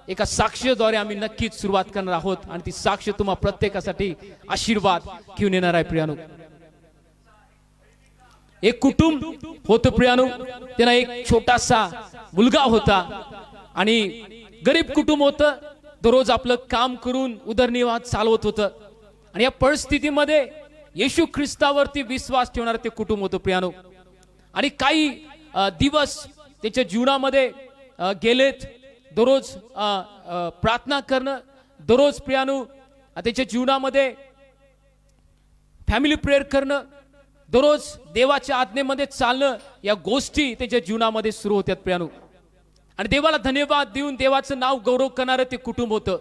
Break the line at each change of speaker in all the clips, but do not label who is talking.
एका साक्षीद्वारे आम्ही नक्कीच सुरुवात करणार आहोत आणि ती साक्ष तुम्हा प्रत्येकासाठी आशीर्वाद घेऊन येणार आहे प्रियानो। एक कुटुंब होतं प्रियानो, त्यांना एक छोटासा मुलगा होता आणि गरीब कुटुंब होतं, दररोज आपलं काम करून उदरनिर्वाह चालवत होतं आणि या परिस्थितीमध्ये येशू ख्रिस्तावरती विश्वास ठेवणारं ते कुटुंब होतं प्रियानो। आणि काही दिवस त्याच्या जीवनामध्ये गेलेत, दररोज प्रार्थना करणं, दररोज प्रियानो त्याच्या जीवनामध्ये फॅमिली प्रेयर करणं, दररोज देवाच्या आज्ञेमध्ये चालणं, या गोष्टी त्याच्या जीवनामध्ये सुरू होत्यात प्रियानो। आणि देवाला धन्यवाद देऊन देवाचं नाव गौरव करणारं ते कुटुंब होतं।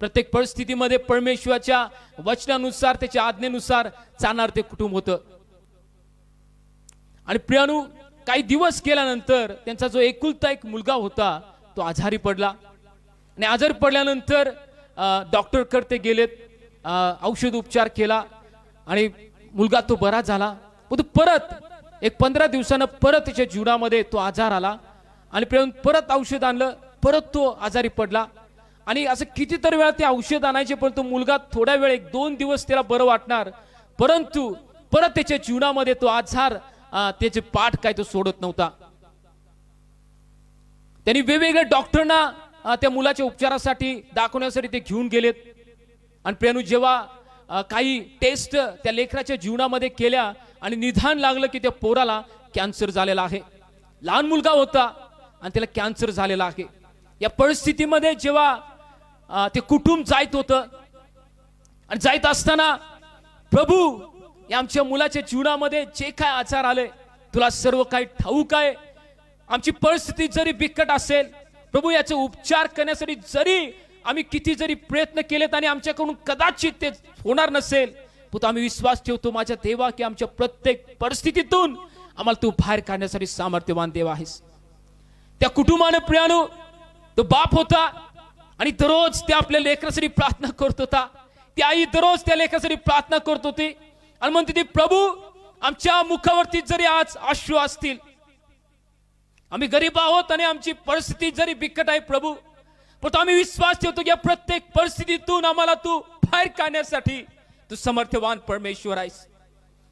प्रत्येक परिस्थितीमध्ये परमेश्वराच्या वचनानुसार त्याच्या आज्ञेनुसार चालणार ते कुटुंब होतं। आणि प्रियानो काही दिवस गेल्यानंतर त्यांचा जो एकुलता एक मुलगा होता तो आजारी पडला आणि आजारी पडल्यानंतर डॉक्टर कडे गेलेत, औषध उपचार केला आणि मुलगा तो बरा झाला। पण परत एक 15 दिवसानं परत त्याच्या जीवनामध्ये तो आजार आला आणि परत औषध आणलं, परत तो आजारी पडला आणि असं कितीतरी वेळा ते औषध आणायचे, पण तो मुलगा थोड्या वेळ 1-2 दिवस त्याला बरं वाटणार, परंतु परत त्याच्या जीवनामध्ये तो आजार त्याचे पाठ काय तो सोडत नव्हता। त्यांनी वेगवेगळ्या डॉक्टरांना त्या मुलाच्या उपचारासाठी दाखवण्यासाठी ते घेऊन गेलेत आणि प्रियानो जेव्हा काही टेस्ट त्या लेकराच्या जीवनामध्ये केल्या आणि निदान लागलं की त्या पोराला कॅन्सर झालेला आहे। लहान मुलगा होता आणि त्याला कॅन्सर झालेला आहे। या परिस्थितीमध्ये जेव्हा ते कुटुंब जायत होतं आणि जायत असताना, प्रभू या आमच्या मुलाच्या जीवनामध्ये जे काय आजार आले तुला सर्व काही ठाऊक आहे, आमची परिस्थिती जरी बिकट असेल प्रभू, याचे उपचार करण्यासाठी जरी आम्ही किती जरी प्रयत्न केलेत आणि आमच्याकडून कदाचित ते होणार नसेल, पण आम्ही विश्वास ठेवतो माझ्या देवा की आमच्या प्रत्येक परिस्थितीतून आम्हाला तू बाहेर काढण्यासाठी सामर्थ्यवान देव आहेस। त्या कुटुंबाने प्रियानो तो बाप होता आणि दररोज ते आपल्या लेकरासाठी प्रार्थना करत होता, ती आई दररोज त्या लेकरासाठी प्रार्थना करत होती आणि म्हणते ती, प्रभू आमच्या मुखावरती जरी आज अश्रू असतील, आम्ही गरीब आहोत आणि आमची परिस्थिती जरी बिकट आहे प्रभू, पण आम्ही विश्वास ठेवतो की या प्रत्येक परिस्थितीतून आम्हाला तू बाहेर काढण्यासाठी तू समर्थवान परमेश्वर आहेस।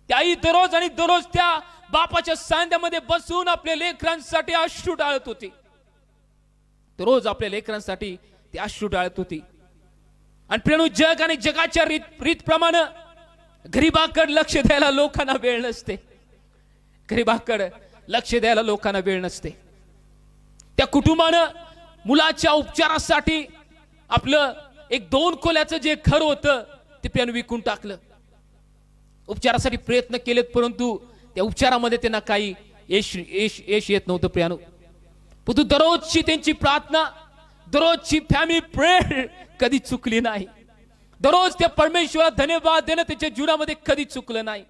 त्या आई दररोज आणि दररोज त्या बापाच्या सांध्यामध्ये बसून आपल्या लेकरांसाठी अश्रू डाळत होती, दररोज आपल्या लेकरांसाठी ती अश्रू डाळत होती। आणि प्रियानो जग आणि जगाच्या रीतप्रमाणे गरीबाकडे लक्ष द्यायला लोकांना वेळ नसते, गरीबाकडे लक्ष द्यायला लोकांना वेळ नसते। त्या कुटुंबानं मुलाच्या उपचारासाठी आपलं एक 2 खोल्याचं जे घर होतं ते प्रियानो विकून टाकलं। उपचारासाठी प्रयत्न केलेत, परंतु त्या उपचारामध्ये त्यांना काही यश येत नव्हतं प्रियानो। पण दररोजची त्यांची प्रार्थना, दररोजची फॅमिली प्रेयर कधी चुकली नाही, दररोज त्या परमेश्वराला धन्यवाद देणं त्याच्या जीवनामध्ये कधी चुकलं नाही।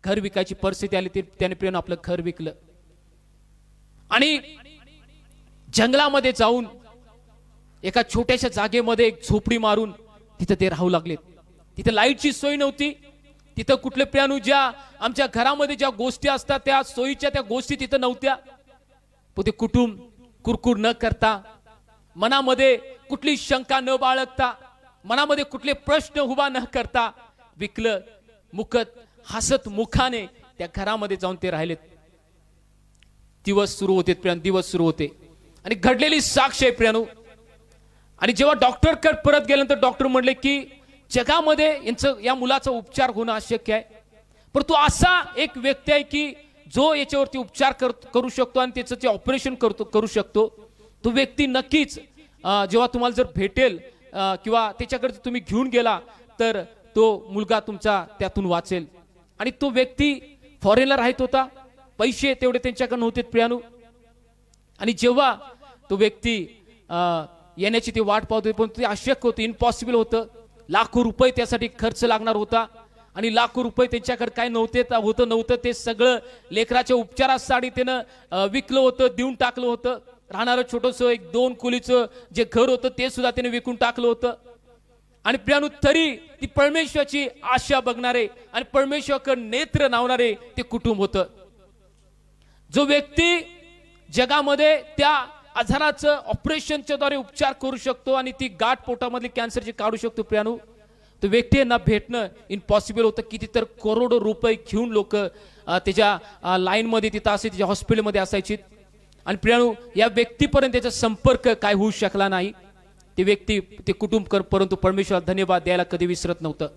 घर विकायची परिस्थिती आली, त्याने प्रियानो आपलं घर विकलं आणि जंगलामध्ये जाऊन एका छोट्याशा जागेमध्ये एक झोपडी मारून तिथे ते राहू लागलेत। तिथे लाईटची सोय नव्हती, तिथं कुठले प्रियानो ज्या आमच्या घरामध्ये ज्या गोष्टी असतात त्या सोयीच्या त्या गोष्टी तिथं नव्हत्या। पण ते कुटुंब कुरकुर न करता, मनामध्ये कुठली शंका न बाळगता, मनामध्ये कुठले प्रश्न उभा न करता विकलं, मुकत हसत मुखाने त्या घरामध्ये जाऊन ते राहिलेत। दिवस सुरू होते प्रियानो, दिवस सुरू होते आणि घडलेली साक्ष आहे प्रियानो। आणि जेव्हा डॉक्टरकडे परत गेल्यानंतर डॉक्टर म्हणले की जगामध्ये या मुलाचा उपचार होणं अशक्य आहे, परंतु असा एक व्यक्ती आहे की जो याच्यावरती उपचार करू शकतो आणि त्याचं जे ऑपरेशन करू शकतो, तो व्यक्ती नक्कीच जेव्हा तुम्हाला जर भेटेल किंवा त्याच्याकडे तुम्ही घेऊन गेला तर तो मुलगा तुमचा त्यातून वाचेल। आणि तो व्यक्ती फॉरेनला राहत होता, पैसे तेवढे त्यांच्याकडे नव्हते प्रियानो। आणि जेव्हा तो व्यक्ती येण्याची ती वाट पाहत होती, पण ते अशक्य होतं, इम्पॉसिबल होतं, लाखो रुपये त्यासाठी खर्च लागणार होता आणि लाखो रुपये त्यांच्याकडे काय नव्हतं ते सगळं लेकराच्या उपचारासाठी त्यानं विकलं होतं, देऊन टाकलं होतं। राहणारं छोटंसं एक 2 खोलीचं जे घर होतं ते सुद्धा त्याने विकून टाकलं होतं। आणि प्रियानो तरी ती परमेश्वराची आशा बघणारे आणि परमेश्वराकडे नेत्र लावणारे ते कुटुंब होतं। जो व्यक्ती जगामध्ये त्या आजाराचं ऑपरेशनच्या द्वारे उपचार करू शकतो आणि ती गाठ पोटामधली कॅन्सरची काढू शकतो प्रियानो, तो व्यक्ती यांना भेटणं इम्पॉसिबल होतं. किती तर करोडो रुपये घेऊन लोक त्याच्या लाईनमध्ये तिथं असे त्याच्या हॉस्पिटलमध्ये असायची. आणि प्रियानो, या व्यक्तीपर्यंत त्याचा संपर्क काय होऊ शकला नाही. ते व्यक्ती, ते कुटुंब परंतु परमेश्वर धन्यवाद द्यायला कधी विसरत नव्हतं.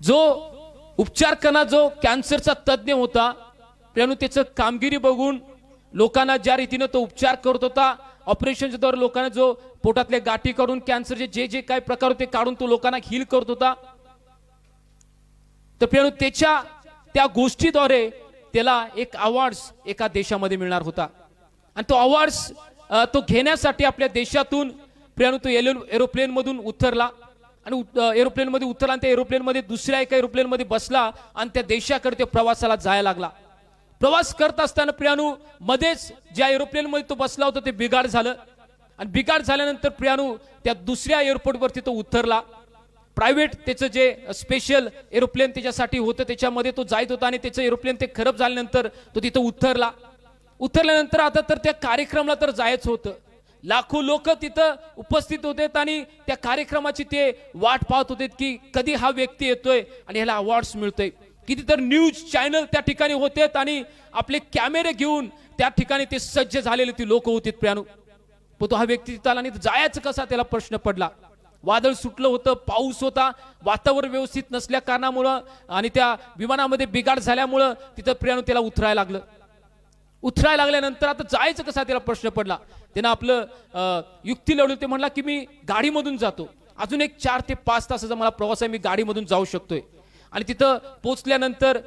जो उपचार करणारा जो कॅन्सरचा तज्ज्ञ होता प्रियानो, त्याचं कामगिरी बघून लोकांना ज्या रीतीने तो उपचार करत होता, ऑपरेशनच्या द्वारे लोकांना जो पोटातल्या गाठी काढून कॅन्सरचे जे जे काय प्रकार होते काढून तो लोकांना हील करत होता. तर प्रियानो, त्याच्या त्या गोष्टीद्वारे त्याला एक अवॉर्ड्स एका देशामध्ये मिळणार होता. आणि तो अवॉर्ड्स तो घेण्यासाठी आपल्या देशातून प्रियानो तो एरोप्लेन मधून उतरला आणि एरोप्लेन मध्ये उतरला आणि त्या एरोप्लेन मध्ये दुसऱ्या एका एरोप्लेन मध्ये बसला आणि त्या देशाकडे त्या प्रवासाला जायला लागला. प्रवास करत असताना प्रियानो, मध्येच ज्या एरोप्लेन मध्ये तो बसला होता ते बिघाड झालं आणि बिघाड झाल्यानंतर प्रियानो त्या दुसऱ्या एअरपोर्टवरती तो उतरला. प्रायव्हेट त्याचं जे स्पेशल एरोप्लेन त्याच्यासाठी होतं त्याच्यामध्ये तो जायत होता आणि त्याचं एरोप्लेन ते खराब झाल्यानंतर तो तिथं उतरला. उतरल्यानंतर आता तर त्या कार्यक्रमाला तर जायचं होतं. लाखो लोक तिथं उपस्थित होते आणि त्या कार्यक्रमाची ते वाट पाहत होते की कधी हा व्यक्ती येतोय आणि ह्याला अवॉर्ड्स मिळतोय. किती तर न्यूज चॅनल त्या ठिकाणी होते आणि आपले कॅमेरे घेऊन त्या ठिकाणी ते सज्ज झालेले ती लोक होती प्रियानो. पण तो हा व्यक्ती तिथं आला आणि जायचं कसा त्याला प्रश्न पडला. वादळ सुटलं होतं, पाऊस होता, वातावरण व्यवस्थित नसल्या कारणामुळं आणि त्या विमानामध्ये बिघाड झाल्यामुळं तिथं प्रियानो त्याला उतरायला लागलं. उतरायला लागल्यानंतर आता जायचं कसा त्याला प्रश्न पडला. त्यानं आपलं युक्ती लढवली. ते म्हणला की मी गाडीमधून जातो, अजून एक 4 ते 5 तासाचा मला प्रवास आहे, मी गाडीमधून जाऊ शकतोय. आणि तिथं पोहोचल्यानंतर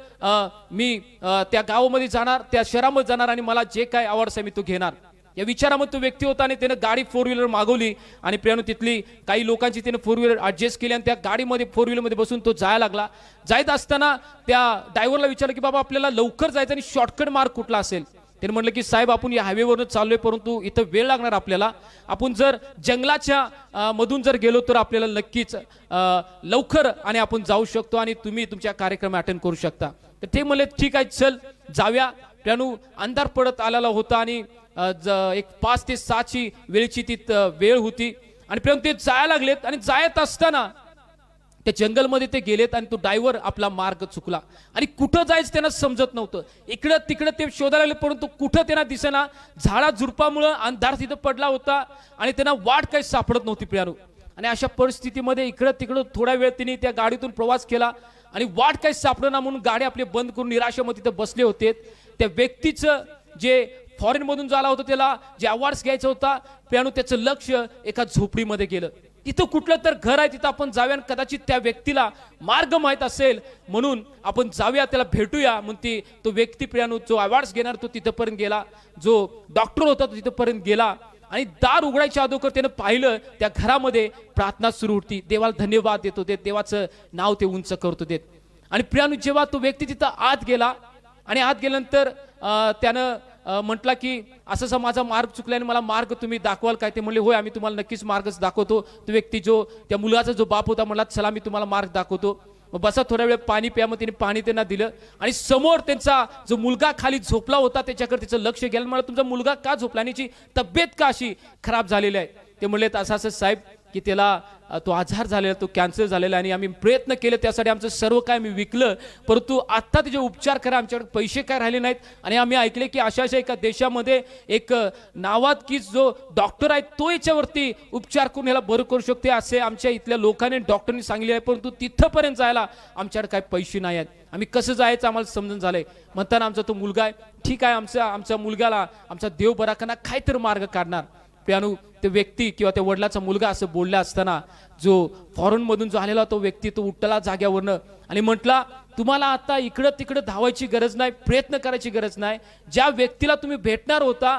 मी त्या गावामध्ये जाणार, त्या शहरामध्ये जाणार आणि मला जे काय अवॉर्ड्स आहे मी तो घेणार. या विचारामध्ये तो व्यक्ती होता आणि त्यानं गाडी 4 व्हीलर मागवली आणि प्रियानो तिथली काही लोकांची त्यानं 4 व्हीलर ऍडजस्ट केली आणि त्या गाडीमध्ये 4 व्हीलरमध्ये बसून तो जायला लागला. जायत असताना त्या ड्रायव्हरला विचारलं की बाबा आपल्याला लवकर जायचं आणि शॉर्टकट मार्ग कुठला असेल. त्याने म्हटलं की साहेब आपण या हायवेवरून चाललोय परंतु इथं वेळ लागणार आपल्याला, आपण जर जंगलाच्या मधून जर गेलो तर आपल्याला नक्कीच लवकर आणि आपण जाऊ शकतो आणि तुम्ही तुमच्या कार्यक्रम अटेंड करू शकता. तर ते म्हणले ठीक आहे चल जाऊया. प्रियानो, अंधार पडत आलेला होता आणि एक 5 ते 6ची वेळची ती वेळ होती आणि प्रियानो ते जायला लागलेत आणि जायत असताना त्या जंगलमध्ये ते गेलेत आणि तो ड्रायव्हर आपला मार्ग चुकला आणि कुठं जायचं त्यांना समजत नव्हतं. इकडं तिकडं ते शोधायला लागले परंतु कुठं त्यांना दिसेना. झाडा झुडपामुळं अंधार तिथं पडला होता आणि त्यांना वाट काही सापडत नव्हती प्रियानो. आणि अशा परिस्थितीमध्ये इकडं तिकडं थोडा वेळ त्यांनी त्या गाडीतून प्रवास केला आणि वाट काही सापडना म्हणून गाडी आपली बंद करून निराशेमध्ये तिथं बसले होते. त्या व्यक्तीचं जे फॉरेन मधून झाला होता त्याला जे अवॉर्ड्स घ्यायचा होता प्रियानो, त्याचं लक्ष एका झोपडीमध्ये गेलं. तिथं कुठलं तर घर आहे, तिथं आपण जाऊया, कदाचित त्या व्यक्तीला मार्ग माहित असेल म्हणून आपण जाऊया, त्याला भेटूया. म्हणून तो व्यक्ती प्रियानो जो अवॉर्ड्स घेणार तो तिथंपर्यंत गेला, जो डॉक्टर होता तो तिथंपर्यंत गेला आणि दार उघडायच्या अगोदर त्यानं पाहिलं त्या घरामध्ये प्रार्थना सुरू होती. देवाला धन्यवाद देत होते, देवाचं नाव ते उंच करत होते. आणि प्रियानो जेव्हा तो व्यक्ती तिथं आत गेला आणि आत गेल्यानंतर त्यानं म्हटला की असं माझा मार्ग चुकल्याने मला मार्ग तुम्ही दाखवाल काय. ते म्हणले होय आम्ही तुम्हाला नक्कीच मार्गच दाखवतो. तो व्यक्ती जो त्या मुलाचा जो बाप होता म्हणला चला मी तुम्हाला मार्ग दाखवतो, मग बसा थोड्या वेळ पाणी प्या. मग त्यांनी पाणी त्यांना दिलं आणि समोर त्यांचा जो मुलगा खाली झोपला होता त्याच्याकडे त्याचं लक्ष गेलं. मला तुमचा मुलगा का झोपला आणि त्याची तब्येत का अशी खराब झालेली आहे. ते म्हणले असं असं साहेब की त्याला तो आजार झालेला, तो कॅन्सर झालेला आणि आम्ही प्रयत्न केले त्यासाठी आमचं सर्व काय आम्ही विकलं परंतु आता त्याचे उपचार करा आमच्याकडे पैसे काय राहिले नाहीत. आणि आम्ही ऐकले की अशा एका देशामध्ये एक नावात की जो डॉक्टर आहे तो याच्यावरती उपचार करून ह्याला बरं करू शकते असे आमच्या इथल्या लोकांनी डॉक्टरनी सांगितले आहे. परंतु तिथंपर्यंत जायला आमच्याकडे काय पैसे नाही आहेत, आम्ही कसं जायचं आम्हाला समजून झालंय. म्हणताना आमचा तो मुलगा आहे, ठीक आहे आमच्या मुलग्याला आमचा देव बरा करणार, काहीतरी मार्ग काढणार. प्रियानो, ते व्यक्ती किंवा त्या वडिलाचा मुलगा असं बोलला असताना जो फॉरेन मधून जो आलेला तो व्यक्ती तो उठला जाग्यावरनं आणि म्हटला तुम्हाला आता इकडं तिकडं धावायची गरज नाही, प्रयत्न करायची गरज नाही. ज्या व्यक्तीला तुम्ही भेटणार होता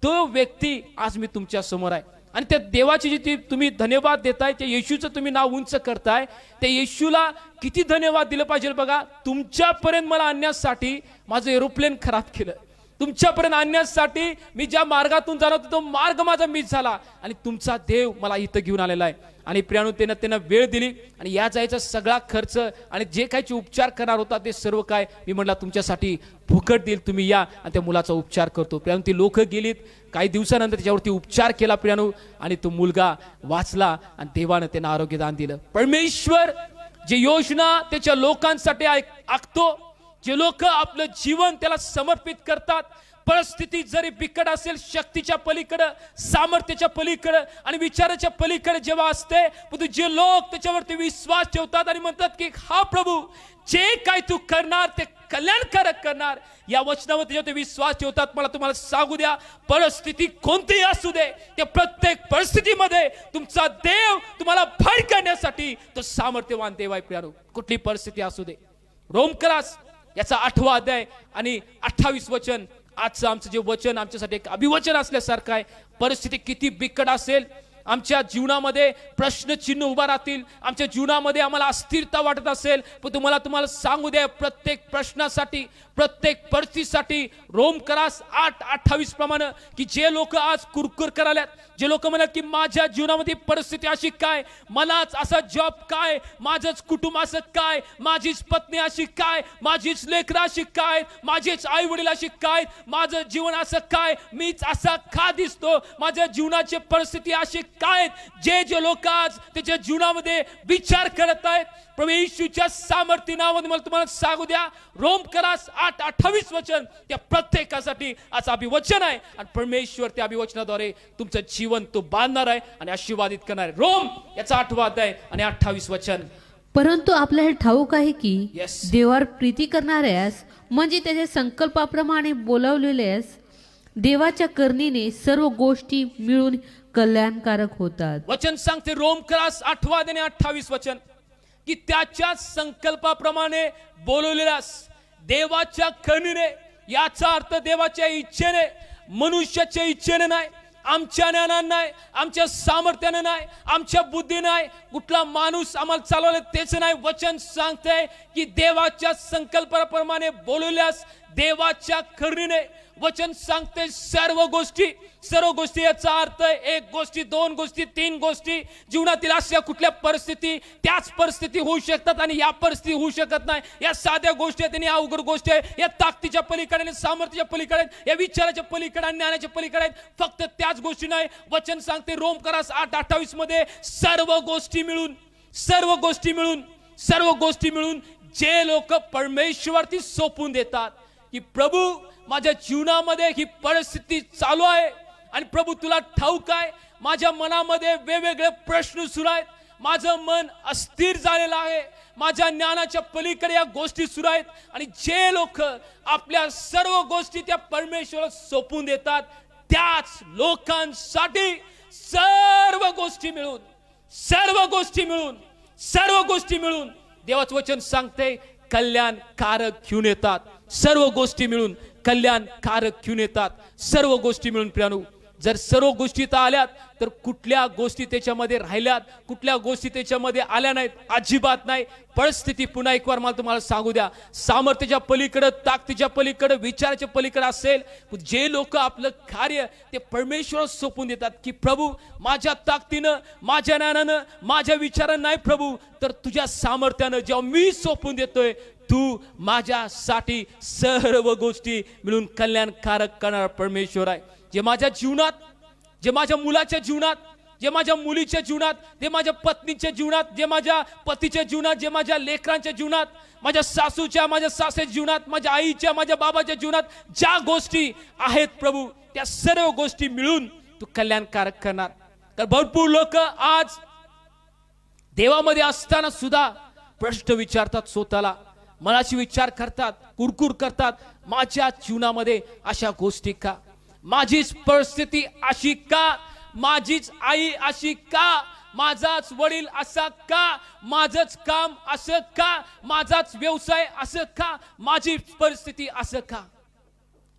तो व्यक्ती आज मी तुमच्या समोर आहे. आणि त्या देवाची जी तुम्ही धन्यवाद देताय, त्या येशूचं तुम्ही नाव उंच करताय, त्या येशूला किती धन्यवाद दिलं पाहिजे बघा. तुमच्यापर्यंत मला आणण्यासाठी माझं एरोप्लेन खराब केलं, तुमच्यापर्यंत आणण्यासाठी मी ज्या मार्गातून जाणार होतो तो मार्ग माझा मिस झाला आणि तुमचा देव मला इथं घेऊन आलेला आहे. आणि प्रियानो त्यांना वेळ दिली आणि या जायचा सगळा खर्च आणि जे काही उपचार करणार होता ते सर्व काय मी म्हटलं तुमच्यासाठी फुकट देईल, तुम्ही या आणि त्या मुलाचा उपचार करतो. प्रियानो ती लोक गेलीत, काही दिवसानंतर त्याच्यावरती उपचार केला प्रियानो, आणि तो मुलगा वाचला आणि देवानं त्यांना आरोग्यदान दिलं. परमेश्वर जे योजना त्याच्या लोकांसाठी आखतो, जे लोक आपलं जीवन त्याला समर्पित करतात, परिस्थिती जरी बिकट असेल, शक्तीच्या पलीकडे, सामर्थ्याच्या पलीकडे आणि विचाराच्या पलीकडे जेव्हा असते, पण जे लोक त्याच्यावरती विश्वास ठेवतात आणि म्हणतात की हा प्रभू जे काय तू करणार ते कल्याणकारक करणार, या वचनावर त्याच्यावरती विश्वास ठेवतात. मला तुम्हाला सांगू द्या, परिस्थिती कोणतीही असू दे, त्या प्रत्येक परिस्थितीमध्ये तुमचा देव तुम्हाला भर करण्यासाठी तो सामर्थ्यवान देव आहे प्रियानो. कुठली परिस्थिती असू दे. रोमकरास याचा 8वा अध्याय आणि 28 वचन, आजचं आमचं जे वचन आमच्यासाठी एक अभिवचन असल्यासारखं आहे. परिस्थिती किती बिकट असेल, आमच्या जीवनामध्ये प्रश्न चिन्ह उभा राहतील, आमच्या जीवनामध्ये आम्हाला अस्थिरता वाटत असेल, पण तुम्हाला सांगू द्या, प्रत्येक प्रश्नासाठी, प्रत्येक परिस्थितीसाठी रोमकरास 8:28 प्रमाणे की जे लोक आज कुरकुर करायला, जे लोक म्हणतात की माझ्या जीवनामध्ये परिस्थिती अशी काय, मलाच असा जॉब काय, माझंच कुटुंब असं काय, माझीच पत्नी अशी काय, माझीच लेकरं अशी काय, माझेच आई वडील अशी काय, माझं जीवन असं काय, मीच असा का दिसतो, माझ्या जीवनाची परिस्थिती अशी काय, जे लोक आज त्याच्या जीवनामध्ये विचार करत आहेत, प्रभू येशूच्या सामर्थ्य नावाने मला तुम्हाला सांगू द्या, रोमकरास 8:28 वचन त्या प्रत्येकासाठी आज अभिवचन आहे, आणि परमेश्वर त्या अभिवचनाद्वारे तुमचं जीवन तो बांधणार आहे आणि आशीर्वादित करणार आहे. रोम याचा 8वा अध्याय आणि 28 वचन.
परंतु आपल्याला ठाऊक आहे की
Yes.
देवावर प्रीती करणाऱ्यास, म्हणजे त्याच्या संकल्पाप्रमाणे बोलावलेल्यास, देवाच्या करणीने सर्व गोष्टी मिळून कल्याणकारक होतात.
वचन सांगते रोमकरास 8वा अध्याय आणि 28 वचन की त्याच्या संकल्पाप्रमाणे बोलवलेल्यास, देवाच्या करणीने, याचा अर्थ देवाच्या इच्छेने, मनुष्याच्या इच्छेने नाही, आमच्या ज्ञानाने नाही, आमच्या सामर्थ्याने नाही, आमच्या बुद्धीने नाही, कुठला माणूस आम्हाला चालवले तेच नाही. वचन सांगते की देवाच्या संकल्पाप्रमाणे बोलवल्यास, देवाच्या करणीने. वचन सांगते सर्व गोष्टी याचा अर्थ एक गोष्टी, दोन गोष्टी, तीन गोष्टी, जीवनातील अशा कुठल्या परिस्थिती, त्याच परिस्थिती होऊ शकतात आणि या परिस्थिती होऊ शकत नाही. या साध्या गोष्टी आहेत आणि या अवघड गोष्टी आहेत, या ताकदीच्या पलीकडे आणि सामर्थ्याच्या पलीकडे, या विचाराच्या पलीकडे आणि ज्ञानाच्या पलीकडे आहेत. फक्त त्याच गोष्टी नाही. वचन सांगते रोमकरास 8:28 मध्ये सर्व गोष्टी मिळून जे लोक परमेश्वरती सोपून देतात की प्रभू माझ्या जीवनामध्ये ही परिस्थिती चालू आहे आणि प्रभू तुला ठाऊक आहे, माझ्या मनामध्ये वेगवेगळे प्रश्न सुरू आहेत, माझं मन अस्थिर झालेलं आहे, माझ्या ज्ञानाच्या पलीकडे या गोष्टी सुरू आहेत, आणि जे लोक आपल्या सर्व गोष्टी त्या परमेश्वराला सोपून देतात, त्याच लोकांसाठी सर्व गोष्टी मिळून देवाचं वचन सांगते कल्याणकारक घेऊन येतात. सर्व गोष्टी मिळून कल्याणकारक घेऊन येतात. सर्व गोष्टी मिळून प्रियानो, जर सर्व गोष्टी तर आल्यात तर कुठल्या गोष्टी त्याच्यामध्ये राहिल्यात, कुठल्या गोष्टी त्याच्यामध्ये आल्या नाहीत, अजिबात नाही. परिस्थिती पुन्हा एक वार मला तुम्हाला सांगू द्या, सामर्थ्याच्या पलीकडे, ताकदीच्या पलीकडे, विचाराच्या पलीकडे असेल, जे लोक आपलं कार्य ते परमेश्वर सोपून देतात की प्रभू माझ्या ताकदीनं, माझ्या ज्ञानानं, माझ्या विचारानं नाही प्रभू, तर तुझ्या सामर्थ्यानं जेव्हा मी सोपून देतोय, तू माझ्यासाठी सर्व गोष्टी मिळून कल्याणकारक करणारा परमेश्वर आहे. जे माझ्या जीवनात, जे माझ्या मुलाच्या जीवनात, जे माझ्या मुलीच्या जीवनात, जे माझ्या पत्नीच्या जीवनात, जे माझ्या पतीच्या जीवनात, जे माझ्या लेकरांच्या जीवनात, माझ्या सासूच्या, माझ्या सासऱ्याच्या जीवनात, माझ्या आईच्या, माझ्या बाबाच्या जीवनात ज्या गोष्टी आहेत प्रभू, त्या सर्व गोष्टी मिळून तू कल्याणकारक करणार. तर भरपूर लोक आज देवामध्ये असताना सुद्धा प्रश्न विचारतात स्वतःला, मनाशी विचार करतात, कुरकुर करतात, माझ्या जीवनामध्ये अशा गोष्टी का, माझीच परिस्थिती अशी का, माझीच आई अशी का, माझाच वडील असा का, माझंच काम असं का, माझाच व्यवसाय असं का, माझी परिस्थिती असं का.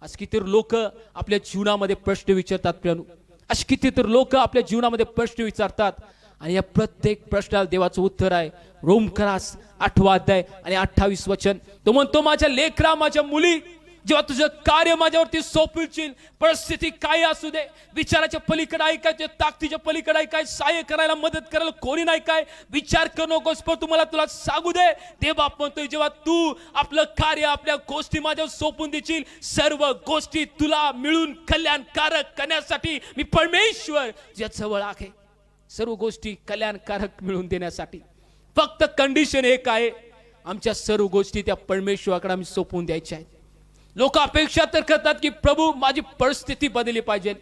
आज किती लोक आपल्या जीवनामध्ये प्रश्न विचारतात प्रियानो, अशी कितीतरी लोक आपल्या जीवनामध्ये प्रश्न विचारतात, आणि या प्रत्येक प्रश्नाला देवाचं उत्तर आहे. रोमकरास 8वा अध्याय आणि 28 वचन. तो म्हणतो माझ्या लेकरा, माझ्या मुली, जेव्हा तुझं कार्य माझ्यावरती सोपवशील, परिस्थिती काही असू दे, विचाराच्या पलीकडे आहे काय, ताकदीच्या पलीकडे आहे काय, सहाय्य करायला मदत करायला कोणी नाही काय, विचार करू नकोस, पण तुम्हाला तुला सांगू दे, ते बाप म्हणतोय जेव्हा तू आपलं कार्य आपल्या गोष्टी माझ्यावर सोपून देशील, सर्व गोष्टी तुला मिळून कल्याणकारक करण्यासाठी मी परमेश्वर तुझ्या जवळ आहे. सर्व गोष्टी कल्याणकारक मिळून देण्यासाठी फक्त कंडिशन एक आहे, आमच्या सर्व गोष्टी त्या परमेश्वराकडे आम्ही सोपवून द्यायच्या आहेत. लोक अपेक्षा तर करतात की प्रभू माझी परिस्थिती बदलली पाहिजे,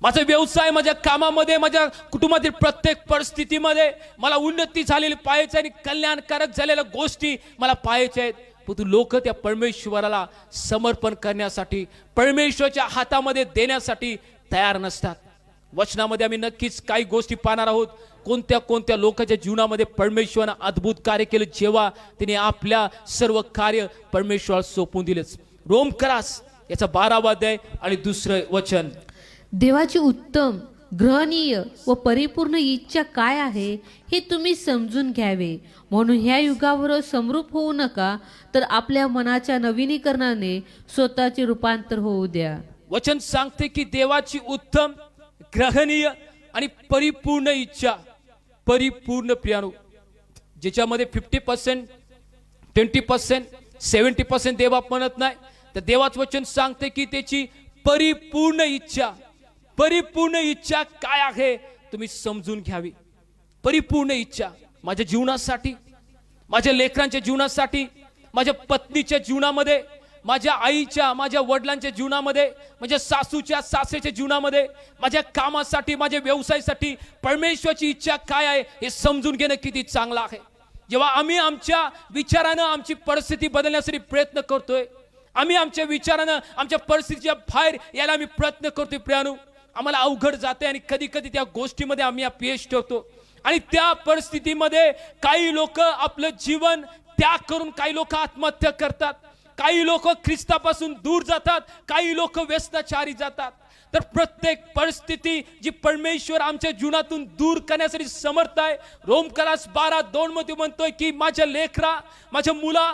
माझा व्यवसाय, माझ्या कामामध्ये, माझ्या कुटुंबातील प्रत्येक परिस्थितीमध्ये मला उन्नती झालेली पाहिजे आणि कल्याणकारक झालेल्या गोष्टी मला पाहायच्या आहेत. परंतु लोक त्या परमेश्वराला समर्पण करण्यासाठी, परमेश्वराच्या हातामध्ये देण्यासाठी तयार नसतात. वचनामध्ये आम्ही नक्कीच काही गोष्टी पाहणार आहोत, कोणत्या कोणत्या लोकांच्या जीवनामध्ये परमेश्वराने अद्भुत कार्य केलं, जेव्हा त्यांनी आपल्या सर्व कार्य परमेश्वराला सोपवून दिलेच. रोमकरास याचा 12वा अध्याय आणि 2रं वचन.
देवाची उत्तम, ग्रहणीय व परिपूर्ण इच्छा काय आहे हे तुम्ही समजून घ्यावे, म्हणून ह्या युगावर समरूप होऊ नका, तर आपल्या मनाच्या नवीनीकरणाने स्वतःचे रूपांतर होऊ द्या.
वचन सांगते की देवाची उत्तम, ग्रहणीय आणि परिपूर्ण इच्छा, परिपूर्ण प्रियानो, ज्याच्यामध्ये 50%, 20%, 70% देवा म्हणत नाही, तर देवाचं वचन सांगते की त्याची परिपूर्ण इच्छा, परिपूर्ण इच्छा काय आहे तुम्ही समजून घ्यावी. परिपूर्ण इच्छा माझ्या जीवनासाठी, माझ्या लेकरांच्या जीवनासाठी, माझ्या पत्नीच्या जीवनामध्ये, माझ्या आईच्या, माझ्या वडिलांच्या जीवनामध्ये, माझ्या सासूच्या, सासऱ्याच्या जीवनामध्ये, माझ्या कामासाठी, माझ्या व्यवसायासाठी परमेश्वराची इच्छा काय आहे हे समजून घेणं किती चांगलं आहे. जेव्हा आम्ही आमच्या विचारानं आमची परिस्थिती बदलण्यासाठी प्रयत्न करतोय, आम्ही आमच्या विचारानं आमच्या परिस्थितीच्या बाहेर यायला आम्ही प्रयत्न करतोय, प्रियानो, आम्हाला अवघड जाते आणि कधी कधी त्या गोष्टीमध्ये आम्ही अपयश ठेवतो. आणि त्या परिस्थितीमध्ये काही लोक आपलं जीवन त्याग करून, काही लोक आत्महत्या करतात, काही लोक ख्रिस्तापासून दूर जातात, काही लोक व्यसनाचारी जातात. तर प्रत्येक परिस्थिती जी परमेश्वर आमच्या जीवनातून दूर करण्यासाठी समर्थ आहे. रोमकरास 12:2 मध्ये म्हणतोय की माझ्या लेकरा, माझ्या मुला,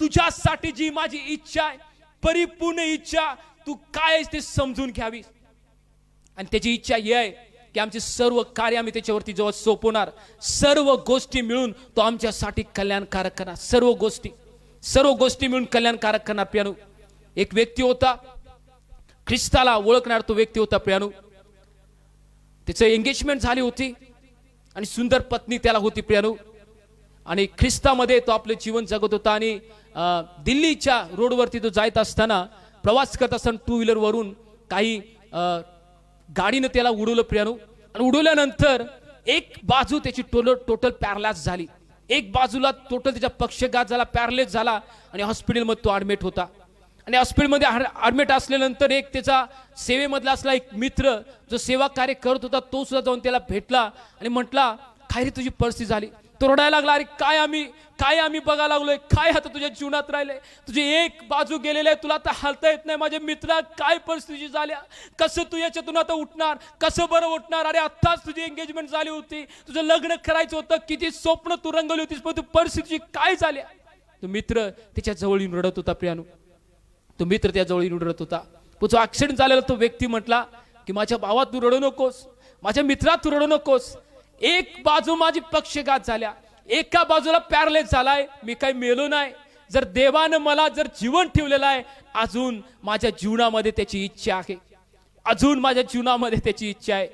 तुझ्यासाठी जी माझी इच्छा आहे, परिपूर्ण इच्छा, तू काय आहेस ते समजून घ्यावी. आणि त्याची इच्छा ही आहे की आमचे सर्व कार्य आम्ही त्याच्यावरती जेव्हा सोपवणार, सर्व गोष्टी मिळून तो आमच्यासाठी कल्याणकारक करणार. सर्व गोष्टी मिळून कल्याणकारक करणार. प्रियानो, एक व्यक्ती होता, ख्रिस्ताला ओळखणार तो व्यक्ती होता. प्रियानो, त्याचं एंगेजमेंट झाली होती आणि सुंदर पत्नी त्याला होती. प्रियानो, आणि ख्रिस्तामध्ये तो आपलं जीवन जगत होता. आणि दिल्लीच्या रोडवरती तो जात असताना, प्रवास करत असताना 2 व्हीलर वरून काही गाडीनं त्याला उडवलं. प्रियानो, आणि उडवल्यानंतर एक बाजू त्याची टोटल पॅरलाइज झाली, एक बाजूला टोटल त्याचा पक्षघात झाला, पॅरलाइज झाला आणि हॉस्पिटलमध्ये तो ॲडमिट होता. आणि हॉस्पिटलमध्ये ॲडमिट असल्यानंतर एक त्याचा सेवेमधला असला एक मित्र जो सेवा कार्य करत होता, तो सुद्धा जाऊन त्याला भेटला आणि म्हटला, काय रे तुझी परिस्थिती झाली. तो रडायला लागला, अरे काय आम्ही बघायला लागलोय, काय आता तुझ्या जीवनात राहिले, तुझी एक बाजू गेलेली आहे, तुला आता हालता येत नाही. माझ्या मित्रा, काय परिस्थिती झाल्या, कसं तू याच्यातून आता उठणार, कसं बरं उठणार. अरे आत्ताच तुझी एंगेजमेंट झाली होती, तुझं लग्न करायचं होतं, किती स्वप्न तू रंगवली होतीस, पण तू परिस्थिती काय झाल्या. तो मित्र त्याच्या जवळ येऊन रडत होता. प्रियानो, तो मित्र त्या जवळ येऊन रडत होता. पण जो ऍक्सिडेंट झालेला तो व्यक्ती म्हटला की माझ्या भावा तू रडू नकोस, माझ्या मित्रा तू रडू नकोस, एक बाजू माझी पक्षघात झाल्या, एका बाजूला पॅरलाइज झालाय, मी काही मेलो नाही. जर देवानं मला जर जीवन ठेवलेलं आहे, अजून माझ्या जीवनामध्ये त्याची इच्छा आहे, अजून माझ्या जीवनामध्ये त्याची इच्छा आहे.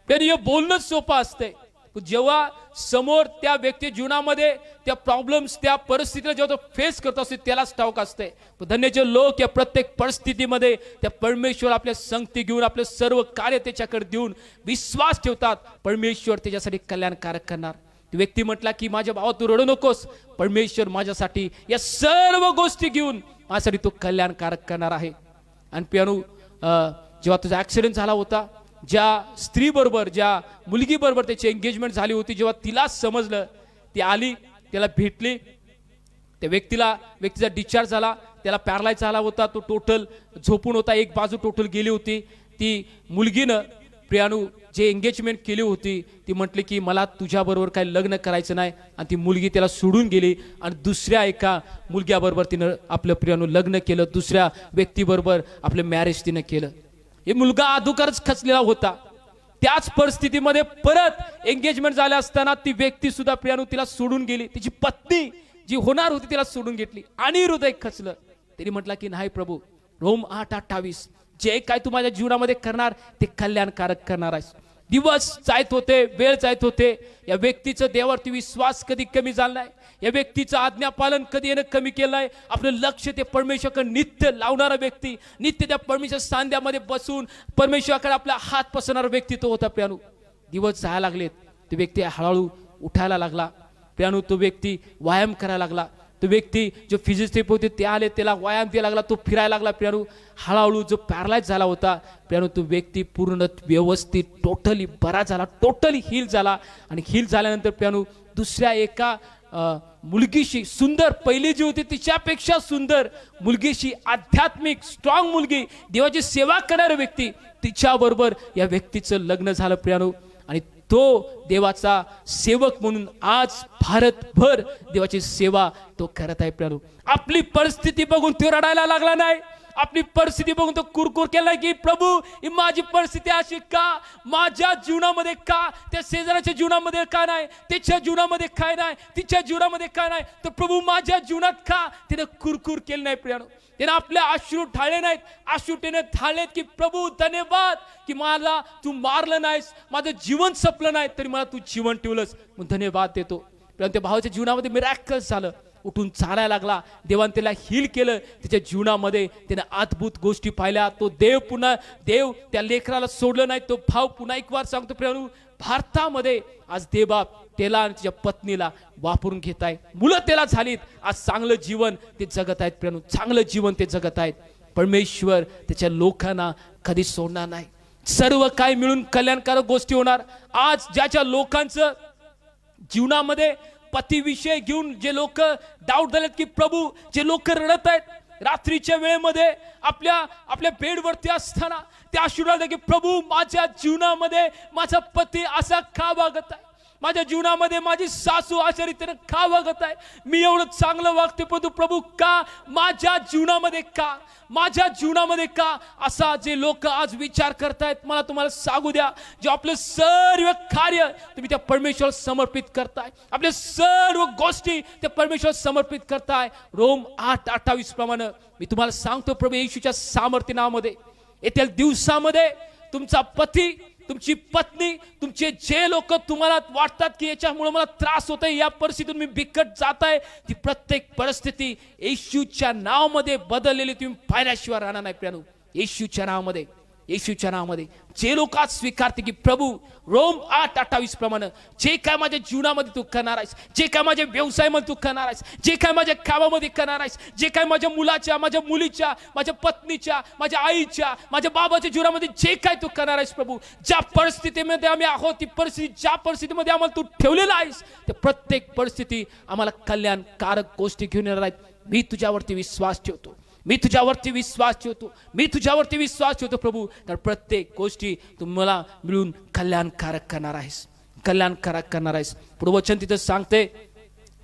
तरी हे बोलणं सोपं असतंय, जेव्हा समोर त्या व्यक्ती जीवनामध्ये त्या प्रॉब्लेम्स, त्या परिस्थितीला जेव्हा तो फेस करत असतो, त्यालाच ठाऊक असते. धन्यचे लोक या प्रत्येक परिस्थितीमध्ये त्या परमेश्वर आपल्या संगती घेऊन, आपले सर्व कार्य त्याच्याकडे देऊन विश्वास ठेवतात, परमेश्वर त्याच्यासाठी कल्याणकारक करणार. ती व्यक्ती म्हटला की माझ्या भावा तू रडू नकोस, परमेश्वर माझ्यासाठी या सर्व गोष्टी घेऊन माझ्यासाठी तो कल्याणकारक करणार आहे. आणि प्रियानो, जेव्हा तुझा ऍक्सिडेंट झाला होता, ज्या स्त्री बरोबर, ज्या मुलगी बरोबर त्याची एंगेजमेंट झाली होती, जेव्हा तिला समजलं, ती आली, त्याला भेटली, त्या व्यक्तीचा डिस्चार्ज झाला, त्याला पॅरलाइज झाला होता, तो टोटल झोपून होता, एक बाजू टोटल गेली होती. ती मुलगीनं प्रियानू जे एंगेजमेंट केली होती ती म्हटली की मला तुझ्याबरोबर काही लग्न करायचं नाही, आणि ती मुलगी त्याला सोडून गेली आणि दुसऱ्या एका मुलग्याबरोबर तिनं आपलं प्रियानू लग्न केलं, दुसऱ्या व्यक्तीबरोबर आपलं मॅरेज तिनं केलं. हे मुलगा अगोदरच खचलेला होता. त्याच परिस्थितीमध्ये परत एंगेजमेंट झाल्या असताना ती व्यक्ती सुद्धा प्रियानू तिला सोडून गेली, तिची पत्नी जी होणार होती तिला सोडून घेतली आणि हृदय खचलं. त्यांनी म्हटलं की नाही प्रभू, रोम 8:28 जे काय तू माझ्या जीवनामध्ये करणार ते कल्याणकारक करणार आहेस. दिवस जायत होते, वेळ जायत होते, या व्यक्तीचं देवावरती विश्वास कधी कमी झाला नाही, या व्यक्तीचं आज्ञापालन कधी यानं कमी केलं नाही. आपलं लक्ष ते परमेश्वराकडे नित्य लावणारा व्यक्ती, नित्य त्या परमेश्वर सांध्यामध्ये बसून परमेश्वराकडे आपला हात पसरणारा व्यक्ती तो होता. प्रियानू दिवस जायला लागलेत, तो व्यक्ती हळूहळू उठायला लागला. प्रियानू तो व्यक्ती व्यायाम करायला लागला. तो व्यक्ती जो फिजिओथेरपी होते ते आले, त्याला व्यायाम द्यायला लागला, तो फिरायला लागला. प्रियानू हळूहळू जो पॅरालाइज झाला होता प्रियानू तो व्यक्ती पूर्ण व्यवस्थित टोटली बरा झाला, टोटली हील झाला. आणि हील झाल्यानंतर प्रियानू दुसऱ्या एका मुलगीशी, सुंदर पहिली जी होती तिच्यापेक्षा सुंदर मुलगीशी, आध्यात्मिक स्ट्रॉंग मुलगी, देवाची सेवा करणारी व्यक्ती, तिच्याबरोबर या व्यक्तीचं लग्न झालं. प्रियानू आणि तो देवाचा सेवक म्हणून आज भारतभर देवाची सेवा तो करत आहे. प्रियानू आपली परिस्थिती बघून तो रडायला लागला नाही, आपली परिस्थिती बघून तो कुरकुर केला की प्रभू ही माझी परिस्थिती अशी का, माझ्या जीवनामध्ये का, त्या शेजाऱ्याच्या जीवनामध्ये का नाही, त्याच्या जीवनामध्ये काय नाही, तिच्या जीवनामध्ये काय नाही, तर प्रभू माझ्या जीवनात का, त्याने कुरकुर केली नाही. प्रियानू त्याने आपले अश्रू ढाळले नाहीत, अश्रू त्याने ढाळलेत की प्रभू धन्यवाद की मला तू मारलं नाहीस, माझं जीवन संपलं नाही तरी मला तू जीवन ठेवलंस, मग धन्यवाद देतो. त्या भावाच्या जीवनामध्ये मिराकल्स झालं, उठून चालायला लागला, देवाने त्याला हील केलं. त्याच्या जीवनामध्ये त्याने अद्भुत गोष्टी पाहिल्या. तो देव त्या लेकराला सोडलं नाही. तो भाव पुन्हा एक वार सांगतो प्रियानू, भारतामध्ये आज देवबाप त्याला आणि त्याच्या पत्नीला वापरून घेत आहे, मुलं त्याला झालीत, आज चांगलं जीवन ते जगत आहेत. प्रियानू चांगलं जीवन ते जगत आहेत. परमेश्वर त्याच्या लोकांना कधी सोडणार नाही. सर्व काय मिळून कल्याणकारक गोष्टी होणार. आज ज्याच्या लोकांचं जीवनामध्ये पतीविषयी घेऊन जे लोक डाऊट झालेत की प्रभू, जे लोक रडत आहेत रात्रीच्या वेळेमध्ये आपल्या बेडवरती असताना, ते आशीर्वाद की प्रभू माझ्या जीवनामध्ये माझा पती असा का वागत आहे, माझ्या जीवनामध्ये माझी सासू अशा रीतीने का वागत आहे, मी एवढं चांगलं वागते परंतु प्रभू का माझ्या जीवनामध्ये का असा जे लोक आज विचार करतायत, मला तुम्हाला सांगू द्या, जे आपलं सर्व कार्य तुम्ही त्या परमेश्वर समर्पित करताय, आपल्या सर्व गोष्टी त्या परमेश्वर समर्पित करताय. रोम 8:28 प्रमाणे मी तुम्हाला सांगतो प्रभू येशूच्या सामर्थ्य नावामध्ये येत्या दिवसामध्ये तुमचा पती, तुमची पत्नी, तुमचे जे लोक तुम्हाला वाटतात की याच्यामुळे मला त्रास होतोय, या परिस्थितीतून मी बिकट जात आहे, ती प्रत्येक परिस्थिती येशूच्या नावामध्ये बदललेली तुम्ही पाहिल्याशिवाय राहणार नाही. प्रियानू येशूच्या नावामध्ये जे लोक आज स्वीकारते की प्रभू रोम 8:28 प्रमाणे जे काय माझ्या जीवनामध्ये तू करणार आहेस, जे काय माझ्या व्यवसायामध्ये तू करणार आहेस, जे काय माझ्या कामामध्ये करणार आहेस, जे काय माझ्या मुलाच्या, माझ्या मुलीच्या, माझ्या पत्नीच्या, माझ्या आईच्या, माझ्या बाबाच्या जीवनामध्ये जे काय तू करणार आहेस प्रभू, ज्या परिस्थितीमध्ये आम्ही आहोत, ती परिस्थिती ज्या परिस्थितीमध्ये आम्हाला तू ठेवलेला आहेस, त्या प्रत्येक परिस्थिती आम्हाला कल्याणकारक गोष्टी घेऊन येणार आहेत. मी तुझ्यावरती विश्वास ठेवतो प्रभू, तर प्रत्येक गोष्टी तुम्हाला मिळून कल्याणकारक करणार आहेस. पुढे वचन तिथं सांगते,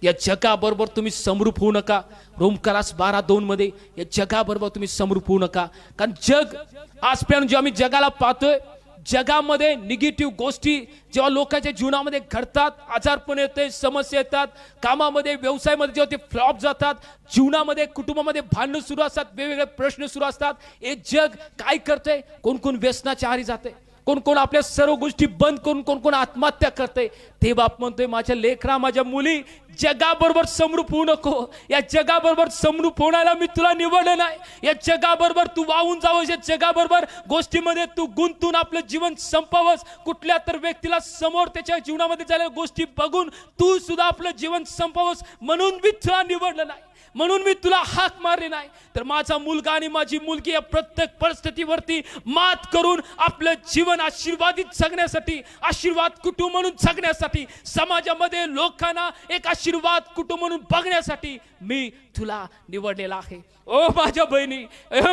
या जगाबरोबर तुम्ही समरूप होऊ नका. रोमकारास 12:2 मध्ये या जगाबरोबर तुम्ही समरूप होऊ नका. कारण जग आजपर्यंत जे आम्ही जगाला पाहतोय, जगामध्ये निगेटिव्ह गोष्टी जेव्हा लोकांच्या जीवनामध्ये घडतात, आजारपण येते, समस्या येतात, कामामध्ये, व्यवसायामध्ये जेव्हा ते फ्लॉप जातात, जीवनामध्ये, कुटुंबामध्ये भांडणं सुरू असतात, वेगवेगळे प्रश्न सुरू असतात, हे जग काय करतंय, कोण व्यसनाच्या आहारी जाते, कोण आपल्या सर्व गोष्टी बंद करून कोण आत्महत्या करते. ते बाप म्हणतोय माझ्या लेकरा, माझ्या मुली, जगाबरोबर समरूप होऊ नको. या जगाबरोबर समरूप होण्याला मी तुला निवडलं नाही. या जगाबरोबर तू वाहून जावंस, या जगाबरोबर गोष्टीमध्ये तू गुंतून आपलं जीवन संपवस, कुठल्या तर व्यक्तीला समोर त्याच्या जीवनामध्ये झालेल्या गोष्टी बघून तू सुद्धा आपलं जीवन संपवस, म्हणून मी तुला निवडलं नाही. म्हणून मी तुला हाक मारली नाही, तर माझा मुलगा आणि माझी मुलगी या प्रत्येक परिस्थितीवरती मात करून आपलं जीवन आशीर्वादित जगण्यासाठी, आशीर्वाद कुटुंब म्हणून जगण्यासाठी, समाजामध्ये लोकांना एक आशीर्वाद कुटुंब म्हणून बघण्यासाठी मी तुला निवडलेला आहे. ओ माझ्या बहिणी,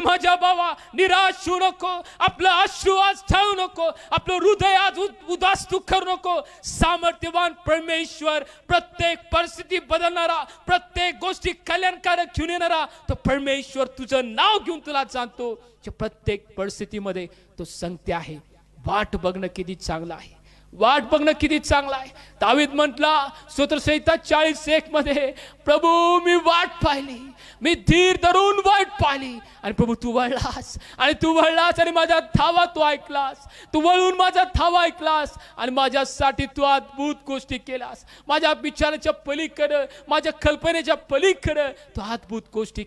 माझ्या भावा, निराश होऊ नको, आपलं अश्रू आज ठेवू नको, आपलं हृदय आज उदास तू करू नको. सामर्थ्यवान परमेश्वर, प्रत्येक परिस्थिती बदलणारा, प्रत्येक गोष्टी कल्याणकारक घेऊन येणारा तो परमेश्वर तुझं नाव घेऊन तुला जाणतो, जे प्रत्येक परिस्थितीमध्ये तो संगते आहे. वाट बघणं किती चांगलं आहे, वाट बघणं किती चांगलं आहे. दावीद म्हटला स्तोत्रसंहिता 40:1 मध्ये, प्रभू मी वाट पाहिली, मी धीर धरून वाट पाहिली, आणि प्रभू तू वळलास आणि माझ्या धावा तू ऐकलास, तू वळून माझा धावा ऐकलास आणि माझ्यासाठी तू अद्भुत गोष्टी केलास. माझ्या विचाराच्या पलीकडे, माझ्या कल्पनेच्या पलीकडे तू अद्भुत गोष्टी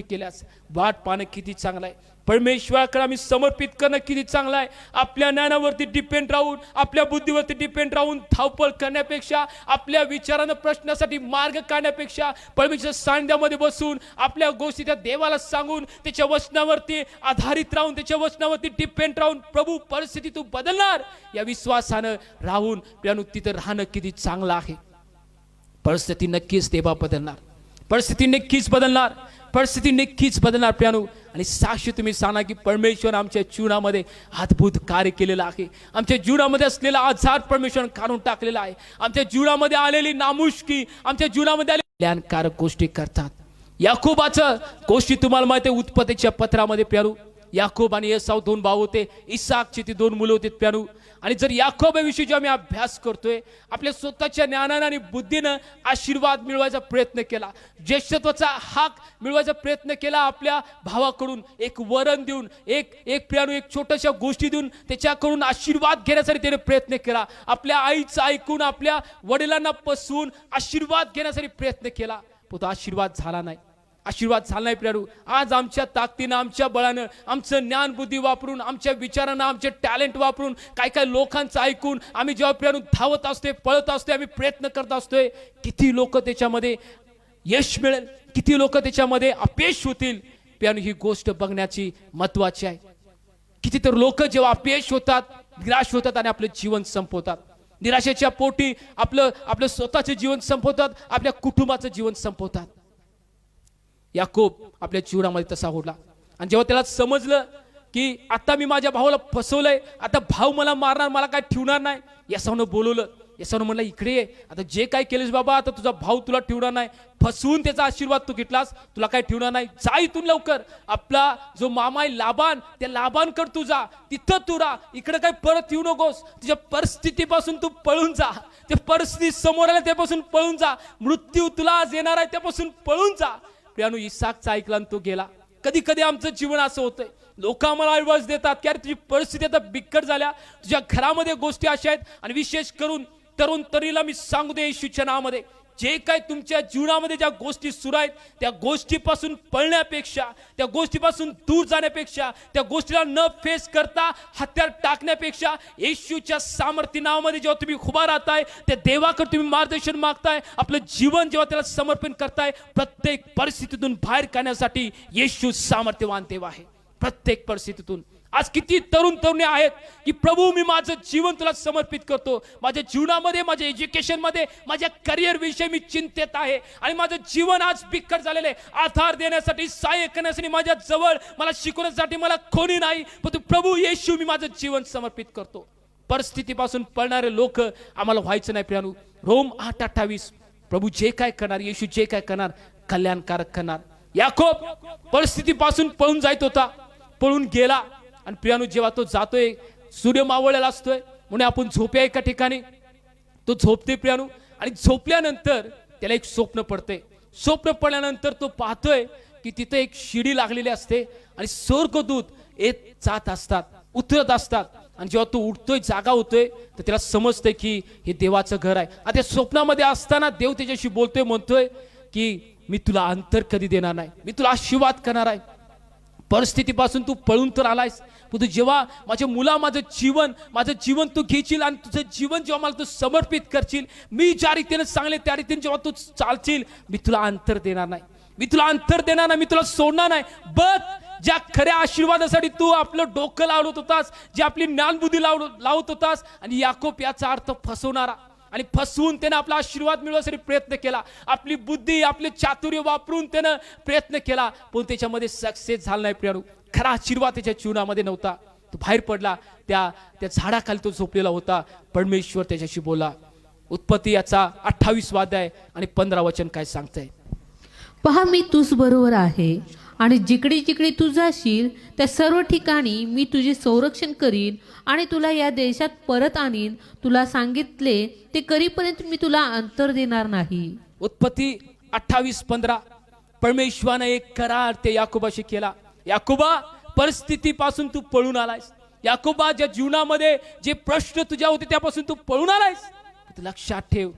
केल्यास. वाट पाहणं किती चांगलं आहे. परमेश्वराकडे आम्ही समर्पित करणं किती चांगलं आहे. आपल्या ज्ञानावरती डिपेंड राहून, आपल्या बुद्धीवरती डिपेंड राहून धावपळ करण्यापेक्षा, आपल्या विचारानं प्रश्नासाठी मार्ग काढण्यापेक्षा, परमेश्वर सान्निध्यामध्ये बसून आपल्या गोष्टी त्या देवाला सांगून, त्याच्या वचनावरती आधारित राहून, त्याच्या वचनावरती डिपेंड राहून, प्रभू परिस्थिती तू बदलणार या विश्वासानं राहून प्रियानो तिथं राहणं किती चांगलं आहे. परिस्थिती नक्कीच देवा बदलणार, परिस्थिती नक्कीच बदलणार प्रियानो. आणि साक्षी तुम्ही सांगा की परमेश्वर आमच्या जीवनामध्ये अद्भुत कार्य केलेलं आहे. आमच्या जीवनामध्ये असलेला आजार परमेश्वर काढून टाकलेला आहे. आमच्या जीवनामध्ये आलेली नामुष्की, आमच्या जीवनामध्ये आलेली कल्याणकारक गोष्टी करतात. याकोबाचं गोष्टी तुम्हाला माहिती आहे, उत्पत्तीच्या पत्रामध्ये प्रियानो, याकोब आणि एसाव 2 भाऊ होते, इसाकची ती 2 मुलं होती प्रियानो. आणि जर याकोबाविषयी जो आम्ही अभ्यास करतोय, आपल्या स्वतःच्या ज्ञानानं आणि बुद्धीनं आशीर्वाद मिळवायचा प्रयत्न केला, ज्येष्ठत्वाचा हक मिळवायचा प्रयत्न केला, आपल्या भावाकडून एक वरण देऊन, एक प्रियानो एक छोट्याशा गोष्टी देऊन त्याच्याकडून आशीर्वाद घेण्यासाठी त्याने प्रयत्न केला. आपल्या आईचं ऐकून, आपल्या वडिलांना पसवून आशीर्वाद घेण्यासाठी प्रयत्न केला, पण तो आशीर्वाद झाला नाही प्रियानो. आज आमच्या ताकदीनं, आमच्या बळानं, आमचं ज्ञान बुद्धी वापरून, आमच्या विचारानं, आमचे टॅलेंट वापरून, काय लोकांचं ऐकून आम्ही जेव्हा प्रियानो धावत असतोय, पळत असतोय, आम्ही प्रयत्न करत असतोय, किती लोक त्याच्यामध्ये यश मिळेल, किती लोक त्याच्यामध्ये अपयश होतील प्रियानो, ही गोष्ट बघण्याची महत्वाची आहे. कितीतर लोक जेव्हा अपयश होतात, निराश होतात आणि आपलं जीवन संपवतात, निराशेच्या पोटी आपलं स्वतःचं जीवन संपवतात, आपल्या कुटुंबाचं जीवन संपवतात. याकोब आपल्या जीवनामध्ये तसा होता. आणि जेव्हा त्याला समजलं की आता मी माझ्या भावाला फसवलंय, आता भाऊ मला मारणार, मला काय ठेवणार नाही, यासावनं बोलवलं. यासावनं म्हणलं इकडे ये, आता जे काय केलेस बाबा, आता तुझा भाऊ तुला ठेवणार नाही, फसवून त्याचा आशीर्वाद तू घेतलास, तुला काय ठेवणार नाही, जा इथून लवकर. आपला जो मामा आहे लाबान, त्या लाबानकडे तू जा, तिथं तू राहा, इकडे काय परत येऊ नकोस. तुझ्या परिस्थितीपासून तू पळून जा, त्या परिस्थिती समोर आल्या त्यापासून पळून जा, मृत्यू तुला आज येणार आहे त्यापासून पळून जा. प्रियानो इसाकचा ऐकला आणि तो गेला. कधी कधी आमचं जीवन असं होतंय, लोक आम्हाला ऍडवाइस देतात की अरे तुझी परिस्थिती आता बिकट झाल्या, तुझ्या घरामध्ये गोष्टी अशा आहेत. आणि विशेष करून तरुण तरीला मी सांगू दे, येशूच्या नावामध्ये जे काय तुमच्या जीवनामध्ये ज्या गोष्टी सुरू आहेत, त्या गोष्टीपासून पळण्यापेक्षा, त्या गोष्टीपासून दूर जाण्यापेक्षा, त्या गोष्टीला न फेस करता हत्यार टाकण्यापेक्षा, येशूच्या सामर्थ्य नावामध्ये जेव्हा तुम्ही उभा राहताय, त्या देवाकडे तुम्ही मार्गदर्शन मागताय, आपलं जीवन जेव्हा त्याला समर्पण करताय, प्रत्येक परिस्थितीतून बाहेर काढण्यासाठी येशू सामर्थ्यवान देव आहे. प्रत्येक परिस्थितीतून आज किती तरुण तरुणी आहेत की प्रभू मी माझं जीवन तुला समर्पित करतो, माझ्या जीवनामध्ये, माझ्या एज्युकेशनमध्ये, माझ्या करिअर विषयी मी चिंतेत आहे आणि माझं जीवन आज बिकट झालेलं आहे. आधार देण्यासाठी, सहाय्य करण्यासाठी माझ्या जवळ, मला शिकवण्यासाठी मला कोणी नाही, पण तू प्रभू येशू मी माझं जीवन समर्पित करतो. परिस्थितीपासून पळणारे लोक आम्हाला व्हायचं नाही प्रियानो. रोम 8:28 प्रभू जे काय करणार, येशू जे काय करणार कल्याणकारक करणार. याकोब परिस्थितीपासून पळून जात होता, पळून गेला. आणि प्रियानो जेव्हा तो जातोय, सूर्य मावळलेला असतोय, म्हणून आपण झोपूया एका ठिकाणी, तो झोपते प्रियानो. आणि झोपल्यानंतर त्याला एक स्वप्न पडते. स्वप्न पडल्यानंतर तो पाहतोय की तिथे एक शिडी लागलेली असते आणि स्वर्गदूत येत जात असतात, उतरत असतात. आणि जेव्हा तो उठतोय, जागा होतोय, तर त्याला समजतंय की हे देवाचं घर आहे. आता त्या स्वप्नामध्ये असताना देव त्याच्याशी बोलतोय, म्हणतोय की मी तुला अंतर कधी देणार नाही, मी तुला आशीर्वाद करणार आहे. परिस्थितीपासून तू पळून तर आलायस, पण तू जेव्हा माझं जीवन तू घेशील आणि तुझं जीवन जेव्हा मला तू समर्पित करशील, मी ज्या रीतीने सांगले त्या रीतीने जेव्हा तू चालशील, मी तुला अंतर देणार नाही, मी तुला सोडणार नाही. बघ, ज्या खऱ्या आशीर्वादासाठी तू आपलं डोकं लावत होतास, जी आपली ज्ञानबुद्धी लावत होतास, आणि याकोब याचा अर्थ फसवणारा, आणि फसवून त्यानं आपला आशीर्वाद मिळवण्यासाठी प्रयत्न केला, आपली बुद्धी आपले चातुर्य वापरून त्यानं प्रयत्न केला, पण त्याच्यामध्ये सक्सेस झाला नाही. प्रियानो, खरा आशीर्वाद त्याच्या जीवनामध्ये नव्हता. तो बाहेर पडला, त्या झाडाखाली तो झोपलेला होता. परमेश्वर त्याच्याशी बोला. उत्पत्ती याचा 28 अध्याय आणि 15 वचन काय सांगतंय?
पहा, मी तुझ बरोबर आहे, आणि जिकडे जिकडे तू जाशील त्या सर्व ठिकाणी मी तुझे संरक्षण करीन आणि तुला या देशात परत आणीन. तुला सांगितले ते करीपर्यंत मी तुला अंतर देणार नाही.
उत्पत्ती 28:15. परमेश्वराने एक करार ते याकोबाशी केला. याकोबा, परिस्थितीपासून तू पळून आलायस. याकोबा, ज्या जीवनामध्ये जे प्रश्न तुझ्या होते त्यापासून तू पळून आलायस. तू लक्षात ठेव,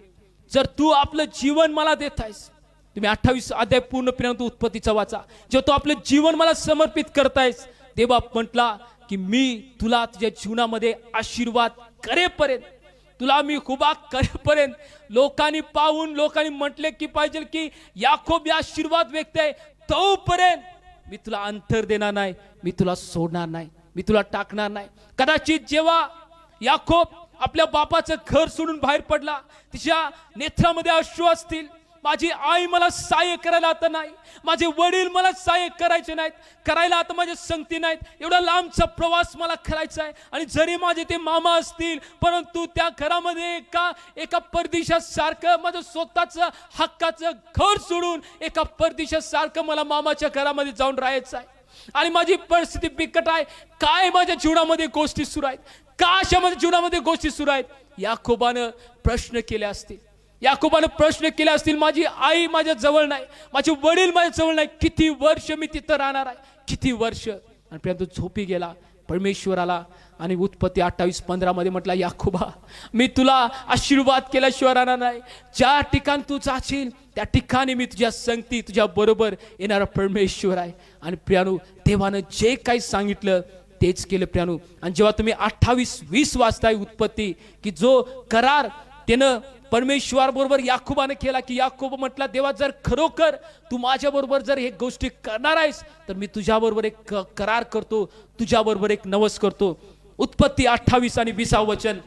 जर तू आपलं जीवन मला देत आहेस, तुम्ही 28 अध्याय पूर्णपणे उत्पत्तीचा वाचा, जेव्हा तू आपलं जीवन मला समर्पित करतायस, देवा म्हटला की मी तुला तुझ्या जीवनामध्ये आशीर्वाद करेपर्यंत, तुला मी उभा करेपर्यंत, लोकांनी म्हटले की पाहिजे की याकोब या आशीर्वाद व्यक्ती आहे, तोपर्यंत मी तुला अंतर देणार नाही, मी तुला सोडणार नाही, मी तुला टाकणार नाही. कदाचित जेव्हा याकोब आपल्या बापाचं घर सोडून बाहेर पडला, तिच्या नेत्रामध्ये अश्रू असतील. माझी आई मला सहाय्य करायला आता नाही, माझे वडील मला सहाय्य करायचे नाहीत, करायला आता माझ्या संगती नाहीत, एवढा लांबचा प्रवास मला करायचा आहे, आणि जरी माझे ते मामा असतील, परंतु त्या घरामध्ये एका परदेशासारखं माझं स्वतःचं हक्काचं घर सोडून एका परदेशासारखं मला मामाच्या घरामध्ये जाऊन राहायचं आहे, आणि माझी परिस्थिती बिकट आहे. काय माझ्या जीवनामध्ये गोष्टी सुरू आहेत, का अशा माझ्या जीवनामध्ये गोष्टी सुरू आहेत? याकोबानं प्रश्न केले असतील, माझी आई माझ्या जवळ नाही, माझे वडील माझ्या जवळ नाही, किती वर्ष मी तिथं राहणार आहे, किती वर्ष? आणि परंतु झोपी गेला. परमेश्वर आला आणि उत्पत्ती 28:15 मध्ये म्हटला, याकोबा, मी तुला आशीर्वाद केल्याशिवाय राहणार नाही. ज्या ठिकाणी तू जाशील त्या ठिकाणी मी तुझ्या संगती, तुझ्या बरोबर येणारा परमेश्वर आहे. आणि प्रियानू, देवानं जे काही सांगितलं तेच केलं प्रियानू. आणि जेव्हा तुम्ही 28:20 वाचताय उत्पत्ती, की जो करार त्यानं परमेश्वर बरोबर याकोबाने केला, की याकोब म्हटला, देवा, जर खरोखर तू माझ्या बरोबर जर हे गोष्टी करणार आहेस, तर मी तुझ्या बरोबर एक करार करतो, तुझ्या बरोबर एक नवस करतो. उत्पत्ती 28 आणि 20 वचन.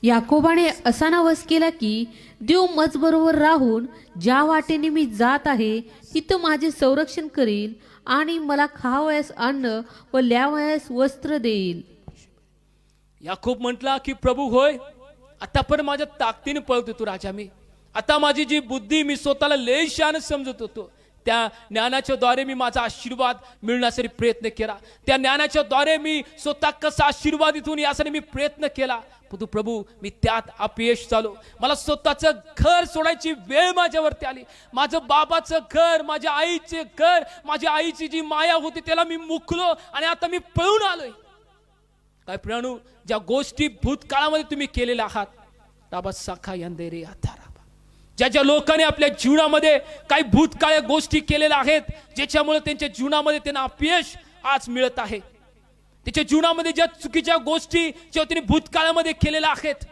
याकोबाने असा नवस केला की देव मज बरोबर राहून ज्या वाटेने मी जात आहे तिथं माझे संरक्षण करील आणि मला खावयास अन्न व ल्यावयास वस्त्र देईल.
याकोब म्हटला की प्रभू, होय, आतापर्यंत माझ्या ताकदीने पळत होतो राजा, मी आता माझी जी बुद्धी मी स्वतःला लेशाने समजत होतो, त्या ज्ञानाच्या द्वारे मी माझा आशीर्वाद मिळण्यासाठी प्रयत्न केला, त्या ज्ञानाच्या द्वारे मी स्वतः कसा आशीर्वादित होऊन यासाठी मी प्रयत्न केला, परंतु प्रभू मी त्यात अपयश झालो. मला स्वतःचं घर सोडायची वेळ माझ्यावरती आली. माझं बाबाचं घर, माझ्या आईचे घर, माझ्या आईची जी माया होती त्याला मी मुकलो आणि आता मी पळून आलोय. काय प्रियानू, ज्या गोष्टी भूतकाळामध्ये तुम्ही केलेल्या आहात, ताबा साखा यंदेरे आधाराबा, ज्या लोकांनी आपल्या जीवनामध्ये काही भूतकाळ गोष्टी केलेल्या आहेत, ज्याच्यामुळे त्यांच्या जीवनामध्ये त्यांना अपयश आज मिळत आहे. त्याच्या जीवनामध्ये ज्या चुकीच्या गोष्टी जेव्हा त्यांनी भूतकाळामध्ये केलेल्या आहेत,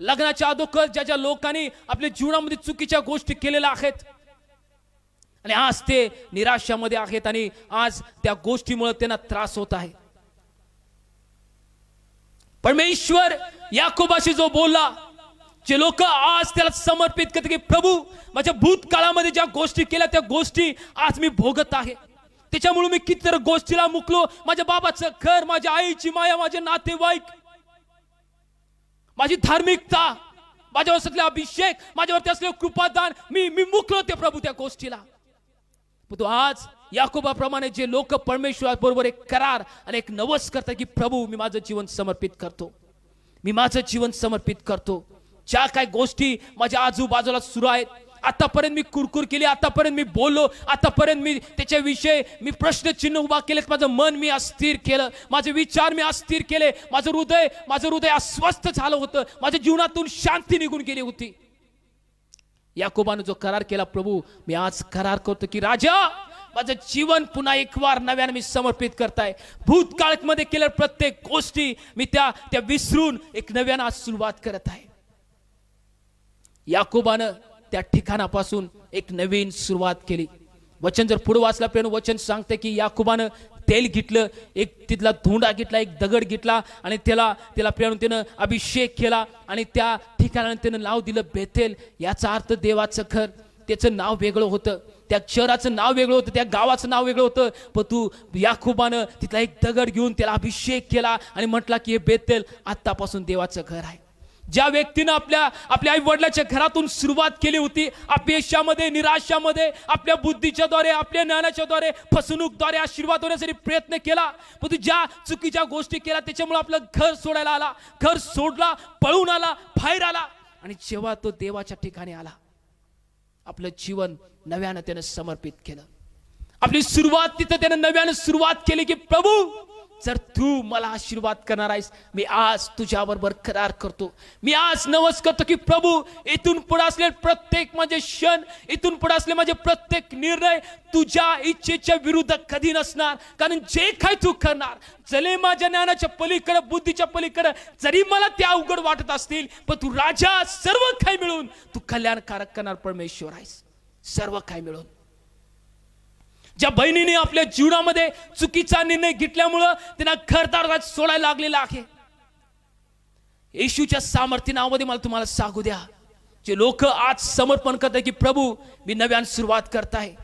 लग्नाच्या अगोदर ज्या लोकांनी आपल्या जीवनामध्ये चुकीच्या गोष्टी केलेल्या आहेत, आणि आज ते निराशामध्ये आहेत, आणि आज त्या गोष्टीमुळे त्यांना त्रास होत आहे. परमेश्वर याकोबाशी जो बोलला, जे लोक आज त्याला समर्पित करते की प्रभू, माझ्या भूतकाळामध्ये ज्या गोष्टी केल्या त्या गोष्टी आज मी भोगत आहे, त्याच्यामुळे मी कितीतरी गोष्टीला मुकलो. माझ्या बाबाचं घर, माझ्या आईची माया, माझे नातेवाईक, माझी धार्मिकता, माझ्यावर असलेला अभिषेक, माझ्यावरती असलेलं कृपादान, मी मुकलो ते प्रभू त्या गोष्टीला. पण तो आज याकोबाप्रमाणे जे लोक परमेश्वराबरोबर एक करार आणि एक नवस करतात की प्रभू, मी माझं जीवन समर्पित करतो, मी माझं जीवन समर्पित करतो. ज्या काय गोष्टी माझ्या आजूबाजूला सुरू आहेत, आतापर्यंत मी कुरकुर केली, आतापर्यंत मी बोललो, आतापर्यंत मी त्याच्याविषयी मी प्रश्नचिन्ह उभा केले, माझं मन मी अस्थिर केलं, माझे विचार मी अस्थिर केले, माझं हृदय अस्वस्थ झालं होतं, माझ्या जीवनातून शांती निघून गेली होती. याकोबाने जो करार केला, प्रभू मी आज करार करतो की राजा, माझं जीवन पुन्हा एक वार नव्याने मी समर्पित करताय. भूतकाळामध्ये केलेल्या प्रत्येक गोष्टी मी त्या विसरून एक नव्यानं आज सुरुवात करत आहे. याकोबानं त्या ठिकाणापासून एक नवीन सुरुवात केली. वचन जर पुढे वाचला प्रिय, वचन सांगते की याकोबानं तेल घेतलं, एक तिथला धोंडा घेतला, एक दगड घेतला आणि त्याला त्यानं अभिषेक केला आणि त्या ठिकाणाने त्यानं नाव दिलं बेथेल. याचा अर्थ देवाचं घर. त्याचं नाव वेगळं होतं, त्या शहराचं नाव वेगळं होतं, त्या गावाचं नाव वेगळं होतं. पण तू याकोबानं तिथला एक दगड घेऊन त्याला अभिषेक केला आणि म्हटला की हे बेथेल आतापासून देवाचं घर आहे. ज्या व्यक्तीनं आपल्या आई वडिलाच्या घरातून सुरुवात केली होती, अपयशामध्ये, निराशामध्ये, आपल्या बुद्धीच्या द्वारे, आपल्या ज्ञानाच्या द्वारे, फसवणूकद्वारे आशीर्वाद होण्यासाठी प्रयत्न केला, पण तू ज्या चुकीच्या गोष्टी केल्या त्याच्यामुळे आपलं घर सोडायला आला, घर सोडला, पळून आला, बाहेर आला आणि जेव्हा तो देवाच्या ठिकाणी आला, आपलं जीवन नव्यानं त्यानं समर्पित केलं. आपली सुरुवात तिथं त्यानं नव्यानं सुरुवात केली की प्रभू जर तू मला आशीर्वाद करणार आहेस, मी आज तुझ्याबरोबर करार करतो. मी आज नवस करतो की प्रभू इथून पुढे असलेले प्रत्येक माझे क्षण, इथून पुढे असले माझे प्रत्येक निर्णय तुझ्या इच्छेच्या विरुद्ध कधी नसणार. कारण जे काही तू करणार, जरी माझ्या ज्ञानाच्या पलीकडे, बुद्धीच्या पलीकडे जरी मला ते अवघड वाटत असतील, पण तू राजा सर्व काही मिळून तू कल्याणकारक करणार परमेश्वर आहेस. सर्व काही मिळून. ज्या बहिणीने आपल्या जीवनामध्ये चुकीचा निर्णय घेतल्यामुळं त्यांना घरदार सोडायला लागलेला आहे, येशूच्या सामर्थ्य नावामध्ये मला तुम्हाला सांगू द्या, जे लोक आज समर्पण करतात की प्रभू मी नव्यानं सुरुवात करत आहे,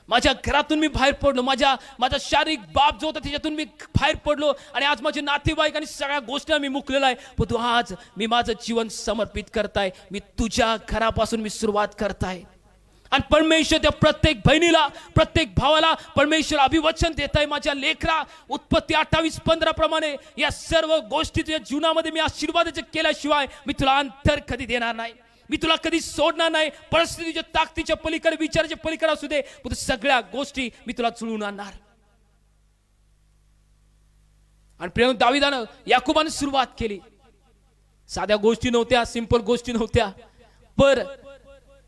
माझ्या घरातून मी बाहेर पडलो, माझा शारीरिक बाप जो होता त्याच्यातून मी बाहेर पडलो आणि आज माझे नातेवाईक आणि सगळ्या गोष्टी मी मुकलेला आहे, पण तू आज मी माझं जीवन समर्पित करताय, मी तुझ्या घरापासून मी सुरुवात करताय. आणि परमेश्वर त्या प्रत्येक बहिणीला, प्रत्येक भावाला परमेश्वर अभिवचन देत आहे, माझ्या लेकरा उत्पत्ती 28:15 प्रमाणे या सर्व गोष्टी तुझ्या जीवनामध्ये मी आशीर्वादाच्या केल्याशिवाय मी तुला अंतर कधी देणार नाही, मी तुला कधी सोडणार नाही. परिस्थितीच्या ताकदीच्या पलीकडे, विचाराच्या पलीकडे असू दे, पण सगळ्या गोष्टी मी तुला जुळवून आणणार. आणि प्रिय दाविदानं, याकोबानं सुरुवात केली. साध्या गोष्टी नव्हत्या, सिंपल गोष्टी नव्हत्या, पर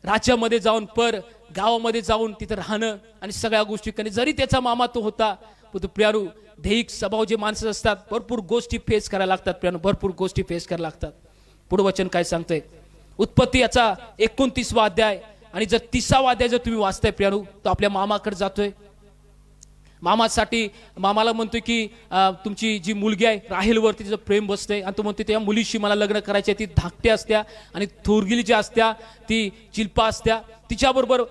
राज्यामध्ये जाऊन, पर गावामध्ये जाऊन तिथं राहणं आणि सगळ्या गोष्टी करणे. जरी त्याचा मामा तो होता, पण तो प्रियारू दैहिक स्वभाव जे माणसं असतात, भरपूर गोष्टी फेस करायला लागतात. प्रियारू भरपूर गोष्टी फेस करायला लागतात. पुढे वचन काय सांगतंय, उत्पत्ती याचा 29वा अध्याय आणि जर 30वा अध्याय जर तुम्ही वाचताय प्रियारू, तो आपल्या मामाकडे जातोय. मामाला म्हणतोय की तुमची जी मुलगी आहे राहेलवरती तिचं प्रेम बसतंय आणि तो म्हणतोय त्या मुलीशी मला लग्न करायचे. ती धाकट्या असत्या आणि थोरगिली जी असत्या ती चिल्पा असत्या, तिच्याबरोबर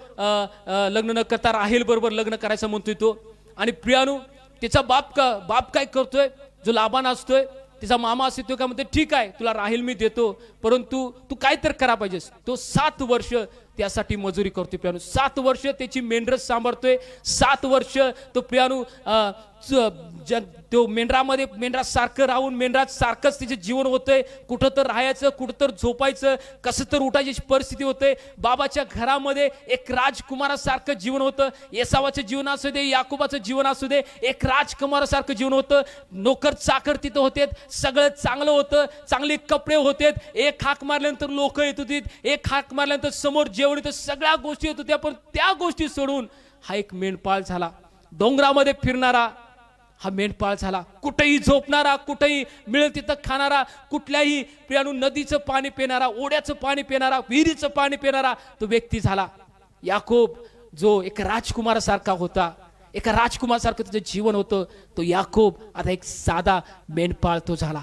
लग्न न करता राहेल बरोबर लग्न करायचं म्हणतोय तो. आणि प्रियानू त्याचा बाप काय करतोय, जो लाबान असतोय, तिचा मामा असतो तो काय म्हणतो, ठीक आहे तुला राहेल मी देतो, परंतु तू काय तर करा पाहिजेस. तो 7 वर्ष त्यासाठी मजुरी करतोय प्रियानू. 7 वर्ष त्याची मेंढरं सांभाळतोय. 7 वर्ष तो प्रियानू तो मेंढरासारखं राहून मेंढरासारखंच तिचे जीवन होतंय. कुठं तर राहायचं, कुठं तर झोपायचं, कसं तर उठायची परिस्थिती होते. बाबाच्या घरामध्ये एक राजकुमारासारखं जीवन होतं. येसावाचं जीवन असू दे, याकोबाचं जीवन असू दे, एक राजकुमारासारखं जीवन होतं. नोकर चाकर तिथं होते, सगळं चांगलं होतं, चांगले कपडे होते. एक हाक मारल्यानंतर लोक येत होती, एक हाक मारल्यानंतर समोर जेवण येतं, सगळ्या गोष्टी येत होत्या. पण त्या गोष्टी सोडून हा एक मेंढपाळ झाला, डोंगरामध्ये फिरणारा हा मेंढपाळ झाला, कुठेही झोपणारा, कुठेही मिळेल तिथं खाणारा, कुठल्याही प्रियानू नदीचं पाणी पिणारा, ओढ्याचं पाणी पिणारा, विहिरीचं पाणी पिणारा तो व्यक्ती झाला. याकोब जो एक राजकुमारासारखा होता, एका राजकुमारासारखं त्याचं जीवन होतं, तो याकोब आता एक साधा मेंढपाळ तो झाला.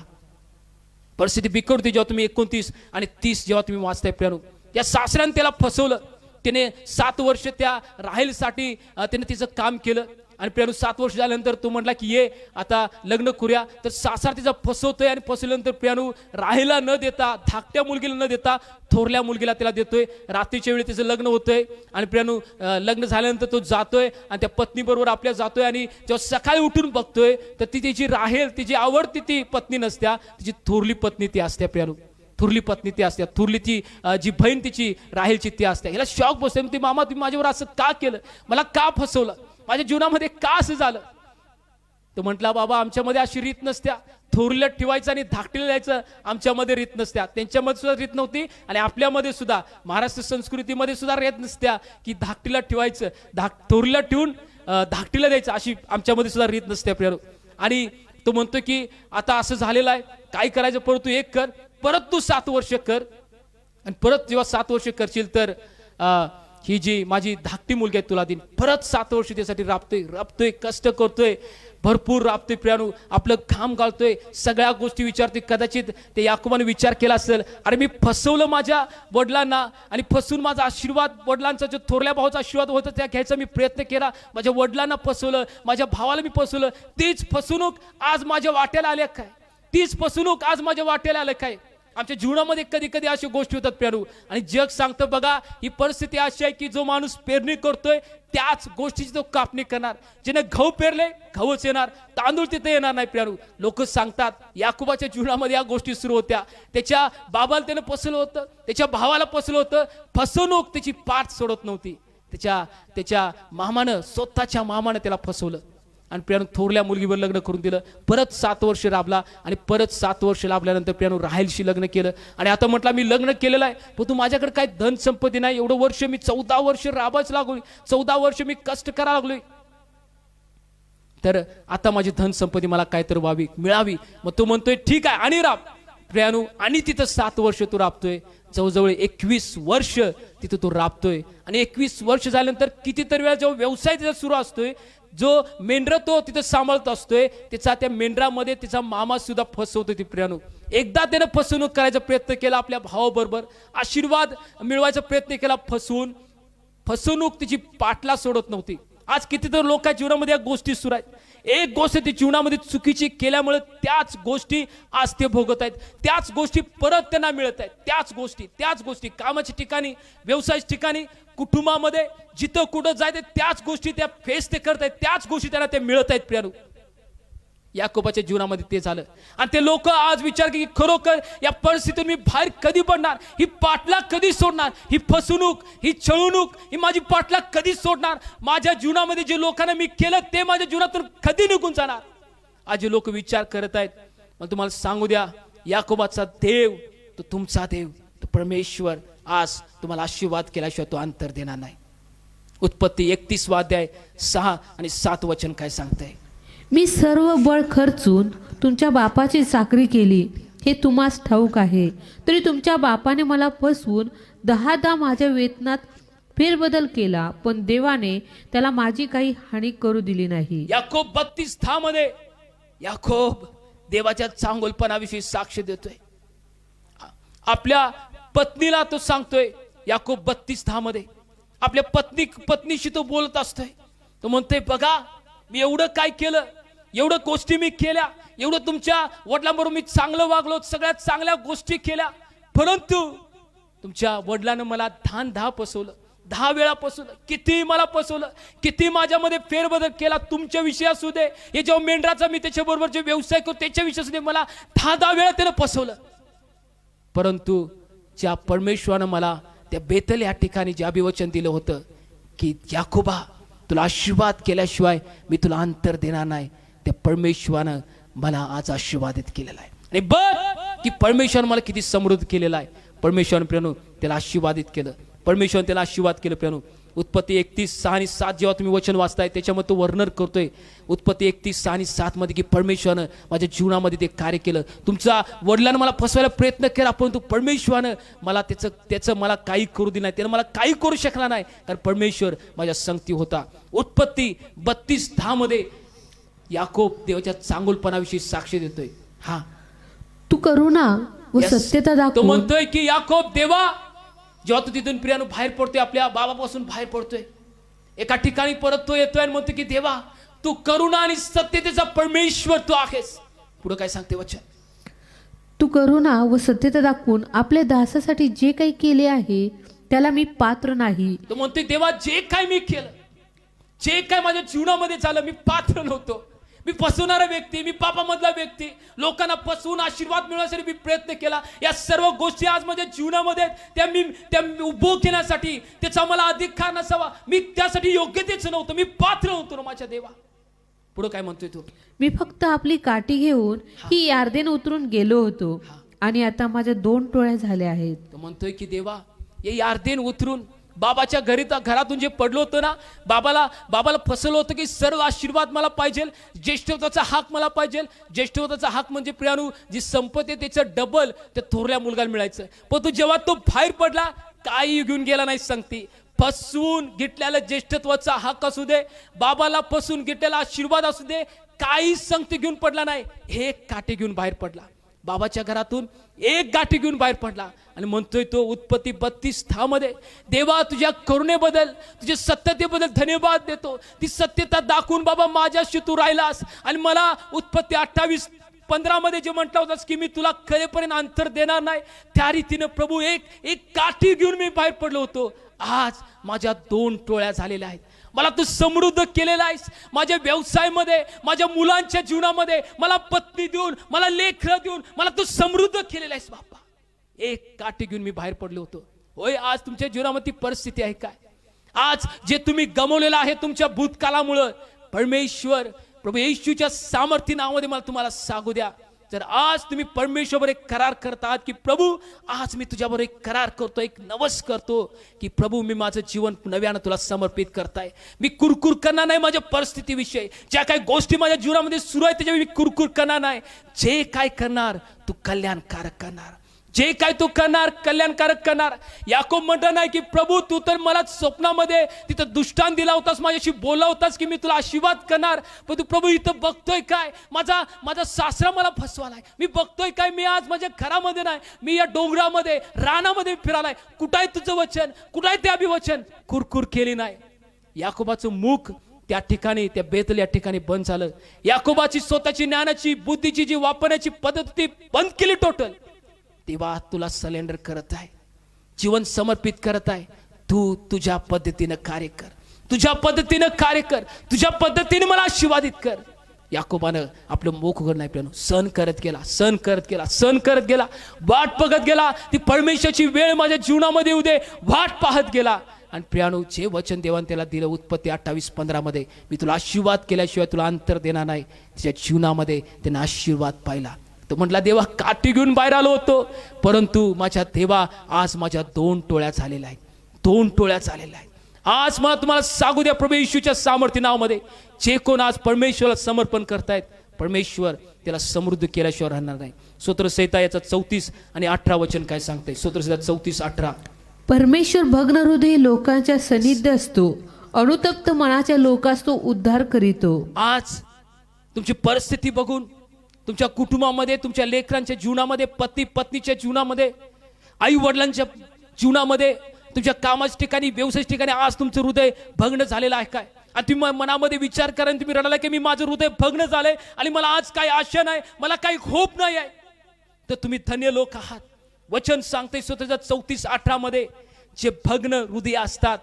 परिस्थिती बिकटते जेव्हा तुम्ही 29 आणि 30 जेव्हा तुम्ही वाचताय प्रियानू. या सासऱ्याने त्याला फसवलं. त्याने 7 वर्ष त्या राहेलसाठी त्याने तिचं काम केलं आणि प्रियानू 7 वर्ष झाल्यानंतर तो म्हटला की ये आता लग्न करूया. तर सासरा तिचा फसवतोय आणि फसवल्यानंतर प्रियानू राहेला न देता, धाकट्या मुलगीला न देता थोरल्या मुलगीला त्याला देतोय. रात्रीच्या वेळी त्याचं लग्न होतंय आणि प्रियानू लग्न झाल्यानंतर तो जातोय आणि त्या पत्नीबरोबर आपल्या जातोय आणि जेव्हा सकाळी उठून बघतोय तर ती तिची राहेल, तिची आवडती ती पत्नी नसत्या, तिची थोरली पत्नी ती असते प्रियानू. थुरली पत्नी ती असते, थुरलीची जी बहीण तिची राहेलची ती असते. ह्याला शॉक बसते, ती मामा तुम्ही माझ्यावर असं का केलं, मला का फसवलं, माझ्या जीवनामध्ये का असं झालं. तो म्हटला बाबा आमच्यामध्ये अशी रीत नसत्या, थोरल्यात ठेवायचं आणि धाकटीला द्यायचं आमच्यामध्ये रीत नसत्या, त्यांच्यामध्ये सुद्धा रीत नव्हती आणि आपल्यामध्ये सुद्धा महाराष्ट्र संस्कृतीमध्ये सुद्धा रीत नसत्या की धाकटीला ठेवायचं, थोरल्यात ठेवून धाकटीला द्यायचं अशी आमच्यामध्ये सुद्धा रीत नसते प्रिय. आणि तो म्हणतो की आता असं झालेलं आहे, काय करायचं, परंतु एक कर, परत तू 7 वर्ष कर आणि परत जेव्हा 7 वर्ष करशील तर ही जी माझी धाकटी मुलगी आहे तुला देईन. परत 7 वर्ष त्यासाठी राबतोय, कष्ट करतोय, भरपूर राबतोय प्रियानो, आपलं घाम घालतोय, सगळ्या गोष्टी विचारतोय. कदाचित ते याकोबाने विचार केला असेल, अरे मी फसवलं माझ्या वडिलांना आणि फसवून माझा आशीर्वाद, वडिलांचा जो थोरल्या भावाचा आशीर्वाद होता त्या घ्यायचा मी प्रयत्न केला, माझ्या वडिलांना फसवलं, माझ्या भावाला मी फसवलं, तीच फसवणूक आज माझ्या वाट्याला आल्या काय, तीच फसवणूक आज माझ्या वाट्याला आलं काय. आमच्या जीवनामध्ये कधी कधी अशा गोष्टी होतात प्रियानो. आणि जग सांगतं बघा, ही परिस्थिती अशी आहे की जो माणूस पेरणी करतोय त्याच गोष्टीची तो कापणी करणार. ज्याने गहू पेरले गहूच येणार, तांदूळ तिथे येणार नाही प्रियानो. लोक सांगतात याकोबाच्या जीवनामध्ये या गोष्टी सुरू होत्या. त्याच्या बाबाला त्यानं फसवलं होतं, त्याच्या भावाला फसवलं होतं, फसवणूक त्याची पाठ सोडत नव्हती. त्याच्या मामानं, स्वतःच्या मामानं त्याला फसवलं आणि प्रियानो थोरल्या मुलगीवर लग्न करून दिलं. परत 7 वर्ष राबला आणि परत 7 वर्ष लाभल्यानंतर प्रियानो राहेलशी लग्न केलं. आणि आता म्हटलं मी लग्न केलेलं आहे, पण तू माझ्याकडे काय धन संपत्ती नाही, एवढं वर्ष मी 14 वर्ष राबायच लागलोय, 14 वर्ष मी कष्ट करायला लागलोय, तर आता माझी धन संपत्ती मला काहीतरी मिळावी. मग तो म्हणतोय ठीक आहे आणि राब प्रियानो. आणि तिथं 7 वर्ष तो राबतोय, जवळजवळ 21 वर्ष तिथं तो राबतोय. आणि 21 वर्ष झाल्यानंतर कितीतरी वेळा जेव्हा व्यवसाय तिथं सुरू असतोय, जो मेंढर तो तिथं सांभाळत असतोय, त्याचा त्या मेंढरामध्ये तिचा मामा सुद्धा फसवतो ती प्रियानो. एकदा त्यानं फसवणूक करायचा प्रयत्न केला आपल्या भावाबरोबर, आशीर्वाद मिळवायचा प्रयत्न केला, फसवणूक तिची पाठला सोडत नव्हती. आज कितीतरी लोकांच्या जीवनामध्ये या गोष्टी सुरू आहेत. एक गोष्ट ती जीवनामध्ये चुकीची केल्यामुळे त्याच गोष्टी आज ते भोगत आहेत, त्याच गोष्टी परत त्यांना मिळत आहेत, त्याच गोष्टी कामाच्या ठिकाणी, व्यवसायाच्या ठिकाणी, कुटुंबामध्ये, जिथं कुठं जायचं त्याच गोष्टी त्या फेस ते करत आहेत, त्याच गोष्टी त्यांना ते मिळत आहेत प्रियानो. याकोबाच्या जीवनामध्ये ते झालं. आणि ते लोक आज विचार की खरोखर या परिस्थितीतून मी बाहेर कधी पडणार, ही पाठला कधी सोडणार, ही फसवणूक, ही छळवणूक, ही माझी पाठला कधी सोडणार, माझ्या जीवनामध्ये जे लोकांना मी केलं ते माझ्या जीवनातून कधी निघून जाणार. आज जे लोक विचार करत आहेत, मला तुम्हाला सांगू द्या, याकोबाचा देव तो तुमचा देव, तो परमेश्वर आज तुम्हाला आशीर्वाद केल्याशिवाय तो अंतर देणार नाही. उत्पत्ती 31 अध्याय 6 आणि 7 वचन काय सांगतंय,
मी सर्व बळ खर्चून तुमच्या बापाची चाकरी केली, हे तुम्हास ठाऊक आहे. तरी तुमच्या बापाने मला फसवून 10 माझ्या वेतनात फेरबदल केला, पण देवाने त्याला माझी काही हानी करू दिली नाही.
याकोब 32:10 मध्ये याकोब देवाच्या चांगुलपणाविषयी साक्ष देतोय. आपल्या पत्नीला तो सांगतोय. याकोब 32:10 मध्ये आपल्या पत्नीशी तो बोलत असतोय. तो म्हणतोय बघा मी एवढं काय केलं, एवढं गोष्टी मी केल्या, एवढं तुमच्या वडिलांबरोबर मी चांगलं वागलो, सगळ्यात चांगल्या गोष्टी केल्या, परंतु तुमच्या वडिलांना मला 10 फसवलं, 10 वेळा फसवलं. किती मला फसवलं, किती माझ्यामध्ये फेरबदल केला. तुमच्या विषयी असू दे, हे जेव्हा मेंढराचा मी त्याच्याबरोबर जे व्यवसाय करतो त्याच्या विषयी असू दे, मला 10 वेळा त्यानं फसवलं. परंतु ज्या परमेश्वरानं मला त्या बेतल या ठिकाणी जे अभिवचन दिलं होतं की याकोबा तुला आशीर्वाद केल्याशिवाय मी तुला अंतर देणार नाही, त्या परमेश्वरानं मला आज आशीर्वादित केलेला आहे. आणि बघ की परमेश्वर मला किती समृद्ध केलेला आहे. परमेश्वरानं प्रियानो त्याला आशीर्वादित केलं, परमेश्वरानं त्याला आशीर्वाद केलं प्रियानो. उत्पत्ती 31:6 आणि 7 जेव्हा तुम्ही वचन वाचताय त्याच्यामध्ये तो वर्णन करतोय. उत्पत्ती 31:6 आणि 7 मध्ये की परमेश्वरानं माझ्या जीवनामध्ये ते कार्य केलं. तुमचा वडिलांना मला फसवायला प्रयत्न केला, परंतु परमेश्वरानं मला त्याचं मला काही करू दिलं नाही, त्यानं मला काही करू शकला नाही, कारण परमेश्वर माझ्या संगती होता. उत्पत्ती 32:10 मध्ये याकोब देवाच्या चांगुलपणाविषयी साक्ष देतोय. हा
तू करुणा व सत्यता
तो
दाखव.
म्हणतोय की याकोब देवा, जेव्हा तू तिथून प्रियानो बाहेर पडतोय, आपल्या बाबापासून बाहेर पडतोय, एका ठिकाणी परत तो येतोय आणि म्हणतो की देवा तू करुणा आणि सत्यतेचा परमेश्वर तू आहेस. पुढे काय सांगते वचन,
तू करुणा व सत्यता दाखवून आपल्या दासासाठी जे काही केले आहे त्याला मी पात्र नाही.
तो म्हणतोय देवा जे काय मी केलं, जे काय माझ्या जीवनामध्ये झालं, मी पात्र नव्हतो. मी फसवणारा व्यक्ती, मी पापामधला व्यक्ती, लोकांना फसवून आशीर्वाद मिळवण्यासाठी मी प्रयत्न केला. या सर्व गोष्टी आज माझ्या जीवनामध्ये त्या उभं केण्यासाठी त्याचा मला अधिकार नसावा, मी त्यासाठी योग्यतेच नव्हतं, मी पात्र नव्हतो ना माझ्या देवा. पुढे काय म्हणतोय तो?
मी फक्त आपली काठी घेऊन ही यार्देन उतरून गेलो होतो आणि आता माझ्या 2 टोळ्या झाल्या आहेत.
तो म्हणतोय की देवा, हे यार्देन उतरून बाबाच्या घरातून जे पडलो होतं ना, बाबाला फसवलं होतं की सर्व आशीर्वाद मला पाहिजे, ज्येष्ठत्वाचा हक मला पाहिजे. ज्येष्ठत्वाचा हक म्हणजे प्रियानू, जी संपत्ती त्याचं डबल त्या थोरल्या मुलगाला मिळायचं. पण तू जेव्हा तो बाहेर पडला, काही घेऊन गेला नाही सांगते. फसवून घेतलेला ज्येष्ठत्वाचा हक असू दे, बाबाला फसवून घेतलेला आशीर्वाद असू दे, काही संगती घेऊन पडला नाही. एक काठी घेऊन बाहेर पडला. बाबाच्या घरातून एक गाठी घेऊन बाहेर पडला आणि म्हणतोय तो उत्पत्ती 32:6 मध्ये, देवा तुझ्या करुणेबद्दल, तुझ्या सत्यतेबद्दल धन्यवाद देतो. ती सत्यता दाखवून बाबा माझ्याशी तू राहिलास आणि मला उत्पत्ती 28:15 मध्ये जे म्हटलं होतंस की मी तुला खरेपर्यंत अंतर देणार नाही, त्या रीतीनं प्रभू एक काठी घेऊन मी बाहेर पडलो होतो. आज माझ्या 2 टोळ्या झालेल्या आहेत. मला तू समृद्ध केलेला आहेस. माझ्या व्यवसायामध्ये, माझ्या मुलांच्या जीवनामध्ये, मला पत्नी देऊन, मला लेकरं देऊन मला तू समृद्ध केलेला आहेस बाप्पा. एक काठी घेऊन मी बाहेर पडलो होतो. होय, आज तुमच्या जीवनामध्ये परिस्थिती आहे काय? आज जे तुम्ही गमावलेलं आहे तुमच्या भूतकाळामुळं, परमेश्वर प्रभू येशूच्या सामर्थ्य नावामध्ये मला तुम्हाला सांगू द्या, जर आज तुम्ही परमेश्वरवर एक करार करतात की प्रभू आज मी तुझ्याबरोबर एक करार करतो, एक नवस करतो की प्रभू मी माझं जीवन नव्यानं तुला समर्पित करताय. मी कुरकुर करणार नाही माझ्या परिस्थितीविषयी. ज्या काही गोष्टी माझ्या जीवनामध्ये सुरू आहेत त्याच्याविषयी मी कुरकुर करणार नाही. जे काय करणार तू कल्याणकारक करणार. जे काय तू करणार कल्याणकारक करणार. याकोब म्हटलं नाही की प्रभू तू तर मला स्वप्नामध्ये तिथं दुष्टांत दिला होतास, माझ्याशी बोलला होतास की मी तुला आशीर्वाद करणार, पण तू प्रभू इथं बघतोय काय, माझा सासरा मला फसवालाय. मी बघतोय काय, मी आज माझ्या घरामध्ये नाही, मी या डोंगरामध्ये रानामध्ये फिरालाय. कुठं आहे तुझं वचन, कुठं आहे ते अभिवचन? कुरकुर केली नाही. याकोबाचं मुख त्या ठिकाणी, त्या बेतल या ठिकाणी बंद झालं. याकोबाची स्वतःची ज्ञानाची बुद्धीची जी वापरण्याची पद्धत ती बंद केली टोटल. तेव्हा तुला सलेंडर करत आहे, जीवन समर्पित करत आहे. तू तुझ्या पद्धतीनं कार्य कर, तुझ्या पद्धतीनं कार्य कर, तुझ्या पद्धतीने मला आशीर्वादित कर. याकोबानं आपलं मुख उघड नाही प्रियानो, सहन करत गेला, सहन करत गेला, सहन करत गेला, वाट बघत गेला. ती परमेश्वराची वेळ माझ्या जीवनामध्ये येऊ दे, वाट पाहत गेला. आणि प्रियानो, जे वचन देवाने त्याला दिलं उत्पत्ती 28:15 मध्ये, मी तुला आशीर्वाद केल्याशिवाय तुला अंतर देणार नाही, तिच्या जीवनामध्ये त्याने आशीर्वाद पाहिला. तो म्हटला देवा काठी घेऊन बाहेर आलो होतो, परंतु माझ्या देवा आज माझ्या 2 टोळ्या झालेल्या आहेत. 2 टोळ्या झालेल्या आहेत. आज मला तुम्हाला सांगू द्या, प्रभू येशूच्या सामर्थ्य नावामध्ये जे कोण आज परमेश्वराला समर्पण करतायत, परमेश्वर त्याला समृद्ध केल्याशिवाय राहणार नाही. स्तोत्रसंहिता याचा 34 आणि 18 वचन काय सांगतंय? स्तोत्रसंहिता 34:18.
परमेश्वर भग्न हृदय लोकांच्या सन्निध्य असतो, अनुतप्त मनाच्या लोकांस तो उद्धार करीतो.
आज तुमची परिस्थिती बघून, तुमच्या कुटुंबामध्ये, तुमच्या लेकरांच्या जीवनामध्ये, पती पत्नीच्या जीवनामध्ये, आई वडिलांच्या जीवनामध्ये, तुमच्या कामाच्या ठिकाणी, व्यवसायाच्या ठिकाणी आज तुमचं हृदय भग्न झालेलं आहे काय? आणि तुम्ही मनामध्ये विचार करा, तुम्ही रडाला की मी माझं हृदय भग्न झालंय आणि मला आज काही आशा नाही, मला काही होप नाही आहे, तर तुम्ही धन्य लोक आहात. वचन सांगते स्वतःच्या 34:18 मध्ये, जे भग्न हृदय असतात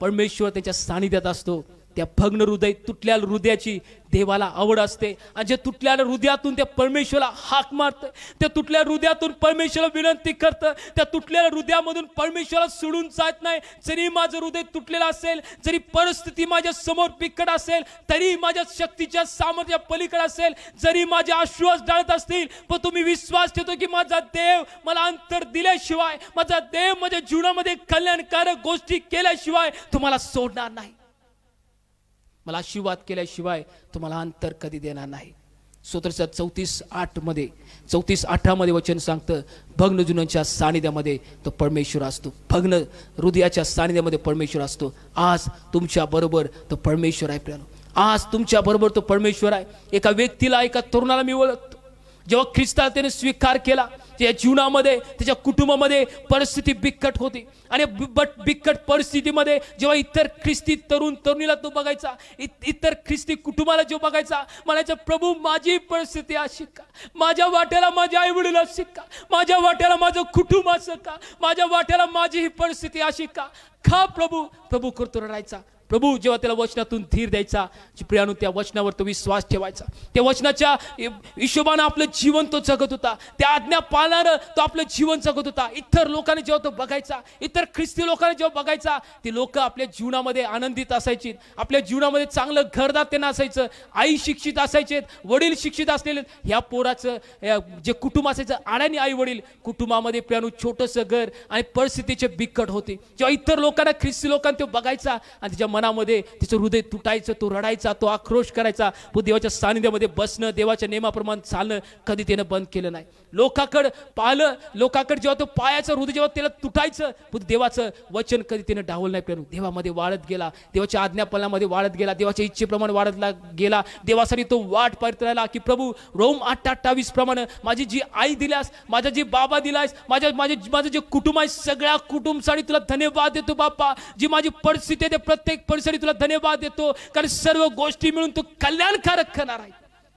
परमेश्वर त्याच्या सानिध्यात असतो. त्या भग्न हृदय, तुटल्या हृदयाची देवाला आवड असते. आणि जे तुटल्या हृदयातून त्या परमेश्वराला हाक मारतं, त्या तुटल्या हृदयातून परमेश्वराला विनंती करतं, त्या तुटलेल्या हृदयामधून परमेश्वराला सोडून जात नाही. जरी माझं हृदय तुटलेलं असेल, जरी परिस्थिती माझ्या समोर बिकट असेल, तरी माझ्या शक्तीच्या सामर्थ्या पलीकडे असेल, जरी माझे आश्वास डाळत असतील, पण तुम्ही विश्वास ठेवतो की माझा देव मला अंतर दिल्याशिवाय, माझा देव माझ्या जीवनामध्ये कल्याणकारक गोष्टी केल्याशिवाय तुम्हाला सोडणार नाही, मला आशीर्वाद केल्याशिवाय तुम्हाला अंतर कधी देणार नाही. स्तोत्रच्या 34:18 मध्ये वचन सांगतं, भग्न जुन्यांच्या सानिध्यामध्ये तो परमेश्वर असतो. भग्न हृदयाच्या सानिध्यामध्ये परमेश्वर असतो. आज तुमच्या बरोबर तो परमेश्वर आहे प्रियानो. आज तुमच्या बरोबर तो परमेश्वर आहे. एका व्यक्तीला, एका तरुणाला मी ओळखतो, जेव्हा ख्रिस्ताला त्याने स्वीकार केला, त्याच्या जीवनामध्ये, त्याच्या कुटुंबामध्ये परिस्थिती बिकट होती. आणि बिकट परिस्थितीमध्ये जेव्हा इतर ख्रिस्ती तरुण तरुणीला तो बघायचा, इतर ख्रिस्ती कुटुंबाला जो बघायचा, म्हणायचं प्रभू माझी परिस्थिती अशी का, माझ्या वाट्याला माझे आई वडील अशी का, माझ्या वाट्याला माझं कुटुंब असं का, माझ्या वाट्याला माझी ही परिस्थिती अशी का प्रभू. प्रभू करतो रडायचा, प्रभू जेव्हा त्याला वचनातून धीर द्यायचा, प्रियानो त्या वचनावर तो विश्वास ठेवायचा, त्या वचनाच्या हिशोबानं आपलं जीवन तो जगत होता, त्या आज्ञा पाळणारं तो आपलं जीवन जगत होता. इतर लोकांनी जेव्हा तो बघायचा, इतर ख्रिस्ती लोकांनी जेव्हा बघायचा, ती लोक आपल्या जीवनामध्ये आनंदित असायची, आपल्या जीवनामध्ये चांगलं घरदार त्यांना असायचं, आई शिक्षित असायचे, वडील शिक्षित असलेले. ह्या पोराचं जे कुटुंब असायचं, आड्याने आई वडील, कुटुंबामध्ये प्रियानो छोटंसं घर आणि परिस्थितीचे बिकट होते. जेव्हा इतर लोकांना, ख्रिस्ती लोकांना तो बघायचा आणि त्याच्या मनामध्ये तिचं हृदय तुटायचं, तो रडायचा, तो आक्रोश करायचा. देवाच्या सानिध्यामध्ये बसणं, देवाच्या नियमाप्रमाणे चालणं कधी त्यानं बंद केलं नाही. लोकांकडे पाहिलं, लोकांकडे जेव्हा तो पायाचं हृदय जेव्हा त्याला तुटायचं, देवाचं वचन कधी त्यानं डावलं नाही. प्रियानो देवामध्ये वाढत गेला, देवाच्या आज्ञापालनामध्ये वाढत गेला, देवाच्या इच्छेप्रमाणे वाढत गेला. देवासाठी तो वाट पाहत राहिला की प्रभू रोम 8:28 प्रमाणे माझी जी आई दिलास, माझा जी बाबा दिलास, माझं जे कुटुंब आहे, सगळ्या कुटुंबासाठी तुला धन्यवाद देतो बाप्पा. जी माझी परिस्थिती आहे, प्रत्येक परिस्थिती तुला धन्यवाद देतो, कारण सर्व गोष्टी मिळून तू कल्याणकारक करणार आहे.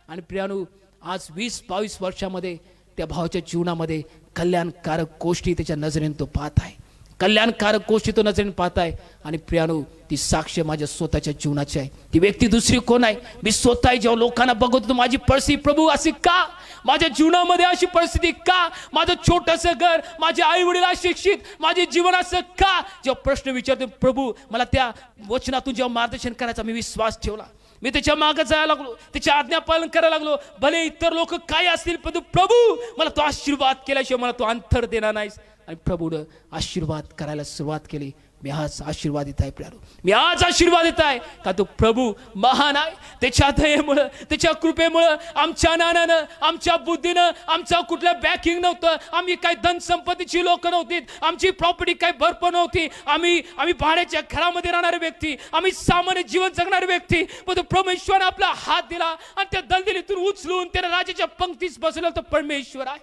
आणि प्रियानो आज 20-22 वर्षामध्ये त्या भावाच्या जीवनामध्ये कल्याणकारक गोष्टी त्याच्या नजरेने तो पाहत आहे, कल्याणकारक गोष्टी तो नजरेने पाहत आहे. आणि प्रियानो ती साक्ष माझ्या स्वतःच्या जीवनाची आहे. ती व्यक्ती दुसरी कोण आहे? मी स्वतः जेव्हा लोकांना बघत होतो, माझी परिस्थिती प्रभू अशी का, माझ्या जीवनामध्ये अशी परिस्थिती का, माझं छोटंसं घर, माझे आई वडील अशिक्षित, माझे जीवन असं का, जेव्हा प्रश्न विचारतो प्रभू मला त्या वचनातून जेव्हा मार्गदर्शन करायचा, मी विश्वास ठेवला, मी त्याच्या मागे जायला लागलो, त्याच्या आज्ञा पालन करायला लागलो. भले इतर लोक काय असतील, पण प्रभू मला तो आशीर्वाद केल्याशिवाय मला तो अंतर देणार नाहीस. आणि प्रभूनं आशीर्वाद करायला सुरुवात केली. मी आज आशीर्वादित आहे प्रियानो, मी आज आशीर्वादित आहे का तो प्रभू महान आहे. त्याच्या दयेमुळं, त्याच्या कृपेमुळं, आमच्या नाण्यानं, आमच्या बुद्धीनं, आमच्या कुठल्या बॅकिंग नव्हतं, आम्ही काही धन संपत्तीची लोक नव्हती, आमची प्रॉपर्टी काही भरपूर नव्हती, आम्ही भाड्याच्या घरामध्ये राहणारे व्यक्ती, आम्ही सामान्य जीवन जगणारे व्यक्ती. पण तो परमेश्वराने आपला हात दिला आणि त्या दलदलीतून उचलून त्याला राजाच्या पंक्तीस बसवलं. तो परमेश्वर आहे.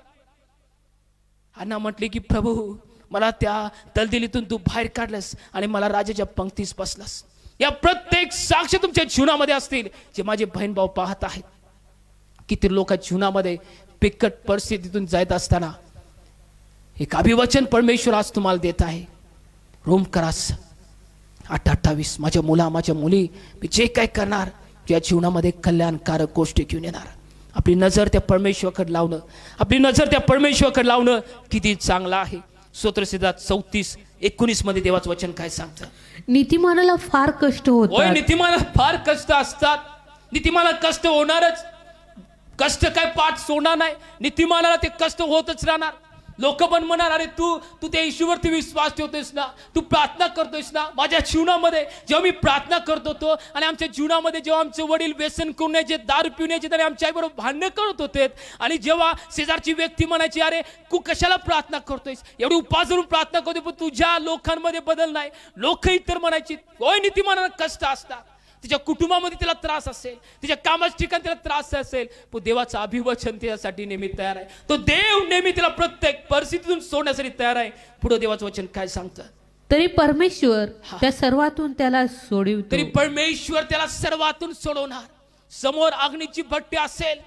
अण्णा म्हटले की प्रभू मला त्या दलदलीतून तू बाहेर काढलंस आणि मला राजाच्या पंक्तीस बसलास. या प्रत्येक साक्ष तुमच्या जीवनामध्ये असतील, जे माझे बहीण भाऊ पाहत आहेत. किती लोकांच्या जीवनामध्ये बिकट परिस्थितीतून जात असताना एक अभिवचन परमेश्वर आज तुम्हाला देत आहे. रोम करास 8:28 माझ्या मुला, माझ्या मुली, मी जे काय करणार त्या जीवनामध्ये कल्याणकारक गोष्टी घेऊन येणार. आपली नजर त्या परमेश्वराकडे लावणं, आपली नजर त्या परमेश्वराकडे लावणं किती चांगलं आहे. स्तोत्रसहिता 34:19 मध्ये देवाचं वचन काय सांगतं?
नीतिमानाला फार कष्ट होतात.
होय, नीतिमानाला फार कष्ट असतात. नीतिमानाला कष्ट होणारच, कष्ट काय पाठ सोडणार नाही. नीतिमानाला ते कष्ट होतच राहणार. लोक पण म्हणणार अरे तू त्या येशूवरती विश्वास ठेवतोयस ना, तू प्रार्थना करतोयस ना. माझ्या जीवनामध्ये जेव्हा मी प्रार्थना करत होतो आणि आमच्या जीवनामध्ये जेव्हा आमचे वडील व्यसन करून यायचे, दारू पिऊन यायचे आणि आमच्या आईबरोबर भांडणं करत होते, आणि जेव्हा शेजारची व्यक्ती म्हणायची अरे तू कशाला प्रार्थना करतोयस, एवढी उपास धरून प्रार्थना करतोय पण तुझ्या लोकांमध्ये बदल नाही. लोक इतर म्हणायची होय नीतिमानाला कष्ट असतात, तिच्या कुटुंबामध्ये तिला त्रास असेल, तिच्या कामाच्या ठिकाणी तिला त्रास असेल, पण देवाचं अभिवचन त्यासाठी नेहमी तयार आहे. तो देव नेहमी तिला प्रत्येक परिस्थितीतून सोडण्यासाठी तयार आहे. पुढे देवाचं वचन काय सांगतं?
तरी परमेश्वर त्या सर्वातून त्याला सोडवितो.
तरी परमेश्वर त्याला सर्वातून सोडवणार. समोर अग्नीची भट्टी असेल,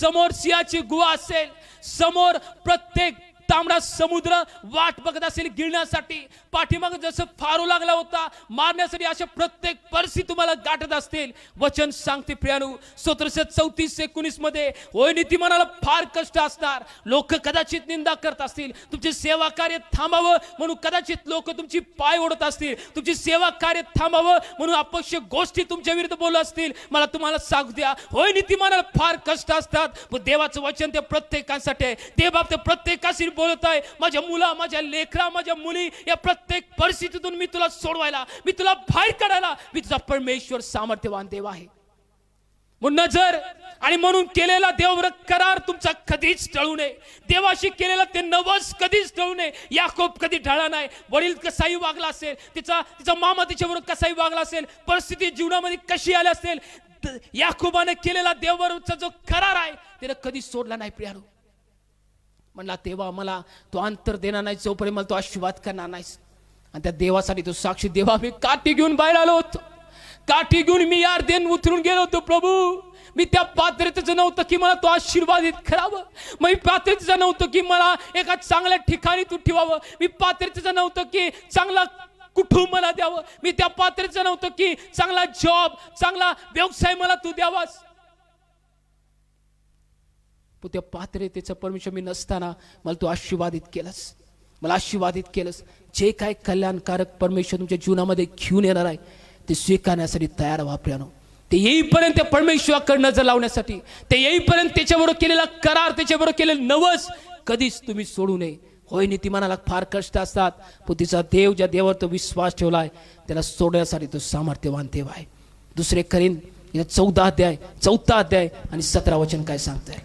समोर सिंहाची गुहा असेल, समोर प्रत्येक तांबडा समुद्र वाट बघत असेल गिळण्यासाठी, पाठीमागे जसं फारू लागला होता मारण्यासाठी, अशा प्रत्येक परिस्थिती तुम्हाला गाठत असतील. वचन सांगते प्रियानो, स्तोत्रसहिता 34:19 मध्ये होय नीतिमानाला फार कष्ट असणार. लोक कदाचित निंदा करत असतील, तुमचे सेवा कार्य थांबावं म्हणून कदाचित लोक तुमची पाय ओढत असतील, तुमची सेवा कार्य थांबावं म्हणून अपक्ष गोष्टी तुमच्या विरुद्ध बोलत असतील. मला तुम्हाला सांगू द्या, होय नीतिमानाला फार कष्ट असतात, पण देवाचं वचन ते प्रत्येकासाठी आहे. देव त्या प्रत्येकाशी बोलत आहे, माझ्या मुला, माझ्या लेकरा, माझ्या मुली, या प्रत्येक परिस्थितीतून मी तुला सोडवायला, मी तुला बाहेर काढायला मी तुझा परमेश्वर सामर्थ्यवान देव आहे. म्हणून नजर आणि म्हणून केलेला देववर करार तुमचा कधीच टळू नये. देवाशी केलेला ते नवस कधीच टळू नये. याकोब कधी ढळला नाही. वडील कसाही वागला असेल, तिचा मामा तिच्यावर कसाही वागला असेल, परिस्थिती जीवनामध्ये कशी आली असेल, याकोबाने केलेला देवावरचा जो करार आहे त्याने कधी सोडला नाही. प्रियानो म्हणला तेव्हा मला तो अंतर देणार नाही, जोपर्यंत मला तो आशीर्वाद करणार नाहीस. आणि त्या देवासाठी तो साक्षी, देवा मी काठी घेऊन बाहेर आलो होतो, काठी घेऊन मी यार्देन उतरून गेलो होतो. प्रभू मी त्या पात्रतेचं नव्हतं की मला तो आशीर्वादित करावं, मी पात्रतेचं नव्हतं की मला एका चांगल्या ठिकाणी तू ठेवावं, मी पात्रतेचं नव्हतं की चांगला कुठून मला द्यावं? मी त्या पात्रच नव्हतो की चांगला जॉब, चांगला व्यवसाय मला तू द्यावास. पण त्या पात्रतेचं परमेश्वर मी नसताना मला तू आशीर्वादित केलंस, मला आशीर्वादित केलंस. जे काय कल्याणकारक परमेश्वर तुमच्या जीवनामध्ये घेऊन येणार आहे ते स्वीकारण्यासाठी तयार व्हा प्रियानो. ते येईपर्यंत त्या परमेश्वराकडे नजर लावण्यासाठी, ते येईपर्यंत त्याच्याबरोबर केलेला करार, त्याच्याबरोबर केलेलं नवस कधीच तुम्ही सोडू नये. होय, नीतिमानाला फार कष्ट असतात, पण तिचा देव ज्या देवावर तो विश्वास ठेवलाय त्याला सोडण्यासाठी तो सामर्थ्यवान देव आहे. दुसरे करीन 14 अध्याय आणि 17 वचन काय सांगताय?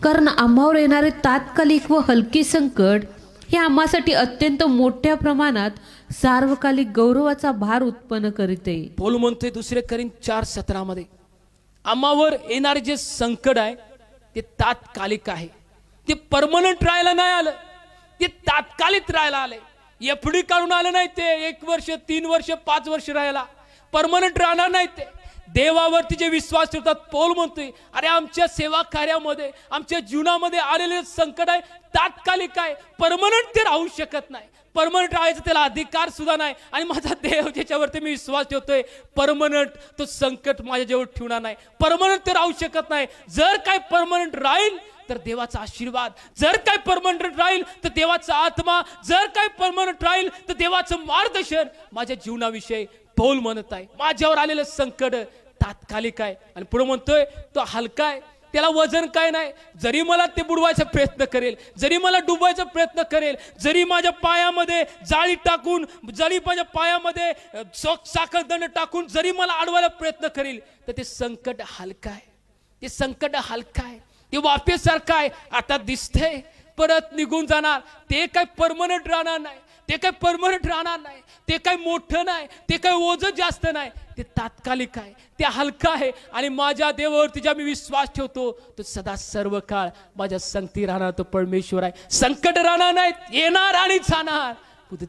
कारण आम्हावर येणारे तात्कालिक व हलकी संकट हे आम्हासाठी अत्यंत मोठ्या प्रमाणात सार्वकालिक गौरवाचा भार उत्पन्न करीते.
पौल म्हणतोय दुसरे करीन 4:17 मध्ये, आम्हावर येणारे जे संकट आहे ते तात्कालिक आहे, ते परमनंट राहायला नाही आलं, ते तात्कालिक राहायला आलंय. एफडी काढून आलं नाही, ते 1 वर्ष 3 वर्ष 5 वर्ष राहायला परमनंट राहणार नाही. ते देवावरती जे विश्वास ठेवतात, पौल म्हणतोय अरे आमच्या सेवा कार्यामध्ये, आमच्या जीवनामध्ये आलेले संकट आहे तात्कालिक आहे, परमनंट ते राहू शकत नाही. परमनंट राहायचं त्याला अधिकार सुद्धा नाही. आणि माझा देव ज्याच्यावरती मी विश्वास ठेवतोय परमनंट तो संकट माझ्याजवळ ठेवणार नाही, परमनंट ते राहू शकत नाही. जर काय परमनंट राहील तर देवाचा आशीर्वाद, जर काय परमनंट राहील तर देवाचा आत्मा, जर काय परमनंट राहील तर देवाचं मार्गदर्शन माझ्या जीवनाविषयी पौल म्हणत आहे. माझ्यावर आलेलं संकट तात्कालिक आहे आणि पुढे म्हणतोय तो हलका आहे, त्याला वजन काय नाही. जरी मला ते बुडवायचा प्रयत्न करेल, जरी मला डुबवायचा प्रयत्न करेल, जरी माझ्या पायामध्ये जाळी टाकून, जरी माझ्या पायामध्ये साखळदंड टाकून जरी मला अडवायला प्रयत्न करेल, तर ते संकट हलका आहे, ते संकट हलका आहे, ते वाफेसारखं आहे. आता दिसतंय परत निघून जाणार, ते काय परमनंट राहणार नाही, ते काय परमनंट राहणार नाही, ते काय मोठं नाही, ते काय ओझं जास्त नाही, ते तात्कालिक आहे, ते हलका आहे. आणि माझ्या देवावरती ज्या मी विश्वास ठेवतो तो सदा सर्व काळ माझ्या संगती राहणार तो परमेश्वर आहे. संकट राहणार नाहीत, येणार आणि जाणार,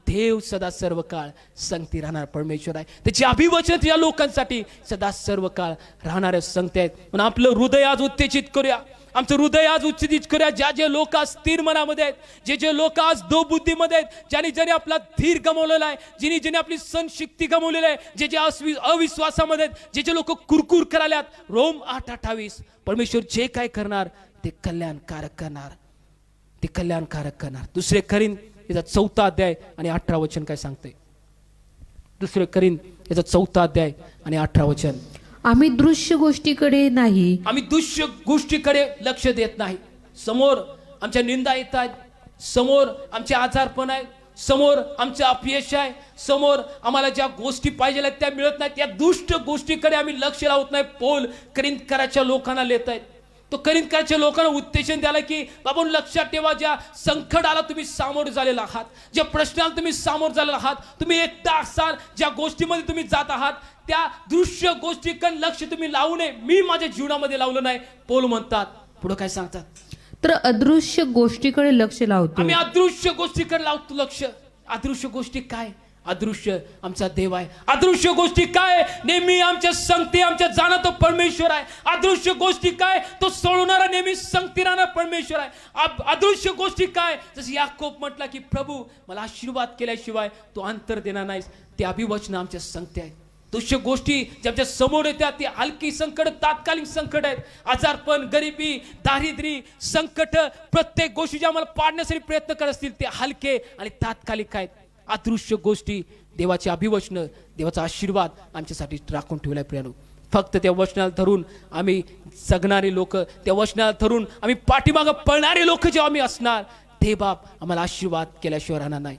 देव सदा सर्व काळ संगती राहणार परमेश्वर आहे. त्याची अभिवचन या लोकांसाठी सदा सर्व काळ राहणाऱ्या संगती आहेत. म्हणून आपलं हृदय आज उत्तेजित करूया, आमचं हृदय आज उत्तेजित करूया. ज्या लोक आज स्थिर मनामध्ये आहेत, जे लोक आज दो बुद्धीमध्ये आहेत, ज्याने आपला धीर गमावलेला आहे, जिने आपली सहनशक्ती गमावलेली आहे, जे अविश्वासामध्ये आहेत, जे लोक कुरकुर करायला, रोम 8:28 परमेश्वर जे काय करणार ते कल्याणकारक करणार, ते कल्याणकारक करणार. दुसरे करीन याचा 4 अध्याय आणि 18 वचन काय सांगते? दुसरे करीन याचा 4 अध्याय आणि 18 वचन,
आम्ही दृश्य गोष्टीकडे नाही,
आम्ही दृश्य गोष्टीकडे लक्ष देत नाही. समोर आमच्या निंदा येत आहेत, समोर आमचे आजारपण आहे, समोर आमचं अपयश आहे, समोर आम्हाला ज्या गोष्टी पाहिजे आहेत त्या मिळत नाहीत, त्या दुष्ट गोष्टीकडे आम्ही लक्ष लावत नाही. पौल करिंथच्या लोकांना लिहित आहेत, तो करिंथच्या लोकांना उत्तेजन द्यायला की बाबा लक्षात ठेवा, ज्या संकटाला तुम्ही सामोरे झालेला आहात, ज्या प्रश्नाला तुम्ही सामोरे झालेला आहात, तुम्ही एकटा असाल, ज्या गोष्टीमध्ये तुम्ही जात आहात त्या दृश्य गोष्टीकडे लक्ष तुम्ही लावू नये. मी माझ्या जीवनामध्ये लावलं नाही. पौल म्हणतात, पुढे काय सांगतात?
तर अदृश्य गोष्टीकडे लक्ष लावतो.
आम्ही अदृश्य गोष्टीकडे लावतो लक्ष. अदृश्य गोष्टी काय? अदृश्य आमचा देव आहे. अदृश्य गोष्टी काय? नेहमी आमच्या संगती, आमच्या जाणं तो परमेश्वर आहे. अदृश्य गोष्टी काय? तो सोडणारा नेहमी संगती राहणार परमेश्वर आहे. अदृश्य गोष्टी काय? जसं याकोब म्हटला की प्रभू मला आशीर्वाद केल्याशिवाय तो अंतर देणार नाहीस, ते अभिवचन आमच्या संगती आहेत. दृश्य गोष्टी ज्यांच्या समोर येतात ती हलकी संकट, तात्कालिक संकट आहेत. आजारपण, गरिबी, दारिद्र्य, संकट, प्रत्येक गोष्टी ज्या आम्हाला पाडण्यासाठी प्रयत्न करत असतील ते हलके आणि तात्कालिक आहेत. अदृश्य गोष्टी देवाची अभिवचन, देवाचा आशीर्वाद आमच्यासाठी राखून ठेवलाय प्रियानो. फक्त त्या वचनाला धरून आम्ही जगणारे लोक, त्या वचनाला धरून आम्ही पाठीमागं पळणारे लोक जेव्हा आम्ही असणार, ते बाप आम्हाला आशीर्वाद केल्याशिवाय राहणार नाही.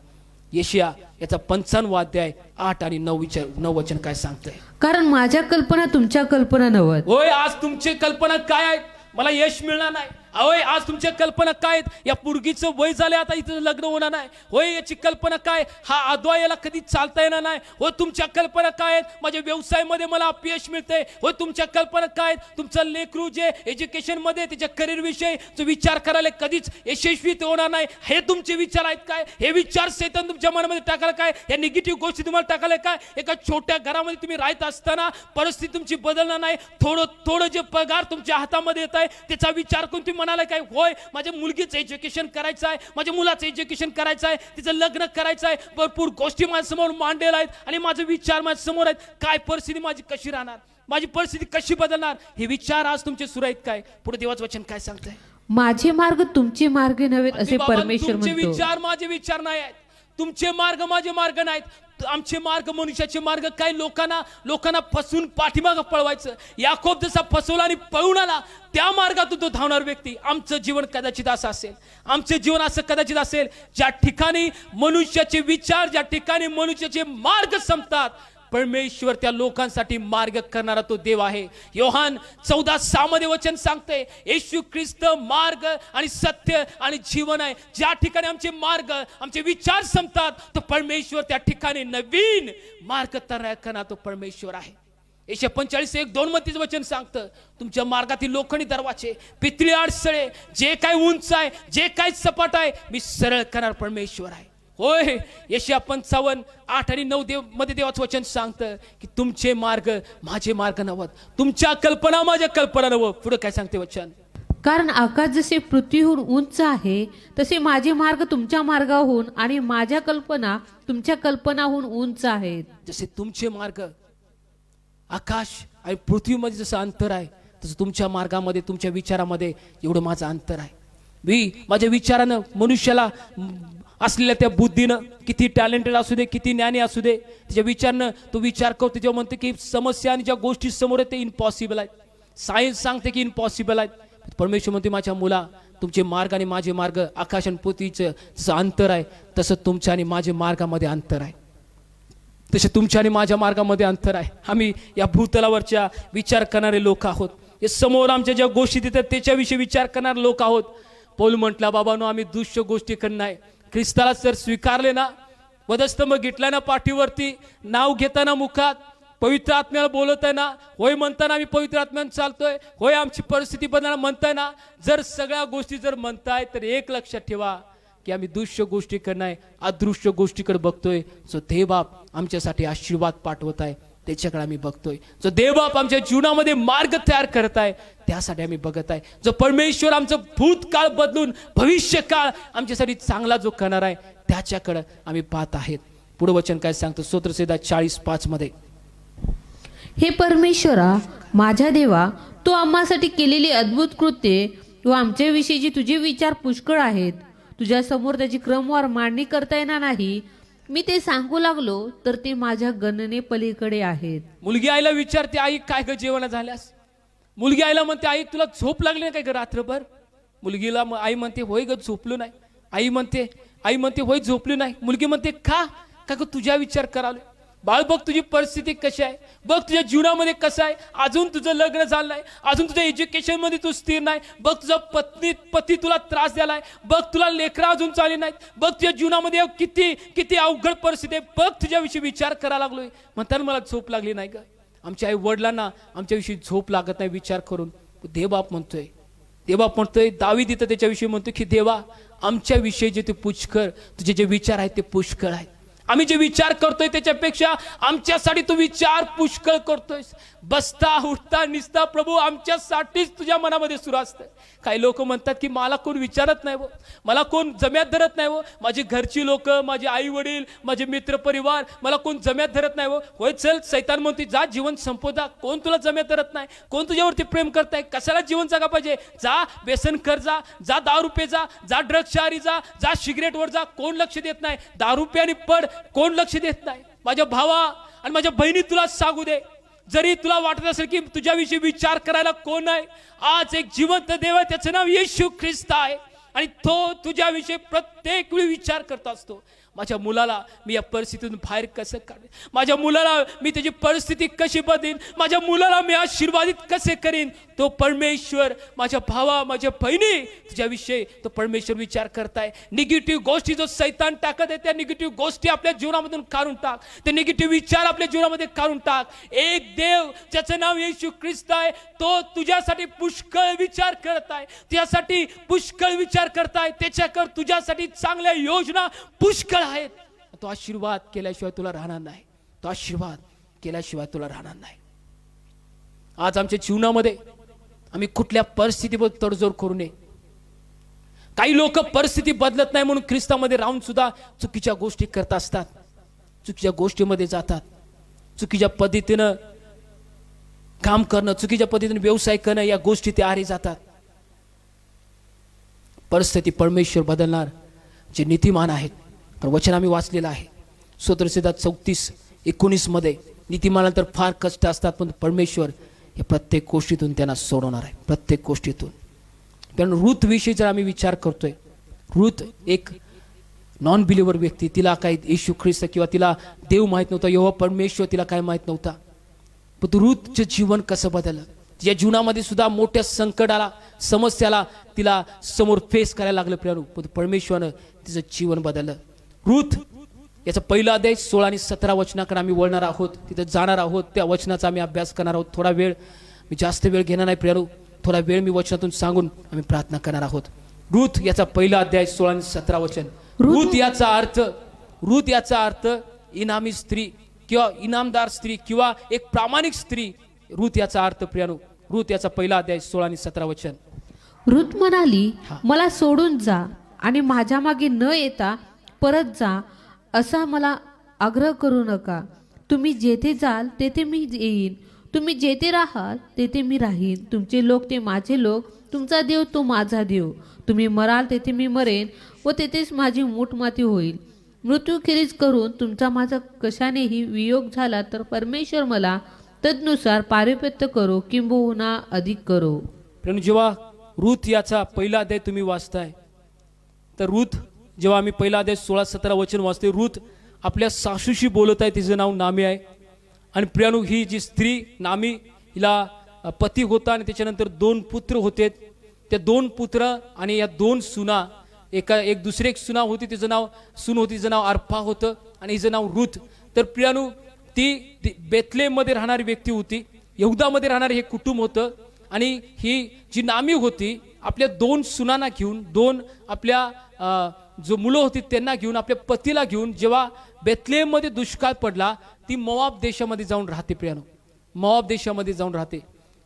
येशिया याचा 55 अध्याय 8 आणि 9 वचन काय सांगतंय?
कारण माझ्या कल्पना तुमच्या कल्पना नव्हत.
होय, आज तुमची कल्पना काय आहेत? मला यश मिळणार नाही. होय, आज तुमच्या कल्पना काय आहेत? या पोरगीचं वय झाले, आता इथं लग्न होणार नाही. होय, याची कल्पना काय? हा आदवा याला कधी चालता येणार नाही. होय, तुमच्या कल्पना काय आहेत? माझ्या व्यवसायामध्ये मला अपयश मिळते. होय, तुमच्या कल्पना काय आहेत? तुमचं लेकरू जे एज्युकेशन मध्ये त्याच्या करिअर विषयी जो विचार करायला कधीच यशस्वी होणार नाही, हे तुमचे विचार आहेत काय? हे विचार शैतान तुमच्या मनामध्ये टाकायला काय? या निगेटिव्ह गोष्टी तुम्हाला टाकायला काय? एका छोट्या घरामध्ये तुम्ही राहत असताना परिस्थिती तुमची बदलणार नाही. थोडं जे पगार तुमच्या हातामध्ये येत आहे त्याचा विचार करून तुम्ही म्हणाला काय, होय माझ्या मुलगीचं एज्युकेशन करायचं आहे, माझ्या मुलाचं एज्युकेशन करायचं आहे, तिचं लग्न करायचं आहे, भरपूर गोष्टी माझ्यासमोर मांडलेल्या आहेत आणि माझे विचार माझ्यासमोर आहेत, काय परिस्थिती माझी कशी राहणार, माझी परिस्थिती कशी बदलणार, हे विचार आज तुमचे सुरू आहेत काय? पुढे देवाचं वचन काय सांगतंय?
माझे मार्ग तुमचे मार्ग नव्हेत असे
बाबा,
परमेश्वर
तुमचे
म्हणतो.
विचार माझे विचार नाही आहेत, तुमचे मार्ग माझे मार्ग नाहीत. आमचे मार्ग, मनुष्याचे मार्ग काय, लोकांना फसून पाठीमागं पळवायचं. याकोब जसा फसवला आणि पळून आला, त्या मार्गातून तो धावणार व्यक्ती. आमचं जीवन कदाचित असं असेल, आमचे जीवन असं कदाचित असेल, ज्या ठिकाणी मनुष्याचे विचार, ज्या ठिकाणी मनुष्याचे मार्ग संपतात, परमेश्वर त्या लोकांसाठी मार्ग करणारा तो देव आहे. योहान 14:6 मध्ये वचन सांगते, येशू ख्रिस्त मार्ग आणि सत्य आणि जीवन आहे. ज्या ठिकाणी आमचे मार्ग, आमचे विचार संपतात, तो परमेश्वर त्या ठिकाणी नवीन मार्ग तयार करणारा तो परमेश्वर आहे. 45:1-2 मध्ये वचन सांगतं, तुमच्या मार्गातील लोखंडी दरवाजे, पितळी अडसळे, जे काय उंच आहे, जे काय सपाट आहे, मी सरळ करणार परमेश्वर आहे. होय, 55:8 आणि 9 मध्ये देवाचं वचन सांगतं की तुमचे मार्ग माझे मार्ग नव्हत, तुमच्या कल्पना माझ्या कल्पना नव्हत. पुढे काय सांगते वचन?
कारण आकाश जसे पृथ्वीहून उंच आहे, तसे माझे मार्ग तुमच्या मार्गाहून आणि माझ्या कल्पना तुमच्या कल्पनाहून उंच आहेत.
जसे तुमचे मार्ग आकाश आणि पृथ्वीमध्ये जसं अंतर आहे, तसं तुमच्या मार्गामध्ये, तुमच्या विचारामध्ये एवढं माझं अंतर आहे. मी माझ्या विचारानं, मनुष्याला असलेल्या त्या बुद्धीनं, किती टॅलेंटेड असू दे, किती ज्ञानी असू दे, त्याच्या विचारनं तो विचार करतो तेव्हा म्हणते की समस्या आणि ज्या गोष्टी समोर आहेत ते इम्पॉसिबल आहेत. सायन्स सांगते की इम्पॉसिबल आहेत. परमेश्वर म्हणते, माझ्या मुला, तुमचे मार्ग आणि माझे मार्ग, आकाश आणि पृथ्वीचं जसं अंतर आहे, तसं तुमच्या आणि माझ्या मार्गामध्ये अंतर आहे. तसे तुमच्या आणि माझ्या मार्गामध्ये अंतर आहे. आम्ही या भूतलावरच्या विचार करणारे लोक आहोत. हे समोर आमच्या ज्या गोष्टी देतात त्याच्याविषयी विचार करणारे लोक आहोत. पौल म्हटला, बाबांनो, आम्ही दुष्ट गोष्टी करणार, ख्रिस्ताला जर स्वीकारले ना, वधस्तंभ गिटला ना पाठीवरती, नाव घेताना मुखात, पवित्र आत्म्याला बोलत आहे ना, होय म्हणताना आम्ही पवित्र आत्म्यानं चालतोय, होय आमची परिस्थिती बदलणार म्हणताय ना, जर सगळ्या गोष्टी जर म्हणताय, तर एक लक्षात ठेवा की आम्ही दुष्ट गोष्टी करणार, अदृश्य गोष्टीकडे बघतोय. जो देवबाप आमच्यासाठी आशीर्वाद पाठवत आहे त्याच्याकडे आम्ही बघतोय. जो देवबाप आमच्या जीवनामध्ये मार्ग तयार करत आहे त्यासाठी आम्ही बघत आहे. जो परमेश्वर आमचं भूतकाळ बदलून भविष्यकाळ आमच्यासाठी चांगला जो करणार आहे त्याच्याकडे आम्ही पाहत आहेत. पुढे वचन काय सांगतं? स्तोत्रसंहिता 40:5 मध्ये,
हे परमेश्वरा, माझ्या देवा, तू आम्हासाठी केलेली अद्भुत कृत्ये व आमच्याविषयीचे तुझे विचार पुष्कळ आहेत. तुझ्या समोर त्याची क्रमवार मांडणी करता येणार नाही. मी ते सांगू लागलो तर ते माझ्या गणने पलीकडे आहेत.
मुलगी आईला विचारते, आई काय ग जेवण झाल्यास? मुलगी आईला म्हणते, आई तुला झोप लागली नाही काय ग रात्रभर? मुलगीला आई म्हणते, होय ग झोपलो नाही. आई म्हणते होय झोपली नाही. मुलगी म्हणते, का ग तुझ्या विचार करावले? बाळ, बघ तुझी परिस्थिती कशी आहे, बघ तुझ्या जीवनामध्ये कसं आहे, अजून तुझं लग्न झालं नाही, अजून तुझ्या एज्युकेशन मध्ये तू स्थिर नाही, बघ तुझा पती तुला त्रास द्यालाय, बघ तुला लेकरं अजून चालली नाहीत, बघ तुझ्या जीवनामध्ये किती किती अवघड परिस्थिती आहे, बघ तुझ्याविषयी विचार करायला लागलोय. म्हणताना मला झोप लागली नाही का? आमच्या आई वडिलांना आमच्याविषयी झोप लागत नाही विचार करून. देवबाप म्हणतोय, दावीद इथं त्याच्याविषयी म्हणतो की देवा, आमच्याविषयी जे ते पुष्कळ, तुझे जे विचार आहेत ते पुष्कळ आहेत. आम्ही जे विचार करतोय त्याच्यापेक्षा आमच्यासाठी तू विचार पुष्कळ करतोयस. बसता उठता निसता प्रभू आमच्यासाठीच तुझ्या मनामध्ये सुरू असतं. काही लोक म्हणतात की मला कोण विचारत नाही, मला कोण जम्यात धरत नाही, माझी घरची लोक, माझे आई वडील, माझे मित्र परिवार मला कोण जम्यात धरत नाही. होय चल, सैतान म्हणते जा जीवन संपवता, कोण तुला जम्यात धरत नाही, कोण तुझ्यावरती प्रेम करताय, कशाला जीवन जगा पाहिजे, जा व्यसन कर, जा दारू पे, जा ड्रग्स शहरी, जा सिगरेटवर जा, कोण लक्ष देत नाही. दारू पे आणि पड, कोण लक्ष देत नाही. माझ्या भावा आणि माझ्या बहिणी तुला सांगू दे, जरी तुला वाटत असेल की तुझ्याविषयी विचार करायला कोण आहे, आज एक जिवंत देव आहे, त्याचं नाव येशू ख्रिस्त आहे आणि तो तुझ्याविषयी प्रत्येक वेळी विचार करत असतो. माझ्या मुलाला मी या परिस्थितीतून बाहेर कसं काढेन, माझ्या मुलाला मी त्याची परिस्थिती कशी बदलीन, माझ्या मुलाला मी आशीर्वादित कसे करीन, तो परमेश्वर माझ्या भावा माझ्या बहिणी तुझ्याविषयी तो परमेश्वर विचार करताय. निगेटिव्ह गोष्टी जो सैतान टाकत आहे त्या निगेटिव्ह गोष्टी आपल्या जीवनामधून काढून टाक, ते निगेटिव्ह विचार आपल्या जीवनामध्ये काढून टाक. एक देव ज्याचं नाव येशू ख्रिस्त आहे, तो तुझ्यासाठी पुष्कळ विचार करत आहे, तुझ्यासाठी पुष्कळ विचार करताय, त्याच्याकडे तुझ्यासाठी चांगल्या योजना पुष्कळ आहेत. तो आशीर्वाद केल्याशिवाय तुला राहणार नाही, तो आशीर्वाद केल्याशिवाय तुला राहणार नाही. आज आमच्या जीवनामध्ये आम्ही कुठल्या परिस्थितीवर तडजोड करू नये. काही लोक परिस्थिती बदलत नाही म्हणून ख्रिस्तामध्ये राहून सुद्धा चुकीच्या गोष्टी करत असतात, चुकीच्या गोष्टीमध्ये जातात, चुकीच्या पद्धतीनं काम करणं, चुकीच्या पद्धतीने व्यवसाय करणं, या गोष्टी ते आहारी जातात. परिस्थिती परमेश्वर बदलणार जे नीतिमान आहेत. तर वचन आम्ही वाचलेलं आहे स्तोत्रसंहिता 34:19 मध्ये, नीतिमानाला तर फार कष्ट असतात पण परमेश्वर हे प्रत्येक गोष्टीतून त्यांना सोडवणार आहे, प्रत्येक गोष्टीतून. पण रूथ विषयी जर आम्ही विचार करतोय, रूथ एक नॉन बिलिव्हर व्यक्ती, तिला काही येशू ख्रिस्त किंवा तिला देव माहीत नव्हता, यहोवा परमेश्वर तिला काय माहीत नव्हता. पण रूथचं जीवन कसं बदललं, तिच्या जीवनामध्ये सुद्धा मोठ्या संकटाला, समस्याला तिला समोर फेस करायला लागलं प्रियानो, पण परमेश्वरानं तिचं जीवन बदललं. रूथ याचा पहिला अध्याय 16 आणि 17 वचनाकडे आम्ही वळणार आहोत, तिथं जाणार आहोत, त्या वचनाचा आम्ही अभ्यास करणार आहोत. थोडा वेळ, मी जास्त वेळ घेणार नाही प्रियानो, थोडा वेळ मी वचनातून सांगून आम्ही प्रार्थना करणार आहोत. रूथ याचा पहिला अध्याय 16 आणि 17 वचन. रूथ याचा अर्थ इनामी स्त्री किंवा इनामदार स्त्री किंवा एक प्रामाणिक स्त्री. रूथ याचा अर्थ प्रियानो, रूथ याचा पहिला अध्याय 16 आणि 17 वचन.
रूथ म्हणाली, मला सोडून जा आणि माझ्या मागे न येता परत जा असा मला आग्रह करू नका. तुम्ही जेथे जाल तेथे मी येईन, तुम्ही जेथे राहाल तेथे मी राहीन. तुमचे लोक ते माझे लोक, तुमचा देव तो माझा देव. तुम्ही मराल तेथे मी मरेन व तेथेच माझी मूठमाती होईल. मृत्यूखेरीज करून तुमचा माझा कशानेही वियोग झाला तर परमेश्वर मला तदनुसार पारिपत्य करो किंबहुना अधिक करो.
पण जेव्हा रूथ याचा पहिला अध्याय तुम्ही वाचताय, तर रूथ जेव्हा आम्ही पहिला अध्याय 16-17 वचन वाचते, रूथ आपल्या सासूशी बोलत आहे, तिचं नाव नामी आहे. आणि प्रियानु, ही जी स्त्री नामी, हिला पती होता आणि त्याच्यानंतर 2 पुत्र होते. त्या 2 पुत्र आणि या 2 सुना, एक दुसरी एक सुना होती, तिचं नाव तिचं नाव अर्पा होतं आणि हिचं नाव रूथ. तर प्रियानु, ती बेथलेहममध्ये राहणारी व्यक्ती होती, यहुदामध्ये राहणारे हे कुटुंब होतं. आणि ही जी नामी होती आपल्या 2 सुनांना घेऊन, 2 आपल्या जो मुलं होती त्यांना घेऊन, आपल्या पतीला घेऊन जेव्हा बेथलेहममध्ये दुष्काळ पडला, ती मोआब देशामध्ये जाऊन राहते. प्रियानो, मोआब देशामध्ये जाऊन राहते.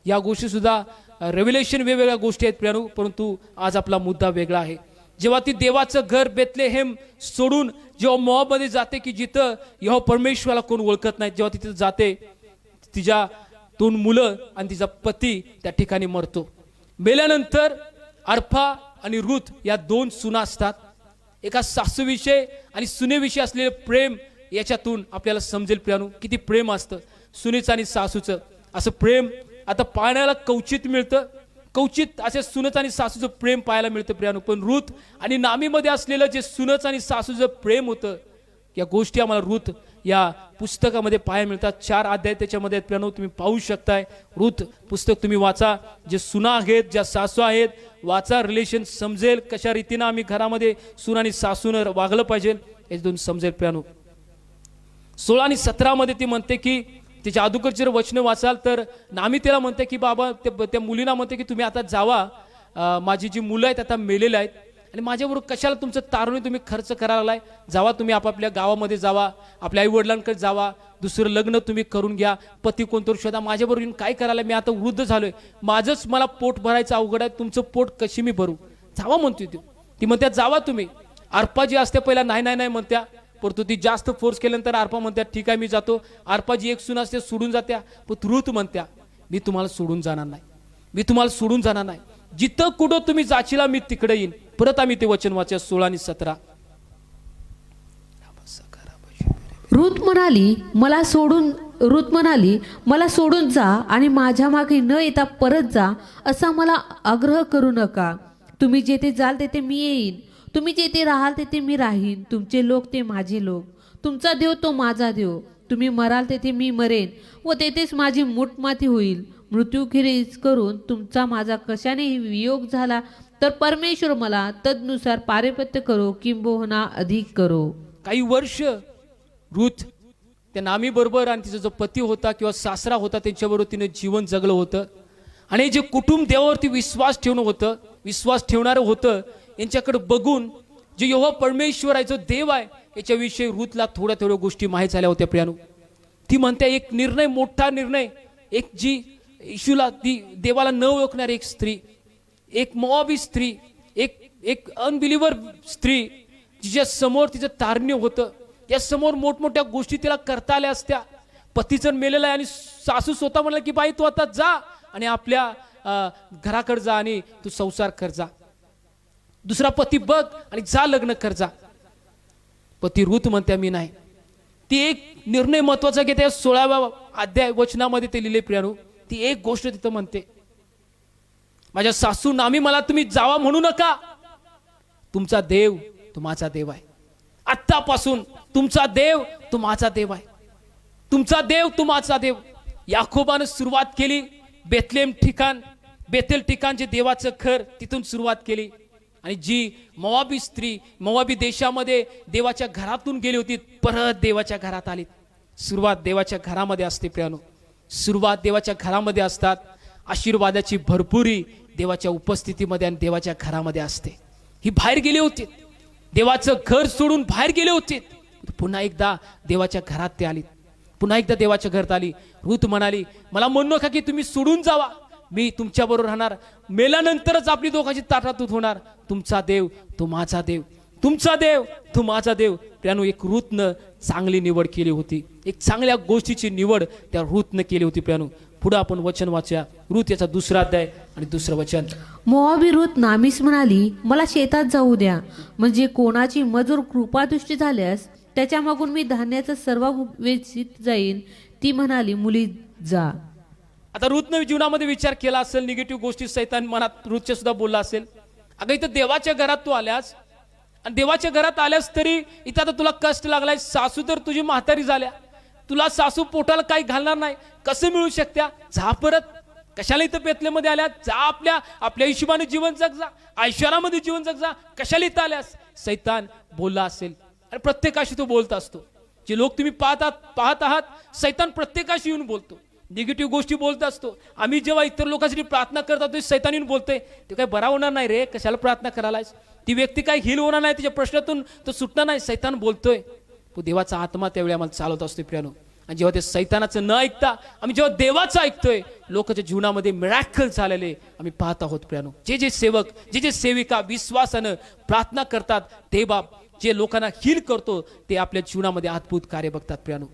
या गोष्टी सुद्धा रेव्हेलेशन वेगवेगळ्या गोष्टी आहेत प्रियानो, परंतु आज आपला मुद्दा वेगळा आहे. जेव्हा ती देवाचं घर बेथलेहेम सोडून जेव्हा मोआबमध्ये जाते, की जिथं यहोवा परमेश्वराला कोण ओळखत नाही, जेव्हा तिथे जाते, तिच्या 2 मुलं आणि तिचा पती त्या ठिकाणी मरतो. मेल्यानंतर अर्फा आणि रूथ या 2 सुना असतात. एका सासूविषयी आणि सुनेविषयी असलेले प्रेम याच्यातून आपल्याला समजेल प्रियानो, किती प्रेम असतं सुनेचं आणि सासूचं. असं प्रेम आता पाहण्याला क्वचित मिळतं, क्वचित असे सुनच आणि सासूचं प्रेम पाहायला मिळतं प्रियानो. पण रूथ आणि नामीमध्ये असलेलं जे सुनच आणि सासूचं प्रेम होतं, या गोष्टी आम्हाला रूथ या पुस्तकामध्ये पाहायला मिळतात. 4 अध्याय त्याच्यामध्ये प्रियानो, तुम्ही पाहू शकताय. रूथ पुस्तक तुम्ही वाचा, जे सुना आहेत, ज्या सासू आहेत, वाचा, रिलेशन समजेल, कशा रीतीनं आम्ही घरामध्ये सुना आणि सासूनं वागलं पाहिजे याच्यातून समजेल प्रियानो. 16 आणि 17 मध्ये ती म्हणते की, तिच्या अगोदरचे वचन वाचाल तर नामी त्याला म्हणते की, बाबा त्या मुलींना म्हणते की तुम्ही आता जावा, माझी जी मुलं आहेत आता मेलेले आहेत आणि माझ्याबरोबर कशाला तुमचं तारुण्य तुम्ही खर्च करायला लागलाय. जावा, तुम्ही आपापल्या गावामध्ये जावा, आपल्या आई वडिलांकडे जावा, दुसरं लग्न तुम्ही करून घ्या, पती कोणतरी शोधा. माझ्याबरोबर येऊन काय करायला, मी आता वृद्ध झालोय, माझंच मला पोट भरायचं अवघड आहे, तुमचं पोट कशी मी भरू. जावा म्हणतोय ती म्हणत्या, जावा तुम्ही. अर्पा जी असते पहिला नाही म्हणत्या, परंतु ती जास्त फोर्स केल्यानंतर अर्पा म्हणत्या ठीक आहे मी जातो. अर्पा जी एक सून असते सोडून जात्या, पण रूथ म्हणत्या मी तुम्हाला सोडून जाणार नाही, मी तुम्हाला सोडून जाणार नाही, जिथं कुठं तुम्ही जाशीला मी तिकडे येईन. परत आम्ही ते वचन वाचा 16 आणि 17.
रूथ म्हणाली मला सोडून जा आणि माझ्या मागे न येता परत जा असा मला आग्रह करू नका. तुम्ही जेथे जाल तेथे मी येईन, तुम्ही जेथे राहाल तेथे मी राहीन. तुमचे लोक ते माझे लोक, तुमचा देव तो माझा देव. तुम्ही मराल तेथे मी मरेन व तेथेच माझी मूठमाती होईल. मृत्यूखेरीज करून तुमचा माझा कशानेही वियोग झाला तर परमेश्वर मला तदनुसार पारिपत्य करो किंबहुना अधिक करो.
काही वर्ष रूथ त्या नामी बरोबर आणि तिचा जो पती होता किंवा सासरा होता त्यांच्याबरोबर तिने जीवन जगलं होतं. आणि जे कुटुंब देवावरती विश्वास ठेवणं होतं, विश्वास ठेवणारं होतं, यांच्याकडे बघून जे यहोवा परमेश्वर आहे, जो देव आहे, याच्याविषयी रूथला थोड्या गोष्टी माहीत झाल्या होत्या प्रियानो. ती म्हणते एक निर्णय, मोठा निर्णय, एक जी येशूला, ती देवाला न ओळखणारी एक स्त्री, एक मोआबी स्त्री, एक एक अनबिलिव्हर स्त्री जिच्या समोर तिचं तारुण्य होतं, या समोर मोठमोठ्या गोष्टी तिला करता आल्या असत्या. पतीचं मेलेलं आहे आणि सासू स्वतः म्हणलं की बाई तू आता जा आणि आपल्या घराकडे जा आणि तू संसार कर जा, दुसरा पती बघ आणि जा लग्न कर जा. पती रूत म्हणते मी नाही. ती एक निर्णय महत्वाचा घेते. 16व्या अध्याय वचनामध्ये ते लिहिले प्रियानो. ती एक गोष्ट तिथं म्हणते, माझ्या सासू नामी मला तुम्ही जावा म्हणू नका, तुमचा देव तो माझा देव आहे. आत्तापासून तुमचा देव तो माझा देव आहे, तुमचा देव तो माझा देव. याकोबानं सुरुवात केली बेथेल ठिकाण जे देवाचं घर, तिथून सुरुवात केली. आणि जी मोवाबी स्त्री मोवाबी देशामध्ये देवाच्या घरातून गेली होती, परत देवाच्या घरात आली. सुरुवात देवाच्या घरामध्ये असते प्रियानो, सुरुवात देवाच्या घरामध्ये असतात. आशीर्वादाची भरपुरी देवाच्या उपस्थितीमध्ये आणि देवाच्या घरामध्ये असते. ही बाहेर गेली होती, देवाचं घर सोडून बाहेर गेले होते, पुन्हा एकदा देवाच्या घरात ते आली. पुन्हा एकदा देवाच्या घरात आली. रूत म्हणाली, मला म्हणू नका की तुम्ही सोडून जावा, मी तुमच्या बरोबर राहणार, मेल्यानंतरच आपली दोघांची ताटातूट होणार. तुमचा देव तो माझा देव, तुमचा देव तो माझा देव. त्यानं एक रूतनं चांगली निवड केली होती, एक चांगल्या गोष्टीची निवड त्या रूतनं केली होती प्रियानो. पुढे आपण वचन वाचूया, रूत याचा 2रा अध्याय आणि 2रं वचन.
मोआबी रूत नामीस म्हणाली, मला शेतात जाऊ द्या, म्हणजे कोणाची मजूर कृपादृष्टी झाल्यास त्याच्या मागून मी धान्याचं सर्व वेचित जाईन. ती म्हणाली, मुली जा.
आता रूतनं जीवनामध्ये विचार केला असेल, निगेटिव्ह गोष्टी सैतान मनात रूतच्या सुद्धा बोलला असेल, अगं इथं देवाच्या घरात तू आल्यास आणि देवाच्या घरात आल्यास तरी इथं आता तुला कष्ट लागलाय, सासू तर तुझी म्हातारी झाल्या, तुला सासू पोटाला काही घालणार नाही, कसं मिळू शकत्या, जा परत, कशाला इथं बेथलेमध्ये आल्या, जा आपल्या हिशोबाने जीवन जग जा, ऐश्वर्यामध्ये जीवन जग जा, कशाला इथं आल्यास. सैतान बोलला असेल आणि प्रत्येकाशी तो बोलत असतो. जे लोक तुम्ही पाहत आहात, सैतान प्रत्येकाशी येऊन बोलतो, निगेटिव्ह गोष्टी बोलत असतो. आम्ही जेव्हा इतर लोकांसाठी प्रार्थना करत असतो, सैतान येऊन बोलतोय, ते काय बरा होणार नाही रे, कशाला प्रार्थना करायलायस, ती व्यक्ती काय हील होणार नाही, तिच्या प्रश्नातून तो सुटणार नाही. सैतान बोलतोय, तो देवाचा आत्मा त्यावेळी आम्हाला चालवत असतो प्रियानो. आणि जेव्हा ते सैतानाचं न ऐकता आम्ही जेव्हा देवाचं ऐकतोय, लोकांच्या जीवनामध्ये मिराकल झालेले आम्ही पाहत आहोत प्रियानो. जे सेवक जे सेविका विश्वासानं प्रार्थना करतात, ते बाप जे लोकांना हील करतो, ते आपल्या जीवनामध्ये अद्भुत कार्य बघतात प्रियानो.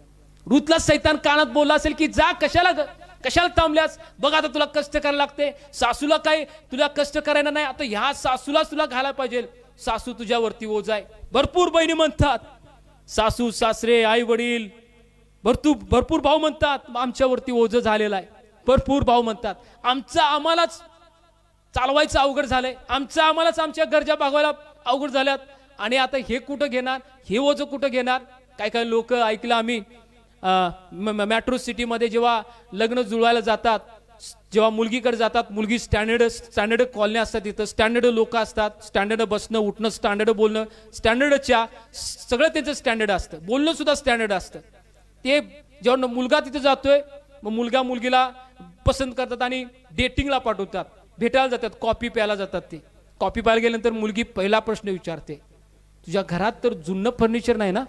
रूतला सैतान कानात बोलला असेल की जा, कशाला थांबल्यास, बघ आता तुला कष्ट करायला लागते, सासूला काय तुला कष्ट करायला नाही, आता ह्या सासूला तुला घालायला पाहिजे, सासू तुझ्यावरती ओझ आहे. भरपूर बहिणी म्हणतात, सासू सासरे आई वडील भरपूर भाऊ म्हणतात आमच्यावरती ओझ झालेला आहे. भरपूर भाऊ म्हणतात आम्हालाच चालवायचं अवघड झालंय, आम्हालाच आमच्या गरजा भागवायला अवघड झाल्यात, आणि आता हे कुठं घेणार, हे ओझ कुठं घेणार. काही लोक ऐकलं आम्ही, मेट्रो सिटीमध्ये जेव्हा लग्न जुळवायला जातात, जेव्हा मुलगीकडे जातात, मुलगी स्टँडर्ड कॉलनी असतात, तिथं स्टँडर्ड लोक असतात, स्टँडर्ड बसणं उठणं, स्टँडर्ड बोलणं, स्टँडर्डच्या सगळं त्यांचं स्टँडर्ड असतं, बोलणं सुद्धा स्टँडर्ड असतं. ते जेव्हा मुलगा तिथे जातोय, मग मुलगीला पसंत करतात आणि डेटिंगला पाठवतात, भेटायला जातात, कॉफी प्यायला जातात. ते कॉफी प्यायला गेल्यानंतर मुलगी पहिला प्रश्न विचारते, तुझ्या घरात तर जुनं फर्निचर नाही ना.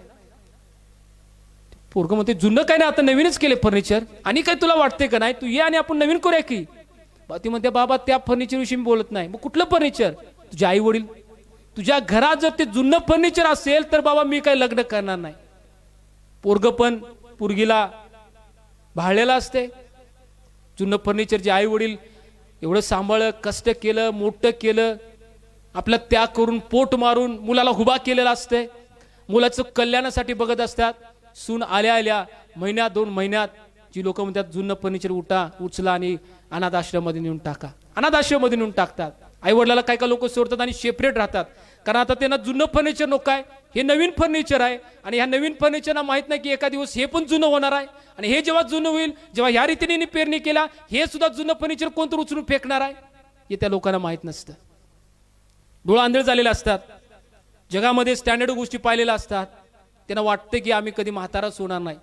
पोरगं म्हणते जुनं काय नाही, आता नवीनच केले फर्निचर, आणि काय तुला वाटते का नाही, तू ये आणि आपण नवीन करूया की. ती म्हणते बाबा त्या फर्निचर विषयी मी बोलत नाही. मग कुठलं फर्निचर, तुझे आई वडील, तुझ्या घरात जर ते जुनं फर्निचर असेल तर बाबा मी काय लग्न करणार नाही. पोरग पण पोरगीला भाळलेला असते, जुनं फर्निचर, जे आई वडील एवढं सांभाळलं, कष्ट केलं, मोठं केलं, आपला त्याग करून पोट मारून मुलाला उभा केलेला असते, मुलाचं कल्याणासाठी बघत असतात. सून आल्या महिन्यात 2 महिन्यात जी लोक म्हणतात जुनं फर्निचर उचला आणि अनाथ आश्रममध्ये नेऊन टाका, अनाथ आश्रममध्ये नेऊन टाकतात. आई वडिलाला काय लोक सोडतात आणि सेपरेट राहतात, कारण आता त्यांना जुनं फर्निचर नको आहे, हे नवीन फर्निचर आहे. आणि ह्या नवीन फर्निचरना माहित नाही की एका दिवस हे पण जुनं होणार आहे, आणि हे जेव्हा जुनं होईल, जेव्हा ह्या रीतीने पेरणी केला, हे सुद्धा जुनं फर्निचर कोणतं उचलून फेकणार आहे, हे त्या लोकांना माहित नसतं. डोळा आंधळ झालेले असतात, जगामध्ये स्टँडर्ड गोष्टी पाहिलेल्या असतात. त्यांना वाटते की आम्ही कधी म्हाताराच होणार नाही,